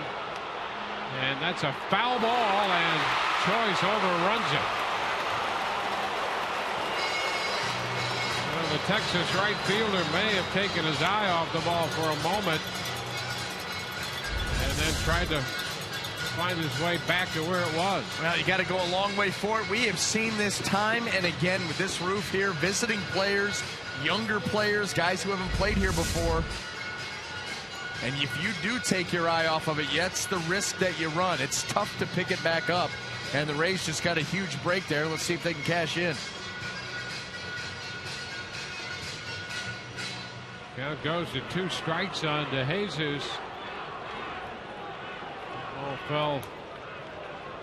and that's a foul ball, and Joyce overruns it. Well, the Texas right fielder may have taken his eye off the ball for a moment and then tried to find his way back to where it was. Well, you got to go a long way for it. We have seen this time and again with this roof here, visiting players, younger players, guys who haven't played here before. And if you do take your eye off of it, that's the risk that you run. It's tough to pick it back up. And the Rays just got a huge break there. Let's see if they can cash in. Count goes to 2 strikes on DeJesus. Ball fell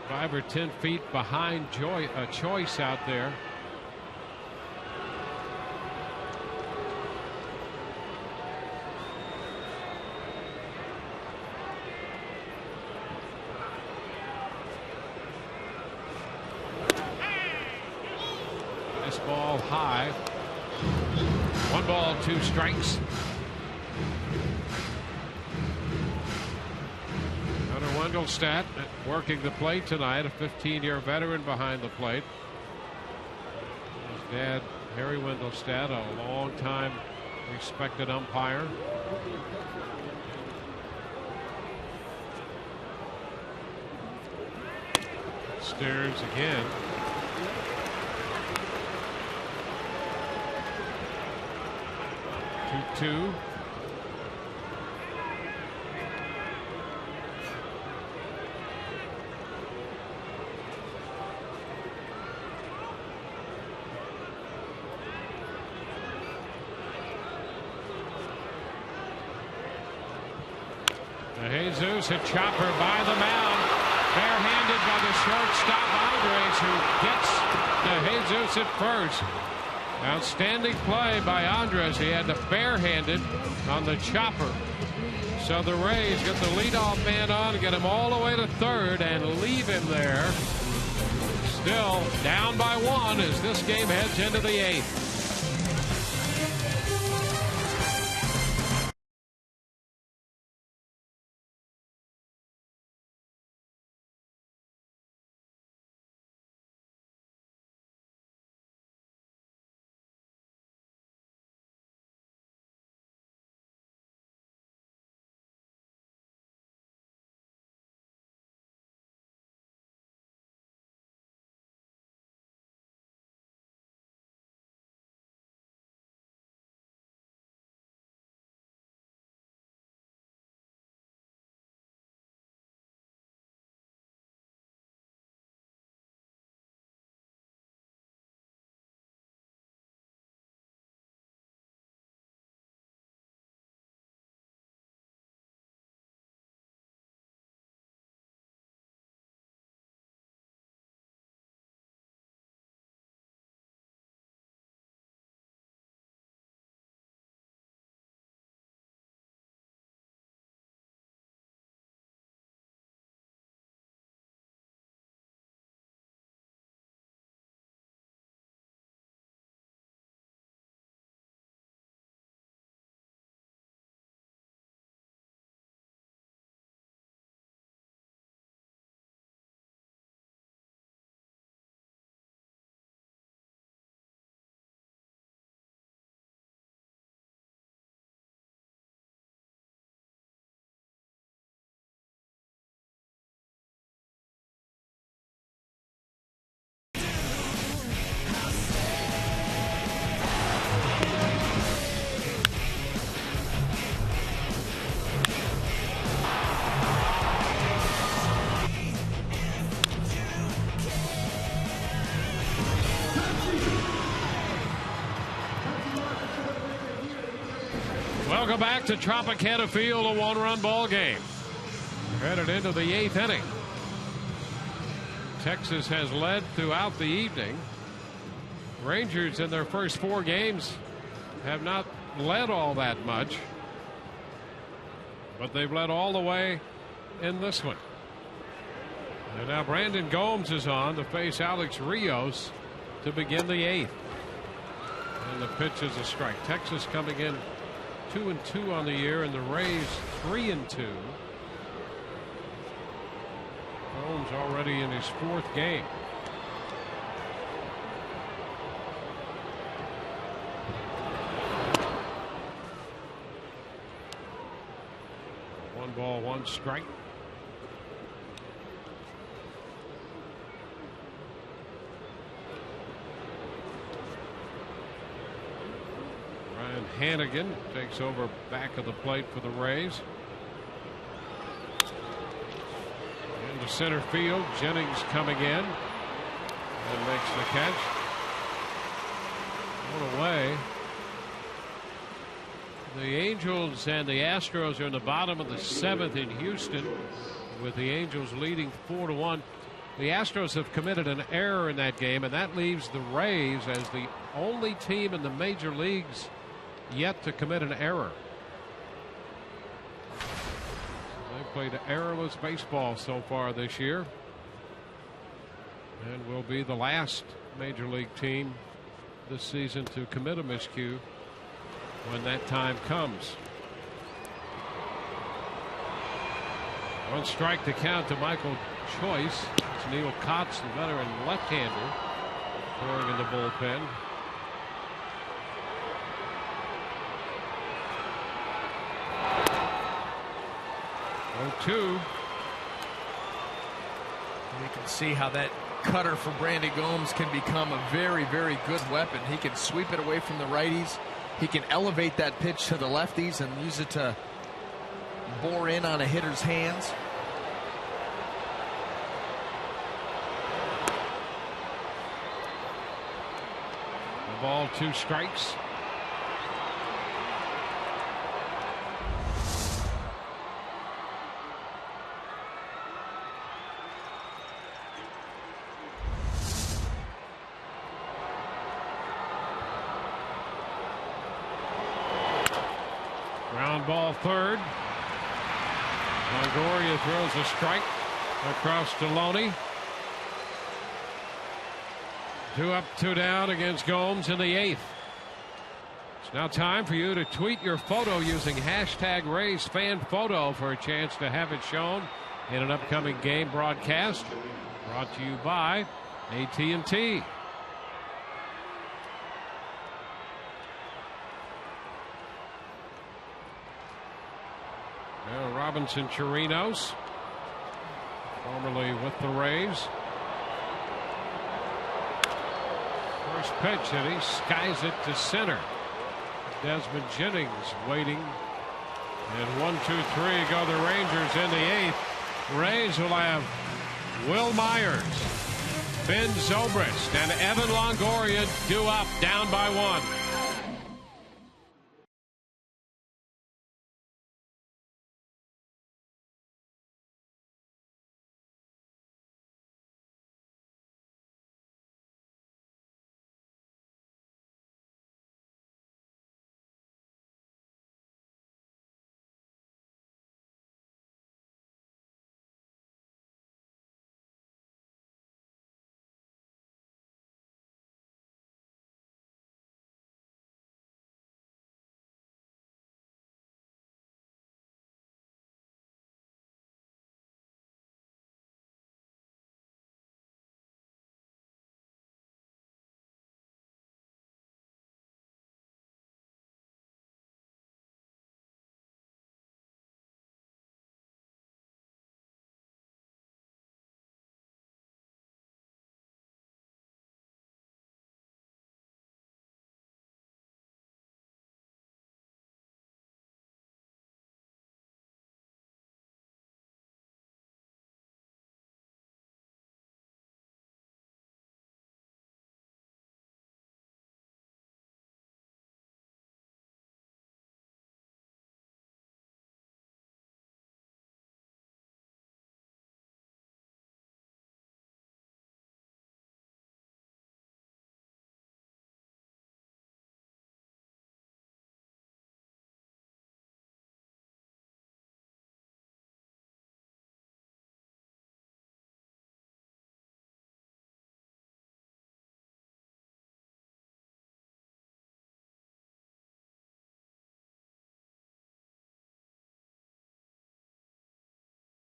5 or 10 feet behind Choice out there. This ball high. 1 ball, 2 strikes. Wendelstedt working the plate tonight, a 15-year veteran behind the plate. His dad, Harry Wendelstedt, a long-time respected umpire. Steers again. Two. Jesus, a chopper by the mound. Barehanded by the shortstop Andres, who gets to Jesus at first. Outstanding play by Andres. He had the barehanded on the chopper. So the Rays get the leadoff man on, get him all the way to third, and leave him there. Still down by 1 as this game heads into the 8th. Welcome back to Tropicana Field, a 1-run ball game. We're headed into the 8th inning. Texas has led throughout the evening. Rangers in their first 4 games have not led all that much, but they've led all the way in this one. And now Brandon Gomes is on to face Alex Rios to begin the 8th. And the pitch is a strike. Texas coming in 2-2 on the year, and the Rays 3-2. Gomes already in his 4th game. One ball, 1 strike. Hannigan takes over back of the plate for the Rays. Into center field, Jennings coming in and makes the catch. One away. The Angels and the Astros are in the bottom of the 7th in Houston, with the Angels leading 4-1. The Astros have committed an error in that game, and that leaves the Rays as the only team in the major leagues yet to commit an error. They played errorless baseball so far this year, and will be the last major league team this season to commit a miscue when that time comes. 1 strike to count to Michael Choice. It's Neil Kotz, the veteran left-hander, throwing in the bullpen. 0-2. You can see how that cutter for Brandon Gomes can become a very, very good weapon. He can sweep it away from the righties. He can elevate that pitch to the lefties and use it to bore in on a hitter's hands. The ball, 2 strikes. Ground ball third. Longoria throws a strike across to Loney. 2 up, 2 down against Gomes in the 8th. It's now time for you to tweet your photo using hashtag #RaysFanPhoto for a chance to have it shown in an upcoming game broadcast. Brought to you by AT&T. Now Robinson Chirinos, formerly with the Rays. First pitch, and he skies it to center. Desmond Jennings waiting. And 1, 2, 3 go the Rangers in the 8th. Rays will have Will Myers, Ben Zobrist, and Evan Longoria due up, down by 1.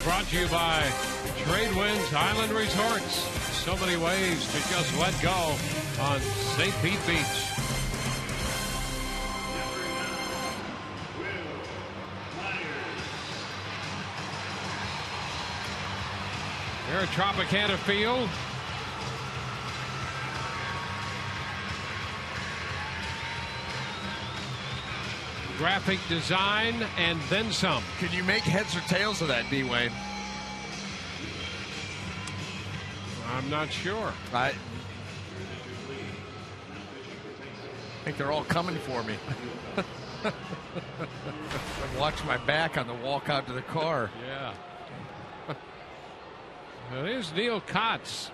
Brought to you by Tradewinds Island Resorts. So many ways to just let go on St. Pete Beach. Here at Tropicana Field. Graphic design and then some. Can you make heads or tails of that, B. Wayne? I'm not sure. I think they're all coming for me. Watch my back on the walk out to the car. Yeah. Now here's Neil Kotz.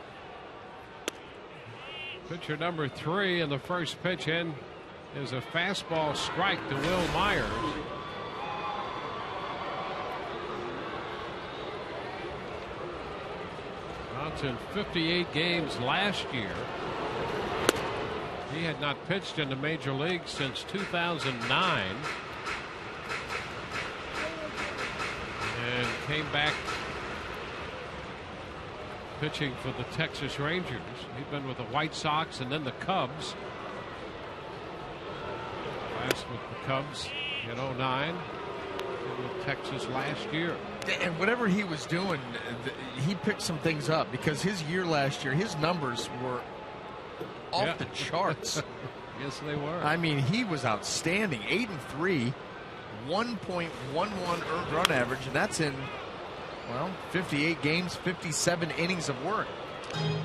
Pitcher number 3, and the first pitch in is a fastball strike to Will Myers. Kotz in 58 games last year. He had not pitched in the major leagues since 2009. And came back pitching for the Texas Rangers. He'd been with the White Sox and then the Cubs. Last with the Cubs in 2009. And with Texas last year. And whatever he was doing, he picked some things up because his year last year, his numbers were off the charts. Yes, they were. I mean, he was outstanding. 8-3, 1.11 earned run average, and that's in, well, 58 games, 57 innings of work.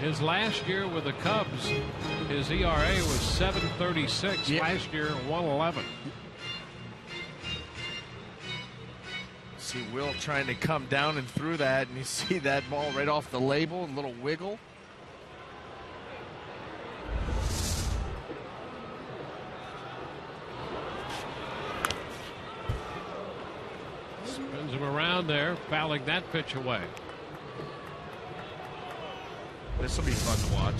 His last year with the Cubs, his ERA was 7.36. Yeah. Last year, 1.11. See Will trying to come down and through that, and you see that ball right off the label, a little wiggle. Spins him around there, fouling that pitch away. This will be fun to watch.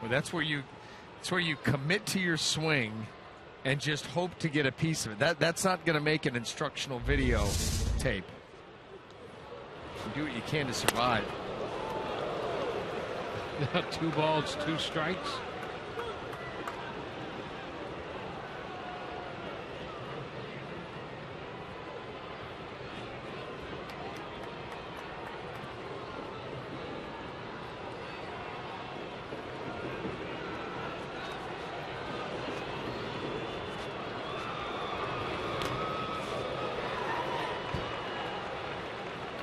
Well, that's where you commit to your swing and just hope to get a piece of it. That's not going to make an instructional video tape. You do what you can to survive. 2 balls, 2 strikes.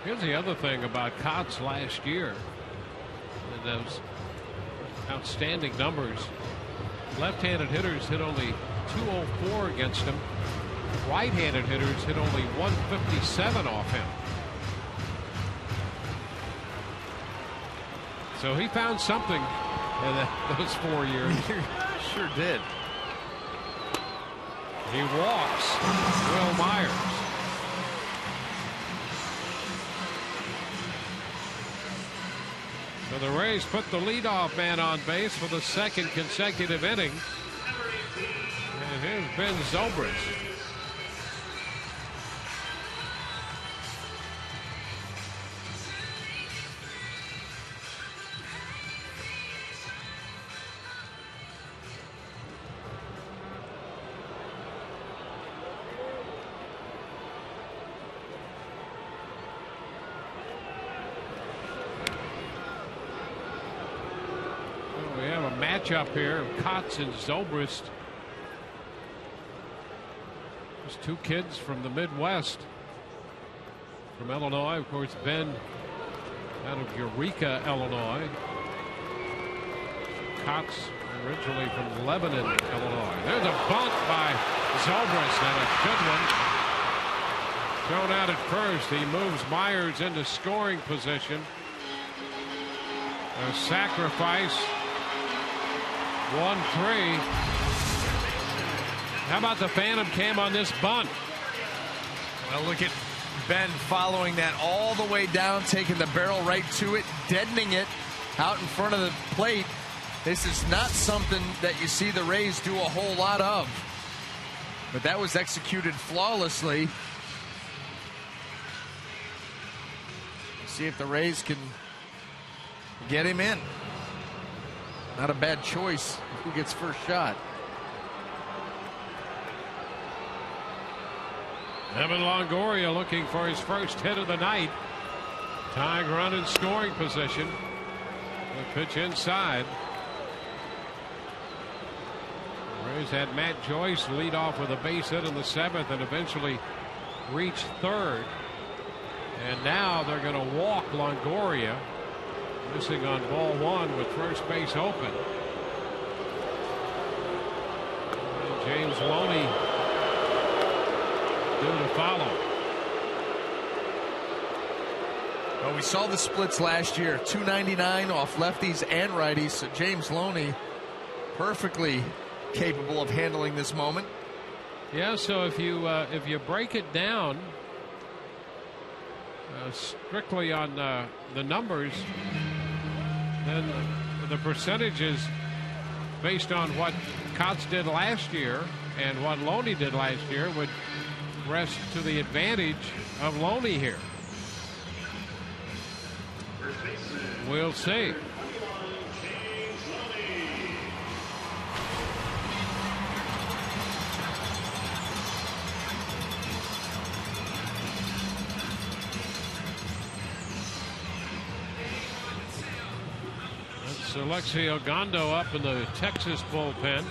Here's the other thing about Kotz last year, and those outstanding numbers. Left-handed hitters hit only 204 against him. Right-handed hitters hit only 157 off him. So he found something in those 4 years. Sure did. He walks Will Myers. So the Rays put the leadoff man on base for the 2nd consecutive inning. And here's Ben Zobrist. Up here, Kotz and Zobrist. There's 2 kids from the Midwest, from Illinois. Of course, Ben out of Eureka, Illinois. Kotz originally from Lebanon, Illinois. There's a bunt by Zobrist and a good one. Thrown out at first. He moves Myers into scoring position. A sacrifice. 1-3. How about the phantom cam on this bunt? Well, look at Ben following that all the way down, taking the barrel right to it, deadening it out in front of the plate. This is not something that you see the Rays do a whole lot of. But that was executed flawlessly. See if the Rays can get him in. Not a bad choice. Who gets first shot? Evan Longoria looking for his first hit of the night. Tying run in scoring position. The pitch inside. The Rays had Matt Joyce lead off with a base hit in the 7th and eventually reach 3rd. And now they're going to walk Longoria. Missing on ball 1 with first base open. And James Loney due to follow. Well, we saw the splits last year, 299 off lefties and righties. So James Loney perfectly capable of handling this moment. Yeah, so if you break it down strictly on the numbers, then the percentages based on what Kotz did last year and what Loney did last year would rest to the advantage of Loney here. We'll see. Alexi Ogando up in the Texas bullpen.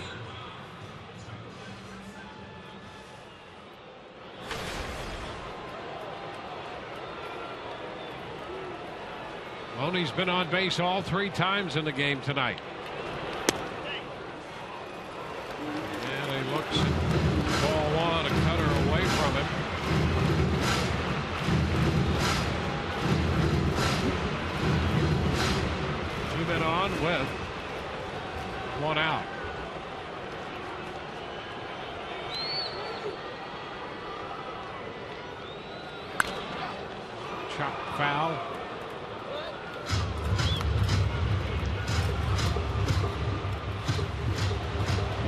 Loney's been on base all 3 times in the game tonight. And he looks at ball 1, a cutter away from him. run with 1 out. Chop foul.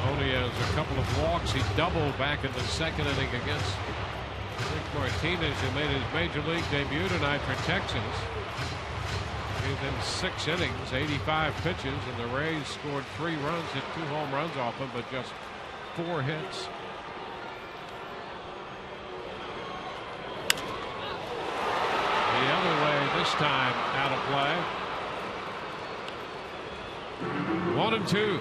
Loney has a couple of walks. He doubled back in the second inning against Nick Martinez, who made his major league debut tonight for Texas. Gave them 6 innings, 85 pitches, and the Rays scored 3 runs, hit 2 home runs off him, but just 4 hits. The other way this time, out of play. 1-2.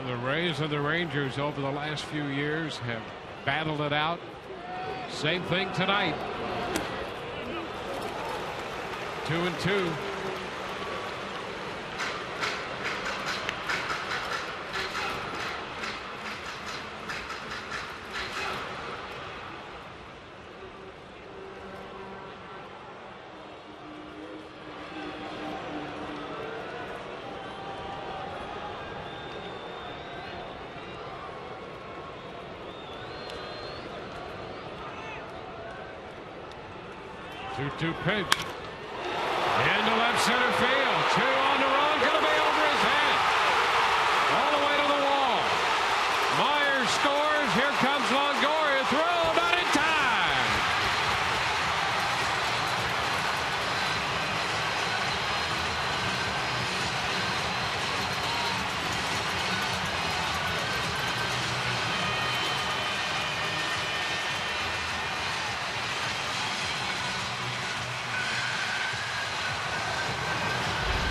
The Rays and the Rangers over the last few years have battled it out. Same thing tonight. 2-2. Two pitch. Into left center field. 2 on the run. Going to be over his head. All the way to the wall. Myers scores. Here comes Longoria. Throw. Not in time.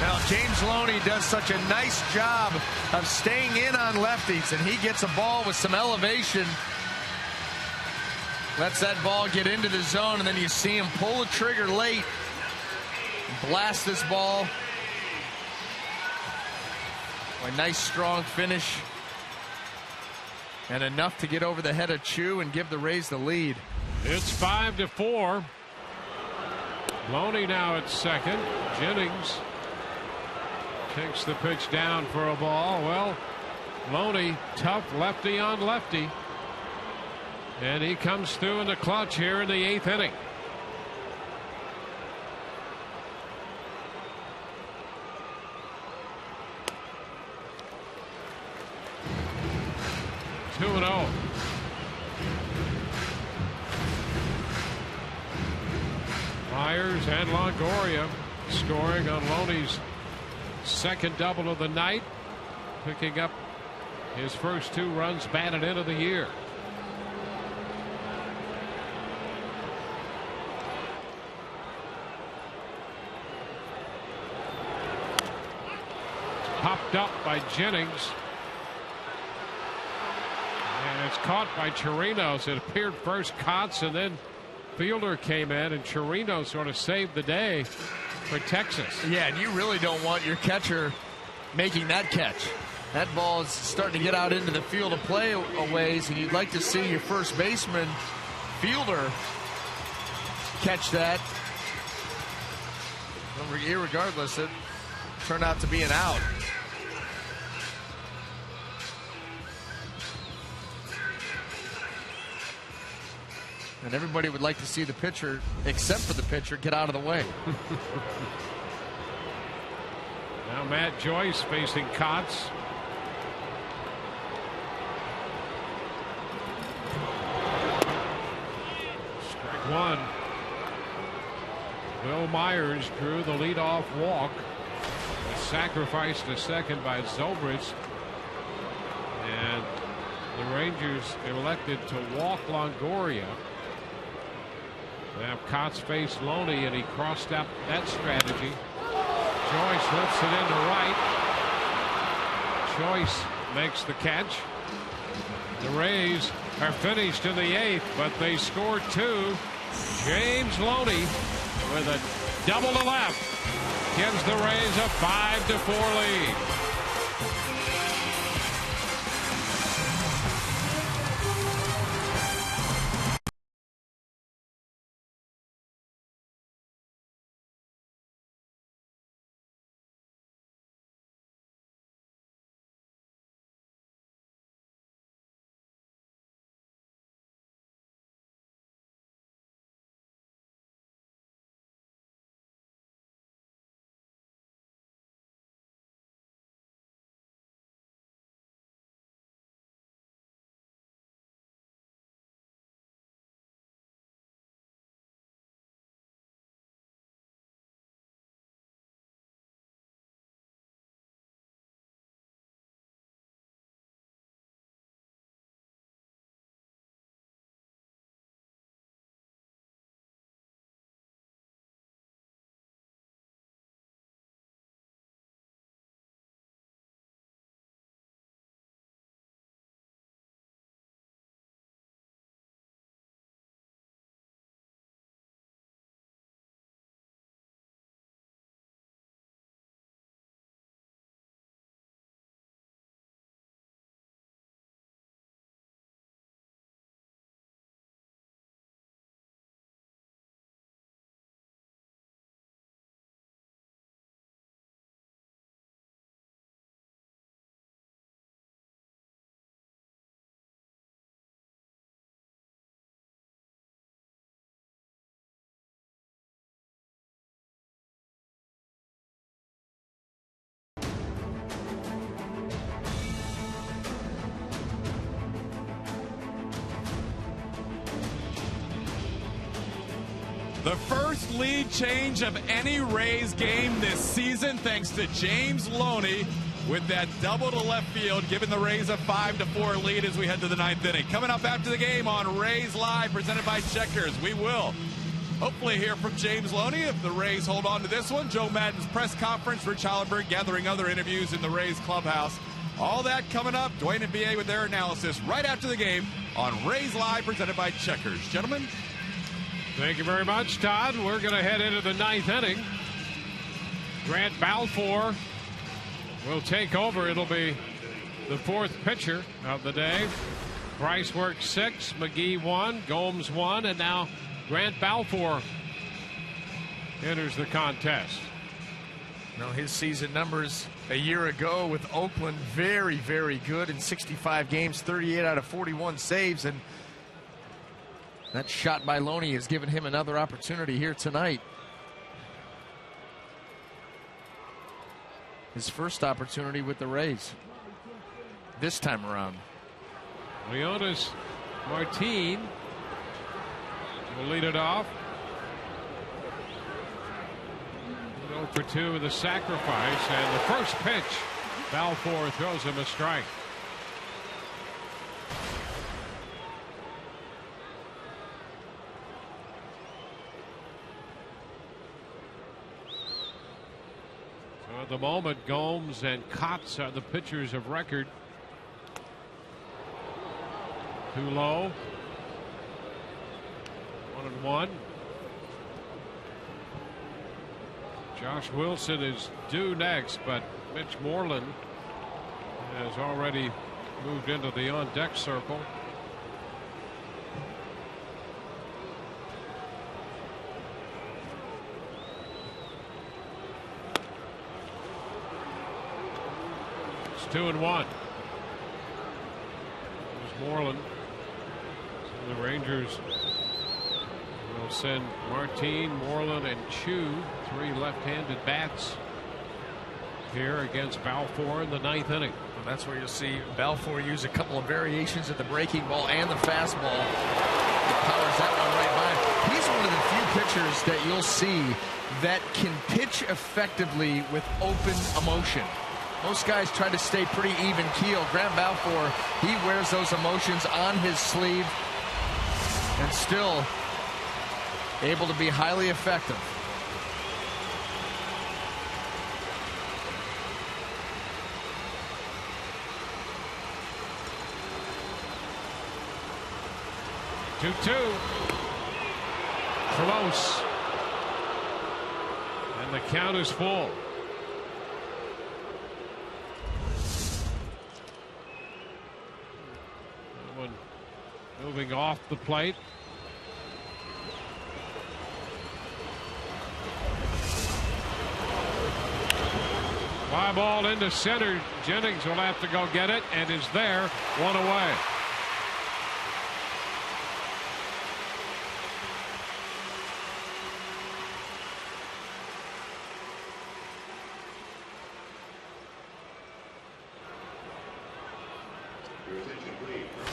Now, James Loney does such a nice job of staying in on lefties, and he gets a ball with some elevation. Lets that ball get into the zone, and then you see him pull the trigger late. Blast this ball. A nice, strong finish. And enough to get over the head of Chu and give the Rays the lead. It's 5-4. Loney now at second. Jennings takes the pitch down for a ball. Well, Loney, tough lefty on lefty. And he comes through in the clutch here in the 8th inning. Two and 0. Myers and Longoria scoring on Loney's second double of the night, picking up his first 2 runs batted in of the year. Popped up by Jennings. And it's caught by Chirinos. It appeared first Kotz, and then Fielder came in, and Chirinos sort of saved the day for Texas. Yeah, and you really don't want your catcher making that catch. That ball is starting to get out into the field of play a ways, and you'd like to see your first baseman, Fielder, catch that. Irregardless, it turned out to be an out. And everybody would like to see the pitcher, except for the pitcher, get out of the way. Now Matt Joyce facing Kotz. Strike one. Will Myers drew the leadoff walk. Sacrificed to second by Zobrist. And the Rangers elected to walk Longoria. Now Kotz faced Loney, and he crossed up that strategy. Joyce lifts it into right. Joyce makes the catch. The Rays are finished in the 8th, but they scored 2 James Loney with a double to left gives the Rays a 5-4 lead. The first lead change of any Rays game this season, thanks to James Loney with that double to left field, giving the Rays a 5-4 lead as we head to the ninth inning. Coming up after the game on Rays Live, presented by Checkers, we will hopefully hear from James Loney if the Rays hold on to this one. Joe Madden's press conference, Rich Hollenberg gathering other interviews in the Rays clubhouse. All that coming up. Dwayne and BA with their analysis right after the game on Rays Live, presented by Checkers. Gentlemen. Thank you very much, Todd. We're going to head into the ninth inning. Grant Balfour will take over. It'll be the fourth pitcher of the day. Price works 6, McGee 1, Gomes 1, and now Grant Balfour enters the contest. Now his season numbers a year ago with Oakland, very, very good in 65 games, 38 out of 41 saves, and that shot by Loney has given him another opportunity here tonight. His first opportunity with the Rays this time around. Leonis Martin will lead it off. 0 for 2 with a sacrifice, and the first pitch, Balfour throws him a strike. So at the moment, Gomes and Kotz are the pitchers of record. Too low. 1-1. Josh Wilson is due next, but Mitch Moreland has already moved into the on-deck circle. It's 2-1. There's Moreland. So the Rangers will send Martin, Moreland, and Chu, 3 left-handed bats, here against Balfour in the ninth inning. And that's where you'll see Balfour use a couple of variations of the breaking ball and the fastball. He powers that one right by. He's one of the few pitchers that you'll see that can pitch effectively with open emotion. Most guys try to stay pretty even keel. Grant Balfour, he wears those emotions on his sleeve and still able to be highly effective. close. And the count is full. One moving off the plate. Fly ball into center. Jennings will have to go get it and is there. One away.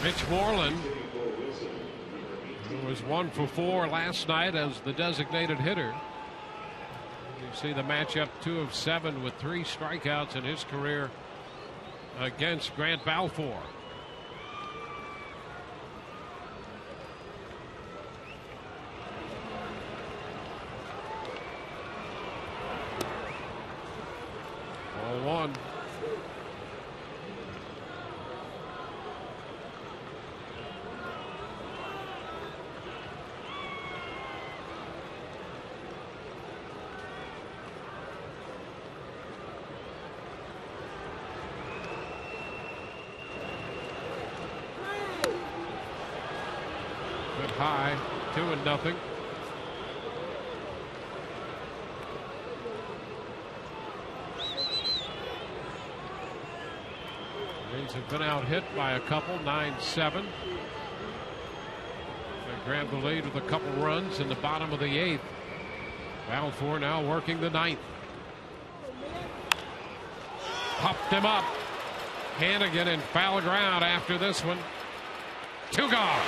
Mitch Moreland, who was 1 for 4 last night as the designated hitter. You see the matchup, 2 of 7 with 3 strikeouts in his career against Grant Balfour. Ball 1. High, 2-0. Rays have been out hit by a couple, 9-7. They grabbed the lead with a couple runs in the bottom of the 8th. Balfour now working the 9th. Popped him up. Hannigan in foul ground after this one. 2 gone.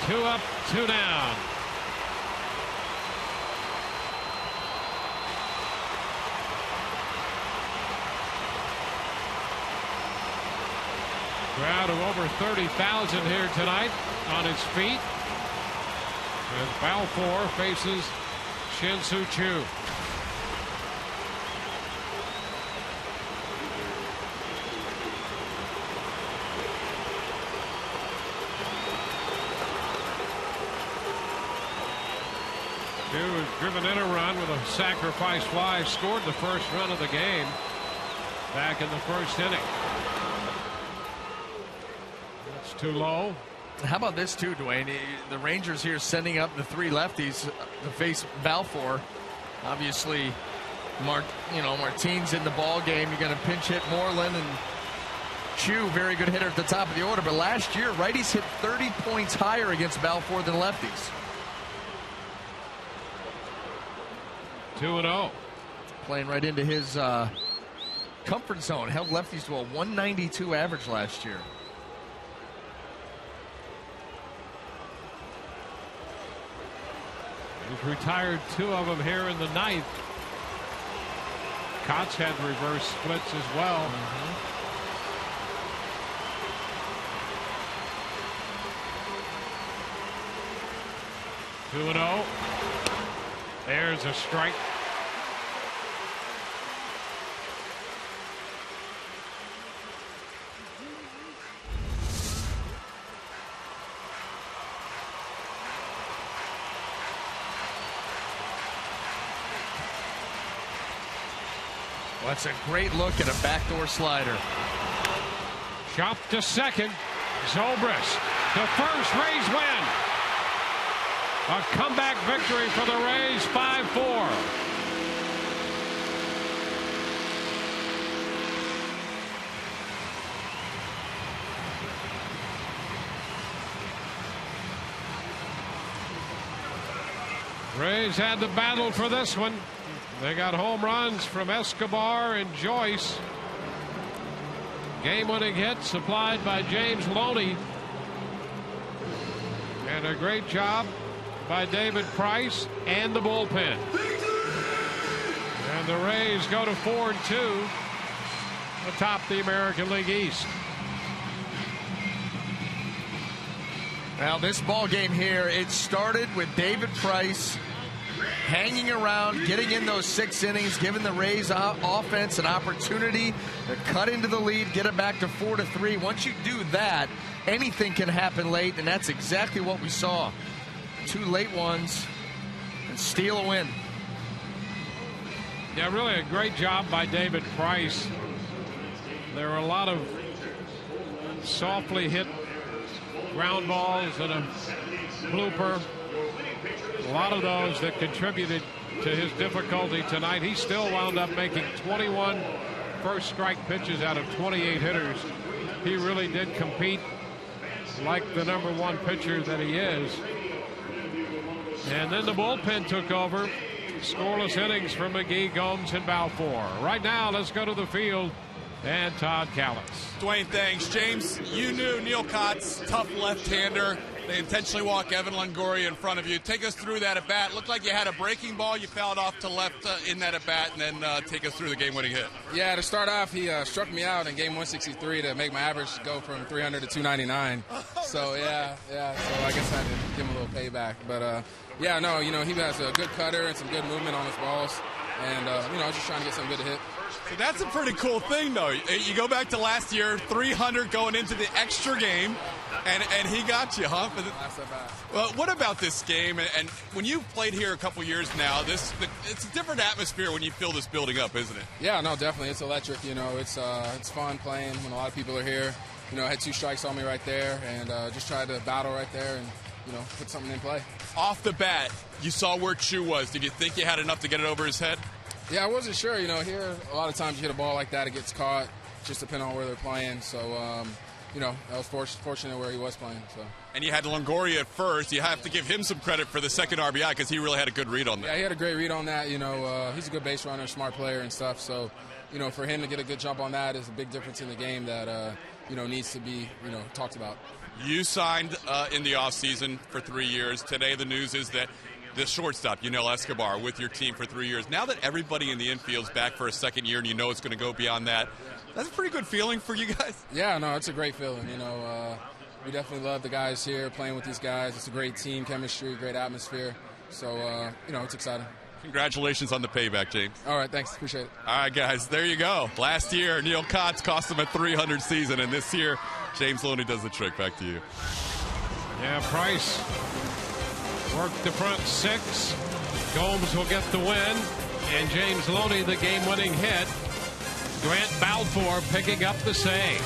2 up, 2 down. Crowd of over 30,000 here tonight on its feet as Balfour faces Shin-Soo Choo. Was driven in a run with a sacrifice fly, scored the first run of the game back in the first inning. That's too low. How about this too, Dwayne? The Rangers here sending up the 3 lefties to face Balfour. Obviously, Martine's in the ball game. You're going to pinch hit Moreland, and Choo, very good hitter at the top of the order. But last year, righties hit 30 points higher against Balfour than lefties. 2-0. Playing right into his comfort zone. Held lefties to a 192 average last year. He's retired 2 of them here in the 9th. Kotz had reverse splits as well. 2-0. There's a strike. Well, that's a great look at a backdoor slider. Chop to second. Zobrist to first. Rays win. A comeback victory for the Rays, 5-4. Rays had to battle for this one. They got home runs from Escobar and Joyce. Game-winning hit supplied by James Loney. And a great job by David Price and the bullpen. And the Rays go to 4-2 atop the American League East. Now this ball game here, it started with David Price hanging around, getting in those 6 innings, giving the Rays offense an opportunity to cut into the lead, get it back to 4-3. Once you do that, anything can happen late, and that's exactly what we saw. 2 late ones and steal a win. Yeah, really a great job by David Price. There were a lot of softly hit ground balls and a blooper. A lot of those that contributed to his difficulty tonight. He still wound up making 21 first strike pitches out of 28 hitters. He really did compete like the #1 pitcher that he is. And then the bullpen took over. Scoreless innings from McGee, Gomes, and Balfour. Right now, let's go to the field and Todd Callis. Dwayne, thanks. James, you knew Neil Cott's tough left-hander. They intentionally walk Evan Longoria in front of you. Take us through that at-bat. Looked like you had a breaking ball. You fouled off to left in that at-bat, and then take us through the game-winning hit. Yeah, to start off, he struck me out in game 163 to make my average go from 300 to 299. So, yeah. So I guess I had to give him a little payback. But, yeah, no, he has a good cutter and some good movement on his balls. And, I was just trying to get something good to hit. So that's a pretty cool thing, though. You go back to last year, 300 going into the extra game, and he got you, huh? Well, what about this game? And when you've played here a couple years now, it's a different atmosphere when you fill this building up, isn't it? Yeah, no, definitely. It's electric. It's fun playing when a lot of people are here. I had 2 strikes on me right there, and just tried to battle right there and put something in play. Off the bat, you saw where Chu was. Did you think you had enough to get it over his head? Yeah, I wasn't sure. Here, a lot of times you hit a ball like that, it gets caught, just depending on where they're playing. So, I was fortunate where he was playing. So. And you had Longoria at first. You have to give him some credit for the second RBI because he really had a good read on that. Yeah, he had a great read on that. He's a good base runner, smart player and stuff. So, for him to get a good jump on that is a big difference in the game that, needs to be, talked about. You signed in the offseason for 3 years. Today the news is that the shortstop, Yunel Escobar, with your team for 3 years. Now that everybody in the infield's back for a second year and it's going to go beyond that, that's a pretty good feeling for you guys. Yeah, no, it's a great feeling. We definitely love the guys here, playing with these guys. It's a great team chemistry, great atmosphere. So, it's exciting. Congratulations on the payback, James. All right, thanks. Appreciate it. All right, guys, there you go. Last year, Neil Cott's cost him a 300 season, and this year, James Loney does the trick. Back to you. Yeah, Price worked the front 6. Gomes will get the win, and James Loney the game-winning hit. Grant Balfour picking up the save.